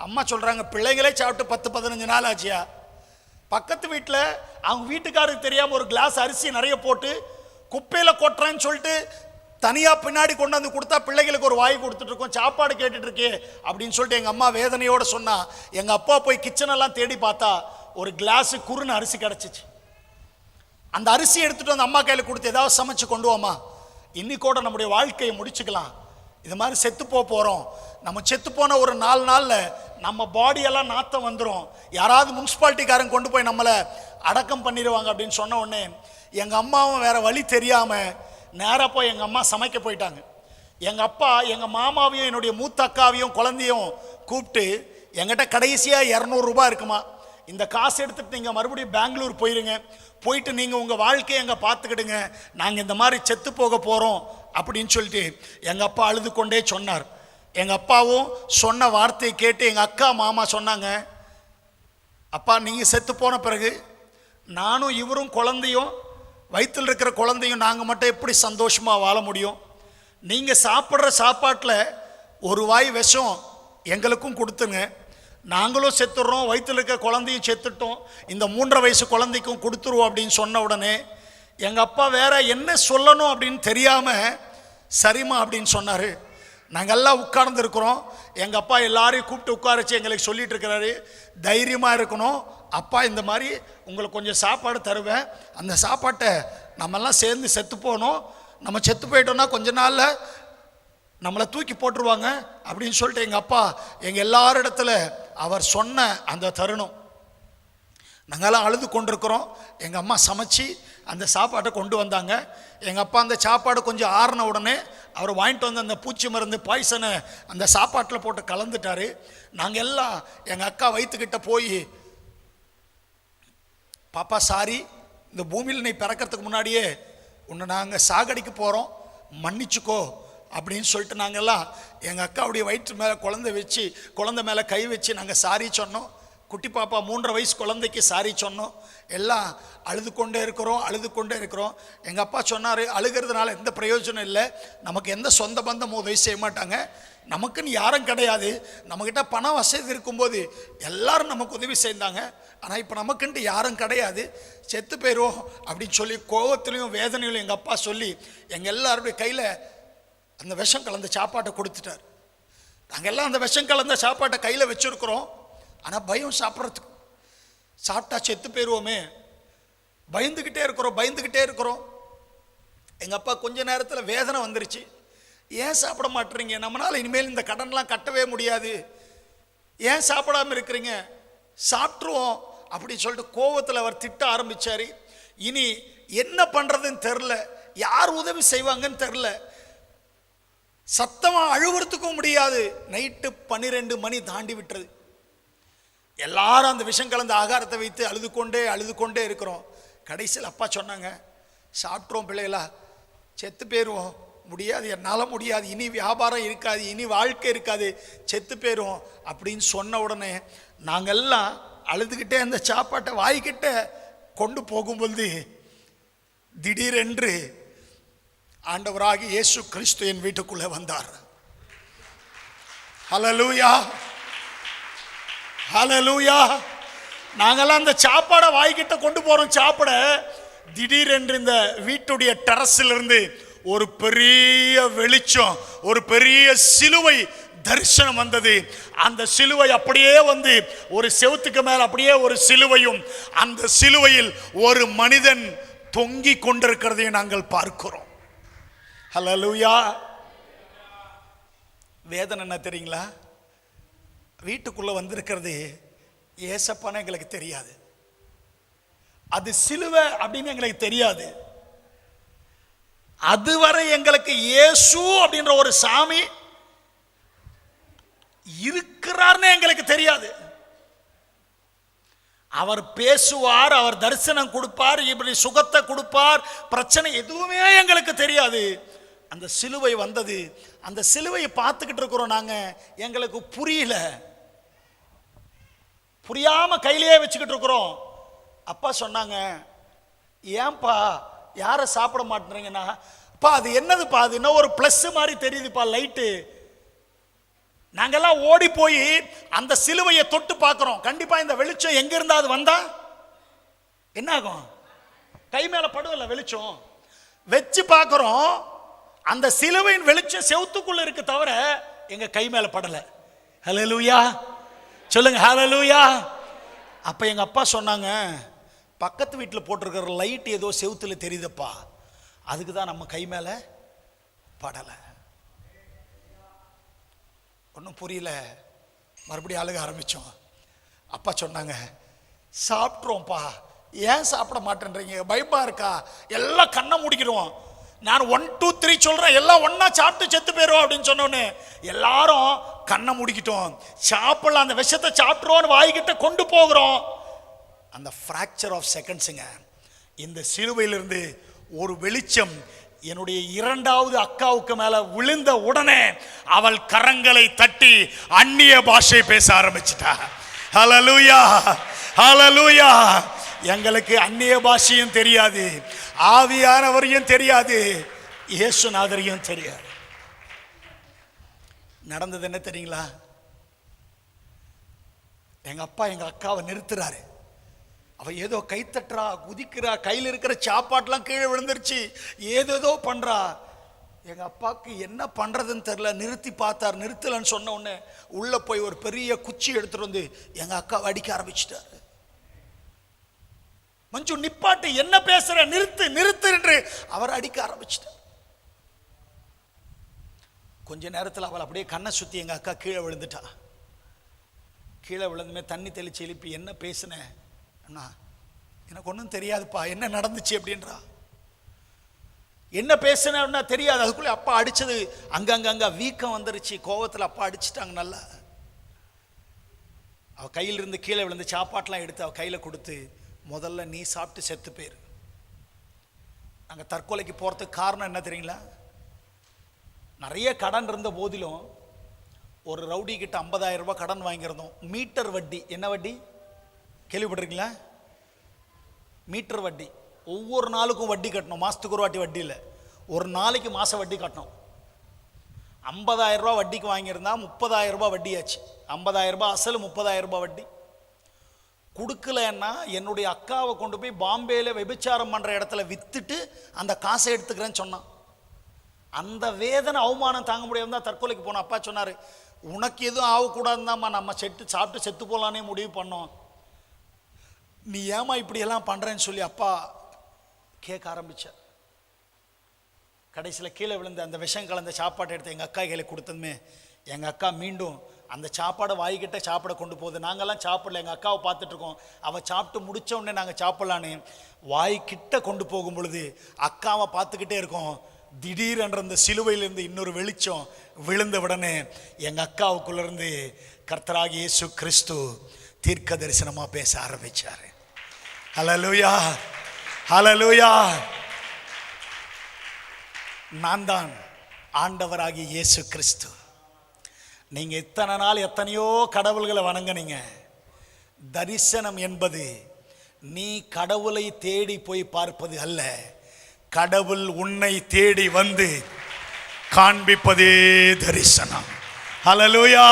[SPEAKER 1] அம்மா சொல்றாங்க, பிள்ளைங்களே சாப்பிட்டு 10-15 நாள் ஆச்சியா. பக்கத்து வீட்டில் அவங்க வீட்டுக்காரருக்கு தெரியாம ஒரு கிளாஸ் அரிசி நிறைய போட்டு குப்பையில கொட்டுறேன்னு சொல்லிட்டு தனியா பின்னாடி கொண்டு வந்து கொடுத்தா பிள்ளைகளுக்கு ஒரு வாய் கொடுத்துட்டு இருக்கோம், சாப்பாடு கேட்டுட்டு இருக்கே அப்படின்னு சொல்லிட்டு எங்க அம்மா வேதனையோட சொன்னா. எங்க அப்பா போய் கிச்சன் எல்லாம் தேடி பார்த்தா ஒரு கிளாஸ் குறுன அரிசி கிடைச்சிச்சு. அந்த அரிசி எடுத்துட்டு வந்து அம்மா கையில் கொடுத்து ஏதாவது சமைச்சு கொண்டு வாமா, இன்னைக்கூட நம்முடைய வாழ்க்கையை முடிச்சுக்கலாம். இது மாதிரி செத்து போகிறோம். நம்ம செத்து போன ஒரு 4 நாளில் நம்ம பாடியெல்லாம் நாத்தம் வந்துடும். யாராவது முனிசிபாலிட்டிக்காரங்க கொண்டு போய் நம்மளை அடக்கம் பண்ணிடுவாங்க அப்படின்னு சொன்ன உடனே எங்கள் அம்மாவும் வேற வழி தெரியாமல் நேராக போய் எங்கள் அம்மா சமைக்க போயிட்டாங்க. எங்கள் அப்பா எங்கள் மாமாவையும் என்னுடைய மூத்த அக்காவையும் குழந்தையும் கூப்பிட்டு, எங்கிட்ட கடைசியாக 200 ரூபாய் இருக்குமா, இந்த காசு எடுத்துகிட்டு நீங்கள் மறுபடியும் பெங்களூர் போயிருங்க, போயிட்டு நீங்கள் உங்கள் வாழ்க்கையை எங்கே பார்த்துக்கிடுங்க, நாங்கள் இந்த மாதிரி செத்து போக போகிறோம் அப்படின்னு சொல்லிட்டு எங்கள் அப்பா அழுது கொண்டே சொன்னார். எங்கள் அப்பாவும் சொன்ன வார்த்தையை கேட்டு எங்கள் அக்கா மாமா சொன்னாங்க, அப்பா நீங்கள் செத்து போன பிறகு நானும் இவரும் குழந்தையும் வயிற்றில் இருக்கிற குழந்தையும் நாங்கள் மட்டும் எப்படி சந்தோஷமாக வாழ முடியும்? நீங்கள் சாப்பிட்ற சாப்பாட்டில் ஒரு வாய் விஷம் எங்களுக்கும் கொடுத்துங்க, நாங்களும் செத்துடுறோம், வயிற்றில் இருக்க குழந்தையும் செத்துட்டோம், இந்த 3.5 வயசு குழந்தைக்கும் கொடுத்துருவோம் அப்படின்னு சொன்ன உடனே எங்கள் அப்பா வேற என்ன சொல்லணும் அப்படின்னு தெரியாமல் சரிம்மா அப்படின்னு சொன்னார். நாங்கள்லாம் உட்கார்ந்துருக்குறோம். எங்கள் அப்பா எல்லாரையும் கூப்பிட்டு உட்கார வச்சு எங்களுக்கு சொல்லிட்டு இருக்கிறாரு, தைரியமாக இருக்கணும் அப்பா, இந்த மாதிரி உங்களுக்கு கொஞ்சம் சாப்பாடு தருவேன், அந்த சாப்பாட்டை நம்மெல்லாம் சேர்ந்து செத்து போகணும், நம்ம செத்து போயிட்டோம்னா கொஞ்ச நாளில் நம்மளை தூக்கி போட்டுருவாங்க அப்படின்னு சொல்லிட்டு எங்கள் அப்பா எங்கள் எல்லாரிடத்துல அவர் சொன்ன அந்த தருணம் நாங்கள்லாம் அழுது கொண்டிருக்கிறோம். எங்கள் அம்மா சமைச்சு அந்த சாப்பாட்டை கொண்டு வந்தாங்க. எங்கள் அப்பா அந்த சாப்பாடு கொஞ்சம் ஆறின உடனே அவர் வாங்கிட்டு வந்து அந்த பூச்சி மருந்து பாய்சனை அந்த சாப்பாட்டில் போட்டு கலந்துட்டார். நாங்கள் எல்லாம் எங்கள் அக்கா வயிற்றுக்கிட்ட போய், பாப்பா சாரி, இந்த பூமியில் நீ பிறக்கிறதுக்கு முன்னாடியே உன்னை நாங்கள் சாகடிக்க போகிறோம், மன்னிச்சுக்கோ அப்படின்னு சொல்லிட்டு நாங்கள்லாம் எங்கள் அக்காவுடைய வயிற்று மேலே குழந்தை மேலே கை வச்சு நாங்கள் சாரி சொன்னோம். குட்டி பாப்பா 3.5 வயசு குழந்தைக்கு சாரி சொன்னோம். எல்லாம் அழுது கொண்டே இருக்கிறோம். எங்கள் அப்பா சொன்னார், அழுகிறதுனால எந்த பிரயோஜனம் இல்லை, நமக்கு எந்த சொந்த பந்தமும் உதவி செய்ய மாட்டாங்க, நமக்குன்னு யாரும் கிடையாது, நம்மக்கிட்ட பண வசதி இருக்கும்போது எல்லாரும் நமக்கு உதவி செய்தாங்க, ஆனால் இப்போ நமக்குன்ட்டு யாரும் கிடையாது, செத்து போயிடுவோம் அப்படின்னு சொல்லி கோபத்திலையும் வேதனையிலும் எங்கள் அப்பா சொல்லி எங்கள் எல்லாருடைய கையில் அந்த விஷம் கலந்த சாப்பாட்டை கொடுத்துட்டார். நாங்கள் எல்லாம் அந்த விஷம் கலந்த சாப்பாட்டை கையில் வச்சுருக்குறோம். ஆனால் பயம் சாப்பிட்றதுக்கு, சாப்பிட்டா செத்து போயிடுவோமே, பயந்துக்கிட்டே இருக்கிறோம். எங்கள் அப்பா கொஞ்ச நேரத்தில் வேதனை வந்துருச்சு, ஏன் சாப்பிட மாட்டேறீங்க, நம்மளால் இனிமேல் இந்த கடன்லாம் கட்டவே முடியாது, ஏன் சாப்பிடாமல் இருக்கிறீங்க, சாப்பிட்ருவோம் அப்படின்னு சொல்லிட்டு கோவத்தில் அவர் திட்ட ஆரம்பித்தார். இனி என்ன பண்ணுறதுன்னு தெரில, யார் உதவி செய்வாங்கன்னு தெரில, சத்தமாக அழுவுறதுக்கும் முடியாது. நைட்டு 12 மணி தாண்டி விட்டுறது. எல்லாரும் அந்த விஷம் கலந்த ஆகாரத்தை வைத்து அழுது கொண்டே இருக்கிறோம். கடைசியில் அப்பா சொன்னாங்க, சாப்பிட்றோம் பிள்ளைகளா, செத்து போயிடுவோம், முடியாது, என்னால் முடியாது, இனி வியாபாரம் இருக்காது, இனி வாழ்க்கை இருக்காது, செத்து போயிடுவோம் அப்படின்னு சொன்ன உடனே நாங்கள்லாம் அழுதுகிட்டே அந்த சாப்பாட்டை வாய்க்கிட்ட கொண்டு போகும்போது திடீரென்று ஆண்டவராகி இயேசு கிறிஸ்து என் வீட்டுக்குள்ளே வந்தார். ஹல்லேலூயா, ஹல்லேலூயா. நாங்கெல்லாம் அந்த சாப்பாடை வாய்க்கிட்ட கொண்டு போகிறோம் சாப்பிட. திடீரென்று இந்த வீட்டுடைய டெரஸிலிருந்து ஒரு பெரிய வெளிச்சம், ஒரு பெரிய சிலுவை தரிசனம் வந்தது. அந்த சிலுவை அப்படியே வந்து ஒரு செவுத்துக்கு மேல் அப்படியே ஒரு சிலுவையும், அந்த சிலுவையில் ஒரு மனிதன் தொங்கி கொண்டிருக்கிறதை நாங்கள் பார்க்கிறோம். ஹல்லேலூயா. வேதனை என்ன தெரியுங்களா? வீட்டுக்குள்ள வந்திருக்கிறது ஏசப்பான்னு எங்களுக்கு தெரியாது, அது சிலுவை அப்படின்னு எங்களுக்கு தெரியாது. அதுவரை எங்களுக்கு இயேசு அப்படின்ற ஒரு சாமி இருக்கிறார்னு எங்களுக்கு தெரியாது. அவர் பேசுவார், அவர் தரிசனம் கொடுப்பார், இப்படி சுகத்தை கொடுப்பார், பிரச்சனை எதுவுமே எங்களுக்கு தெரியாது. அந்த சிலுவை வந்தது, அந்த சிலுவையை பார்த்துக்கிட்டு இருக்கிறோம் நாங்க, எங்களுக்கு புரியல, புரியாம கையிலேயே வச்சுக்கிட்டு இருக்கிறோம். அப்பா சொன்னாங்க, ஏன்பா யாரை சாப்பிட மாட்டேறீங்கன்னா, பா அது என்னதுப்பா, அது என்ன ஒரு பிளஸ் மாதிரி தெரியுதுப்பா லைட்டு. நாங்கெல்லாம் ஓடி போய் அந்த சிலுவையை தொட்டு பார்க்கிறோம். கண்டிப்பா இந்த வெளிச்சம் எங்க இருந்தா அது வந்தா என்ன ஆகும்? கை மேல படுவல வெளிச்சம். வச்சு பார்க்கிறோம், அந்த சிலுவையின் வெளிச்சம் செவுத்துக்குள்ள இருக்கு தவிர எங்க கை மேல படல. ஹல்லேலூயா சொல்லுங்க, ஹல்லேலூயா. அப்ப எங்க அப்பா சொன்னாங்க, பக்கத்து வீட்டில் போட்டிருக்கிற லைட் ஏதோ செவுத்துல தெரியுதப்பா, அதுக்கு தான் நம்ம கை மேலே படலை. ஒன்றும் புரியல. மறுபடியும் அழுக ஆரம்பித்தோம். அப்பா சொன்னாங்க, சாப்பிட்றோம்ப்பா, ஏன் சாப்பிட மாட்டேன்றீங்க, பயமா இருக்கா, எல்லாம் கண்ணை முடிக்கிறோம். நான் 1 2 3 சொல்கிறேன், எல்லாம் ஒன்றா சாப்பிட்டு செத்து போயிடும் அப்படின்னு சொன்னோன்னு எல்லாரும் கண்ணை முடிக்கிட்டோம். சாப்பிடலாம், அந்த விஷத்தை சாப்பிட்றோன்னு வாய்கிட்ட கொண்டு போகிறோம். அந்த ஃப்ராக்சர் ஆஃப் செகண்ட்ஸுங்க. இந்த சிலுவையிலிருந்து ஒரு வெளிச்சம் என்னுடைய 2வது அக்காவுக்கு மேல விழுந்த உடனே அவள் கரங்களை தட்டி அந்நிய பாஷை பேச ஆரம்பிச்சிட்டா. ஹல்லேலூயா, ஹல்லேலூயா. எங்களுக்கு அந்நிய பாஷையும் தெரியாது, ஆவியானவரையும் தெரியாது, இயேசுநாதரையும் தெரியாது. நடந்தது என்ன தெரியுங்களா? எங்க அப்பா எங்க அக்காவை நிறுத்துறாரு. அவ ஏதோ கை தட்டுறா, குதிக்கிறா, கையில் இருக்கிற சாப்பாட்டுலாம் கீழே விழுந்துருச்சு, ஏதேதோ பண்றா. எங்க அப்பாவுக்கு என்ன பண்றதுன்னு தெரியல. நிறுத்தி பார்த்தார். நிறுத்தலன்னு சொன்ன உடனே உள்ள போய் ஒரு பெரிய குச்சி எடுத்துட்டு வந்து எங்க அக்காவை அடிக்க ஆரம்பிச்சிட்டாரு. மஞ்சு நிப்பாட்டு, என்ன பேசுற, நிறுத்து நிறுத்து என்று அவர் அடிக்க ஆரம்பிச்சிட்டார். கொஞ்ச நேரத்தில் அவள் அப்படியே கண்ணை சுத்தி எங்க அக்கா கீழே விழுந்துட்டா. கீழே விழுந்துமே தண்ணி தெளிச்சு எழுப்பி, என்ன பேசுனேன் அண்ணா, எனக்கு ஒன்றும் தெரியாதுப்பா, என்ன நடந்துச்சு அப்படின்றா. என்ன பேசுனா தெரியாது. அதுக்குள்ளே அப்பா அடிச்சது அங்கங்க வீக்கம் வந்துருச்சு. கோவத்தில் அப்பா அடிச்சுட்டாங்க நல்லா. அவ கையில் இருந்து கீழே விழுந்து சாப்பாட்டெலாம் எடுத்து அவ கையில் கொடுத்து, முதல்ல நீ சாப்பிட்டு செத்து போயிரு. நாங்கள் தற்கொலைக்கு போகிறதுக்கு காரணம் என்ன தெரியுங்களா? நிறைய கடன் இருந்த போதிலும் ஒரு ரவுடி கிட்ட 50,000 ரூபாய் கடன் வாங்கியிருந்தோம். மீட்டர் வட்டி. என்ன வட்டி கேள்விப்பட்டிருக்கீங்களா? மீட்டர் வட்டி. ஒவ்வொரு நாளுக்கும் வட்டி கட்டணும். மாதத்துக்கு ஒரு வாட்டி வட்டி இல்லை, ஒரு நாளைக்கு மாத வட்டி கட்டணும். 50,000 ரூபாய் வட்டிக்கு வாங்கியிருந்தா 30,000 ரூபாய் வட்டியாச்சு. 50,000 ரூபாய் அசல், 30,000 ரூபாய் வட்டி. கொடுக்கலன்னா என்னுடைய அக்காவை கொண்டு போய் பாம்பேல விபச்சாரம் பண்ணுற இடத்துல விற்றுட்டு அந்த காசை எடுத்துக்கிறேன்னு சொன்னான். அந்த வேதனை அவமானம் தாங்க முடியாம தான் தற்கொலைக்கு போனோம். அப்பா சொன்னார், உனக்கு எதுவும் ஆகக்கூடாதுதாம்மா, நம்ம சாப்பிட்டு செத்து போகலானே முடிவு பண்ணோம், நீ ஏமா இப்படியெல்லாம் பண்ணுறேன்னு சொல்லி அப்பா கேட்க ஆரம்பித்தார். கடைசியில் கீழே விழுந்து அந்த விஷம் கலந்த சாப்பாட்டை எடுத்து எங்கள் அக்கா கையில் கொடுத்ததுமே எங்கள் அக்கா மீண்டும் அந்த சாப்பாடை வாய்கிட்ட சாப்பிட கொண்டு போகுது. நாங்கள்லாம் சாப்பிடல, எங்கள் அக்காவை பார்த்துட்ருக்கோம். அவள் சாப்பிட்டு முடித்த உடனே நாங்கள் சாப்பிட்லான்னு வாய்க்கிட்ட கொண்டு போகும் பொழுது அக்காவை பார்த்துக்கிட்டே இருக்கோம். திடீரென்ற அந்த சிலுவையிலிருந்து இன்னொரு வெளிச்சம் விழுந்த உடனே எங்கள் அக்காவுக்குள்ளேருந்து கர்த்தராகிய இயேசு கிறிஸ்து தீர்க்க தரிசனமாக பேச ஆரம்பித்தார். ஹல்லேலூயா, ஹல்லேலூயா. நான் தான் ஆண்டவராகிய இயேசு கிறிஸ்து. நீங்கள் இத்தனை நாள் எத்தனையோ கடவுள்களை வணங்குனீங்க. தரிசனம் என்பது நீ கடவுளை தேடி போய் பார்ப்பது அல்ல, கடவுள் உன்னை தேடி வந்து காண்பிப்பதே தரிசனம். ஹல்லேலூயா.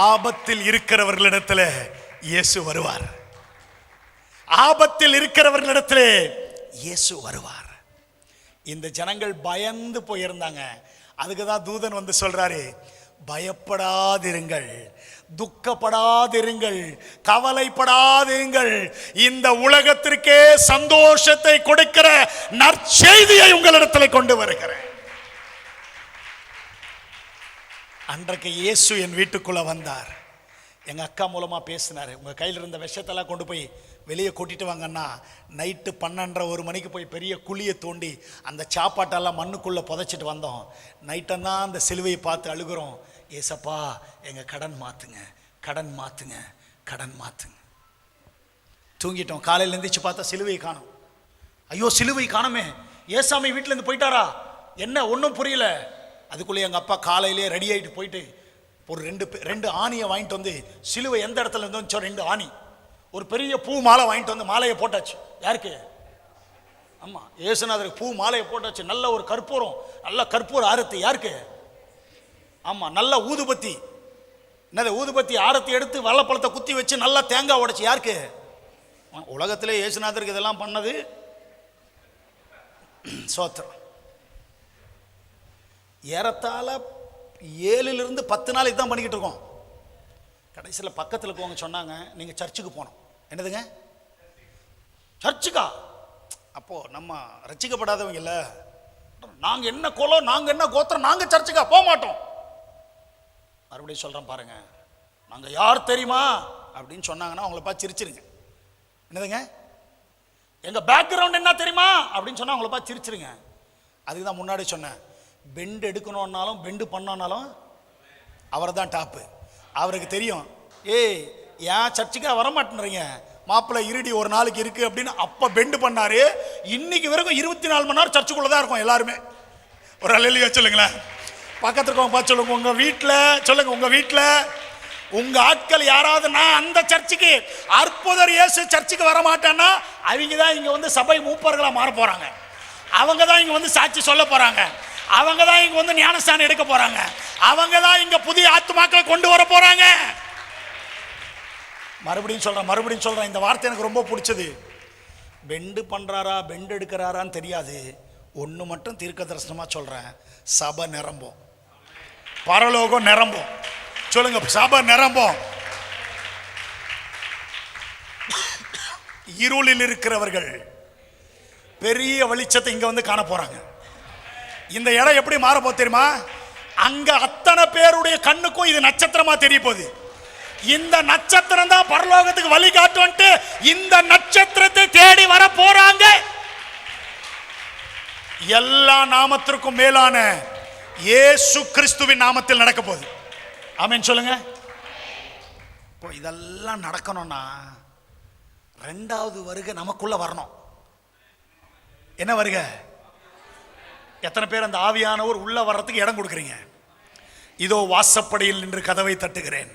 [SPEAKER 1] ஆபத்தில் இருக்கிறவர்களிடத்தில் இயேசு வருவார். ஆபத்தில் இருக்கிறவர்களிடத்தில் இயேசு வருவார். இந்த ஜனங்கள் பயந்து போயிருந்தாங்க. அதுக்கு தான் தூதன் வந்து சொல்றாரு, பயப்படாதிருங்கள், துக்கப்படாதிருங்கள், கவலைப்படாதிருங்கள், இந்த உலகத்திற்கே சந்தோஷத்தை கொடுக்கிற நற்செய்தியை உங்களிடத்தில் கொண்டு வருகிறேன். அன்றைக்கு இயேசு என் வீட்டுக்குள்ள வந்தார். எங்க அக்கா மூலமா பேசினாரு. உங்க கையில் இருந்த விஷத்தெல்லாம் கொண்டு போய் வெளியே கூட்டிட்டு வாங்கன்னா, நைட்டு 12:30 மணிக்கு போய் பெரிய குழியை தோண்டி அந்த சாப்பாட்டெல்லாம் மண்ணுக்குள்ள புதைச்சிட்டு வந்தோம். நைட்டெல்லாம் அந்த சிலுவையை பார்த்து அழுகிறோம், ஏசப்பா எங்க கடன் மாத்துங்க, கடன் மாத்துங்க, கடன் மாத்துங்க. தூங்கிட்டோம். காலையில் எழுந்திரிச்சு பார்த்தா சிலுவையை காணோம். ஐயோ சிலுவை காணோமே, ஏசாமி வீட்டில இருந்து போயிட்டாரா என்ன, ஒன்றும் புரியல. அதுக்குள்ளே எங்கள் அப்பா காலையிலே ரெடி ஆகிட்டு போயிட்டு ஒரு ரெண்டு ஆணியை வாங்கிட்டு வந்து, சிலுவை எந்த இடத்துல இருந்தோம் 2 ஆணி, ஒரு பெரிய பூ மாலை வாங்கிட்டு வந்து மாலையை போட்டாச்சு. யாருக்கு? ஆமா, இயேசுநாதருக்கு பூ மாலையை போட்டாச்சு. நல்ல ஒரு கற்பூரம், நல்ல கற்பூர ஆரத்தி. யாருக்கு? ஆமா, நல்ல ஊதுபத்தி. என்னது ஊதுபத்தி? ஆரத்தி எடுத்து வாழைப்பழத்தை குத்தி வச்சு நல்லா தேங்காய் உடைச்சு. யாருக்கு? உலகத்திலே இயேசுநாதருக்கு இதெல்லாம் பண்ணது சோத்திரம். ஏறத்தாழ 7 to 10 நாள் இதான் பண்ணிக்கிட்டு இருக்கோம். கடைசியில் பக்கத்தில் இருக்கவங்க சொன்னாங்க, நீங்கள் சர்ச்சுக்கு போனோம். என்னதுங்க? சர்ச்சுக்கா? அப்போ நம்ம ரட்சிக்கப்படாதவங்க இல்ல, நாங்க என்ன குலம், நாங்க என்ன கோத்திரம், நாங்க சர்ச்சுக்கா போக மாட்டோம். மறுபடியும் சொல்றேன் பாருங்க, நாங்க யார் தெரியுமா அப்படின்னு சொன்னாங்கன்னா அவங்கள பார்த்து சிரிச்சிருங்க. என்னதுங்க? எங்க பேக்ரவுண்ட் என்ன தெரியுமா அப்படின்னு சொன்னா அவங்கள பார்த்து சிரிச்சிருங்க. அதுக்கு தான் முன்னாடி சொன்னேன், பெண்டு எடுக்கணும்னாலும் பெண்டு பண்ணாலும் அவர் தான் டாப்பு. அவருக்கு தெரியும், ஏய் ஏன் சர்ச்சுக்கா வரமாட்டேன்றீங்க, மாப்பிள்ளை இருடி ஒரு நாளைக்கு இருக்கு அப்படின்னு அப்ப பெண்டு பண்ணாரு. இன்னைக்கு வரைக்கும் 24 மணி நேரம் சர்ச்சுக்குள்ளதான் இருக்கும் எல்லாருமே. ஒரு அல்லேலூயா சொல்லுங்களேன். பக்கத்துல இருக்கவங்க பார்த்து சொல்லுங்க, உங்க வீட்டுல சொல்லுங்க, உங்க வீட்டுல உங்க ஆட்கள் யாராவது நான் அந்த சர்ச்சுக்கு அற்புதர் இயேசு சர்ச்சுக்கு வர மாட்டேன்னா அவங்க தான் இங்க வந்து சபை மூப்பர்களா மாற போறாங்க. அவங்க தான் இங்க வந்து சாட்சி சொல்ல போறாங்க. அவங்க தான் இங்க வந்து ஞானஸ்தானம் எடுக்க போறாங்க. அவங்க தான் இங்க புதிய ஆத்துமாக்களை கொண்டு வர போறாங்க. மறுபடியும் சொல்றேன், இந்த வார்த்தை எனக்கு ரொம்ப பிடிச்சது. பெண்டு பண்றாரா பெண்டு எடுக்கிறாரான்னு தெரியாது, ஒன்று மட்டும் தீர்க்க தரிசனமா சொல்றேன், சபை நிரம்பும், பரலோகம் நிரம்பும். சொல்லுங்க, சபை நிரம்பும். இருளில் இருக்கிறவர்கள் பெரிய வெளிச்சத்தை இங்க வந்து காண போறாங்க. இந்த இடம் எப்படி மாற போகுது தெரியுமா? அங்க அத்தனை பேருடைய கண்ணுக்கும் இது நட்சத்திரமா தெரிய போகுது. இந்த நட்சத்திரம் தான் பரலோகத்துக்கு வழிகாட்டு. இந்த நட்சத்திரத்தை தேடி வர போறாங்க. எல்லா நாமத்திற்கும் மேலான இயேசு கிறிஸ்துவின் நாமத்தில் நடக்க போகுது. ஆமென் சொல்லுங்க. இப்போ இதெல்லாம் நடக்கணும்னா ரெண்டாவது வருகை நமக்குள்ள வரணும். என்ன வருகை? எத்தனை பேர் அந்த ஆவியானவர் உள்ள வர்றதுக்கு இடம் கொடுக்குறீங்க? இதோ வாசப்படியில் நின்று கதவை தட்டுகிறேன்,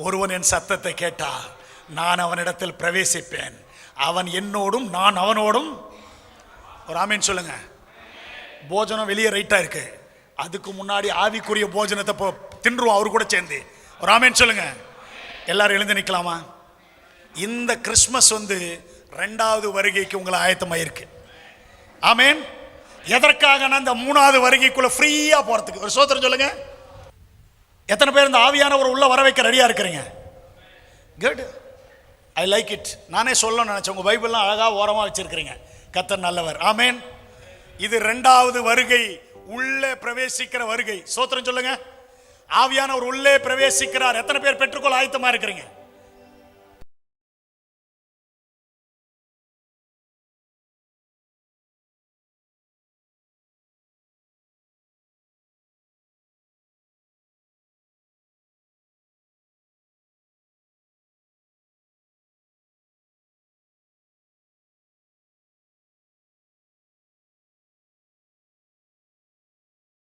[SPEAKER 1] ஒருவன் என் சத்தத்தை கேட்டால் நான் அவனிடத்தில் பிரவேசிப்பேன், அவன் என்னோடும் நான் அவனோடும். ஒரு ஆமீன் சொல்லுங்க. போஜனம் வெளியே ரைட்டா இருக்கு, அதுக்கு முன்னாடி ஆவிக்குரிய போஜனத்தை தின்றுவோம் அவரு கூட சேர்ந்து. ஒரு ஆமீன் சொல்லுங்க. எல்லாரும் எழுந்து நிற்கலாமா? இந்த கிறிஸ்மஸ் வந்து ரெண்டாவது வருகைக்கு உங்களை ஆயத்தமாயிருக்கு. ஆமீன். எதற்காக? இந்த மூணாவது வருகைக்குள்ள ஃப்ரீயா போறதுக்கு. ஒரு சோத்திரம் சொல்லுங்க. எத்தனை பேர் இந்த ஆவியானவர் உள்ள வர வைக்க ரெடியா இருக்கிறீங்க? Good, I like it. நானே சொல்ல நினைச்சேன், உங்க பைபிள்லாம் அழகா ஓரமா வச்சிருக்கிறீங்க. கர்த்தர் நல்லவர். ஆமேன். இது ரெண்டாவது வருகை, உள்ளே பிரவேசிக்கிற வருகை. சோத்திரம் சொல்லுங்க. ஆவியானவர் உள்ளே பிரவேசிக்கிறார். எத்தனை பேர் பெற்றுக்கொள்ள ஆயத்தமா இருக்கிறீங்க?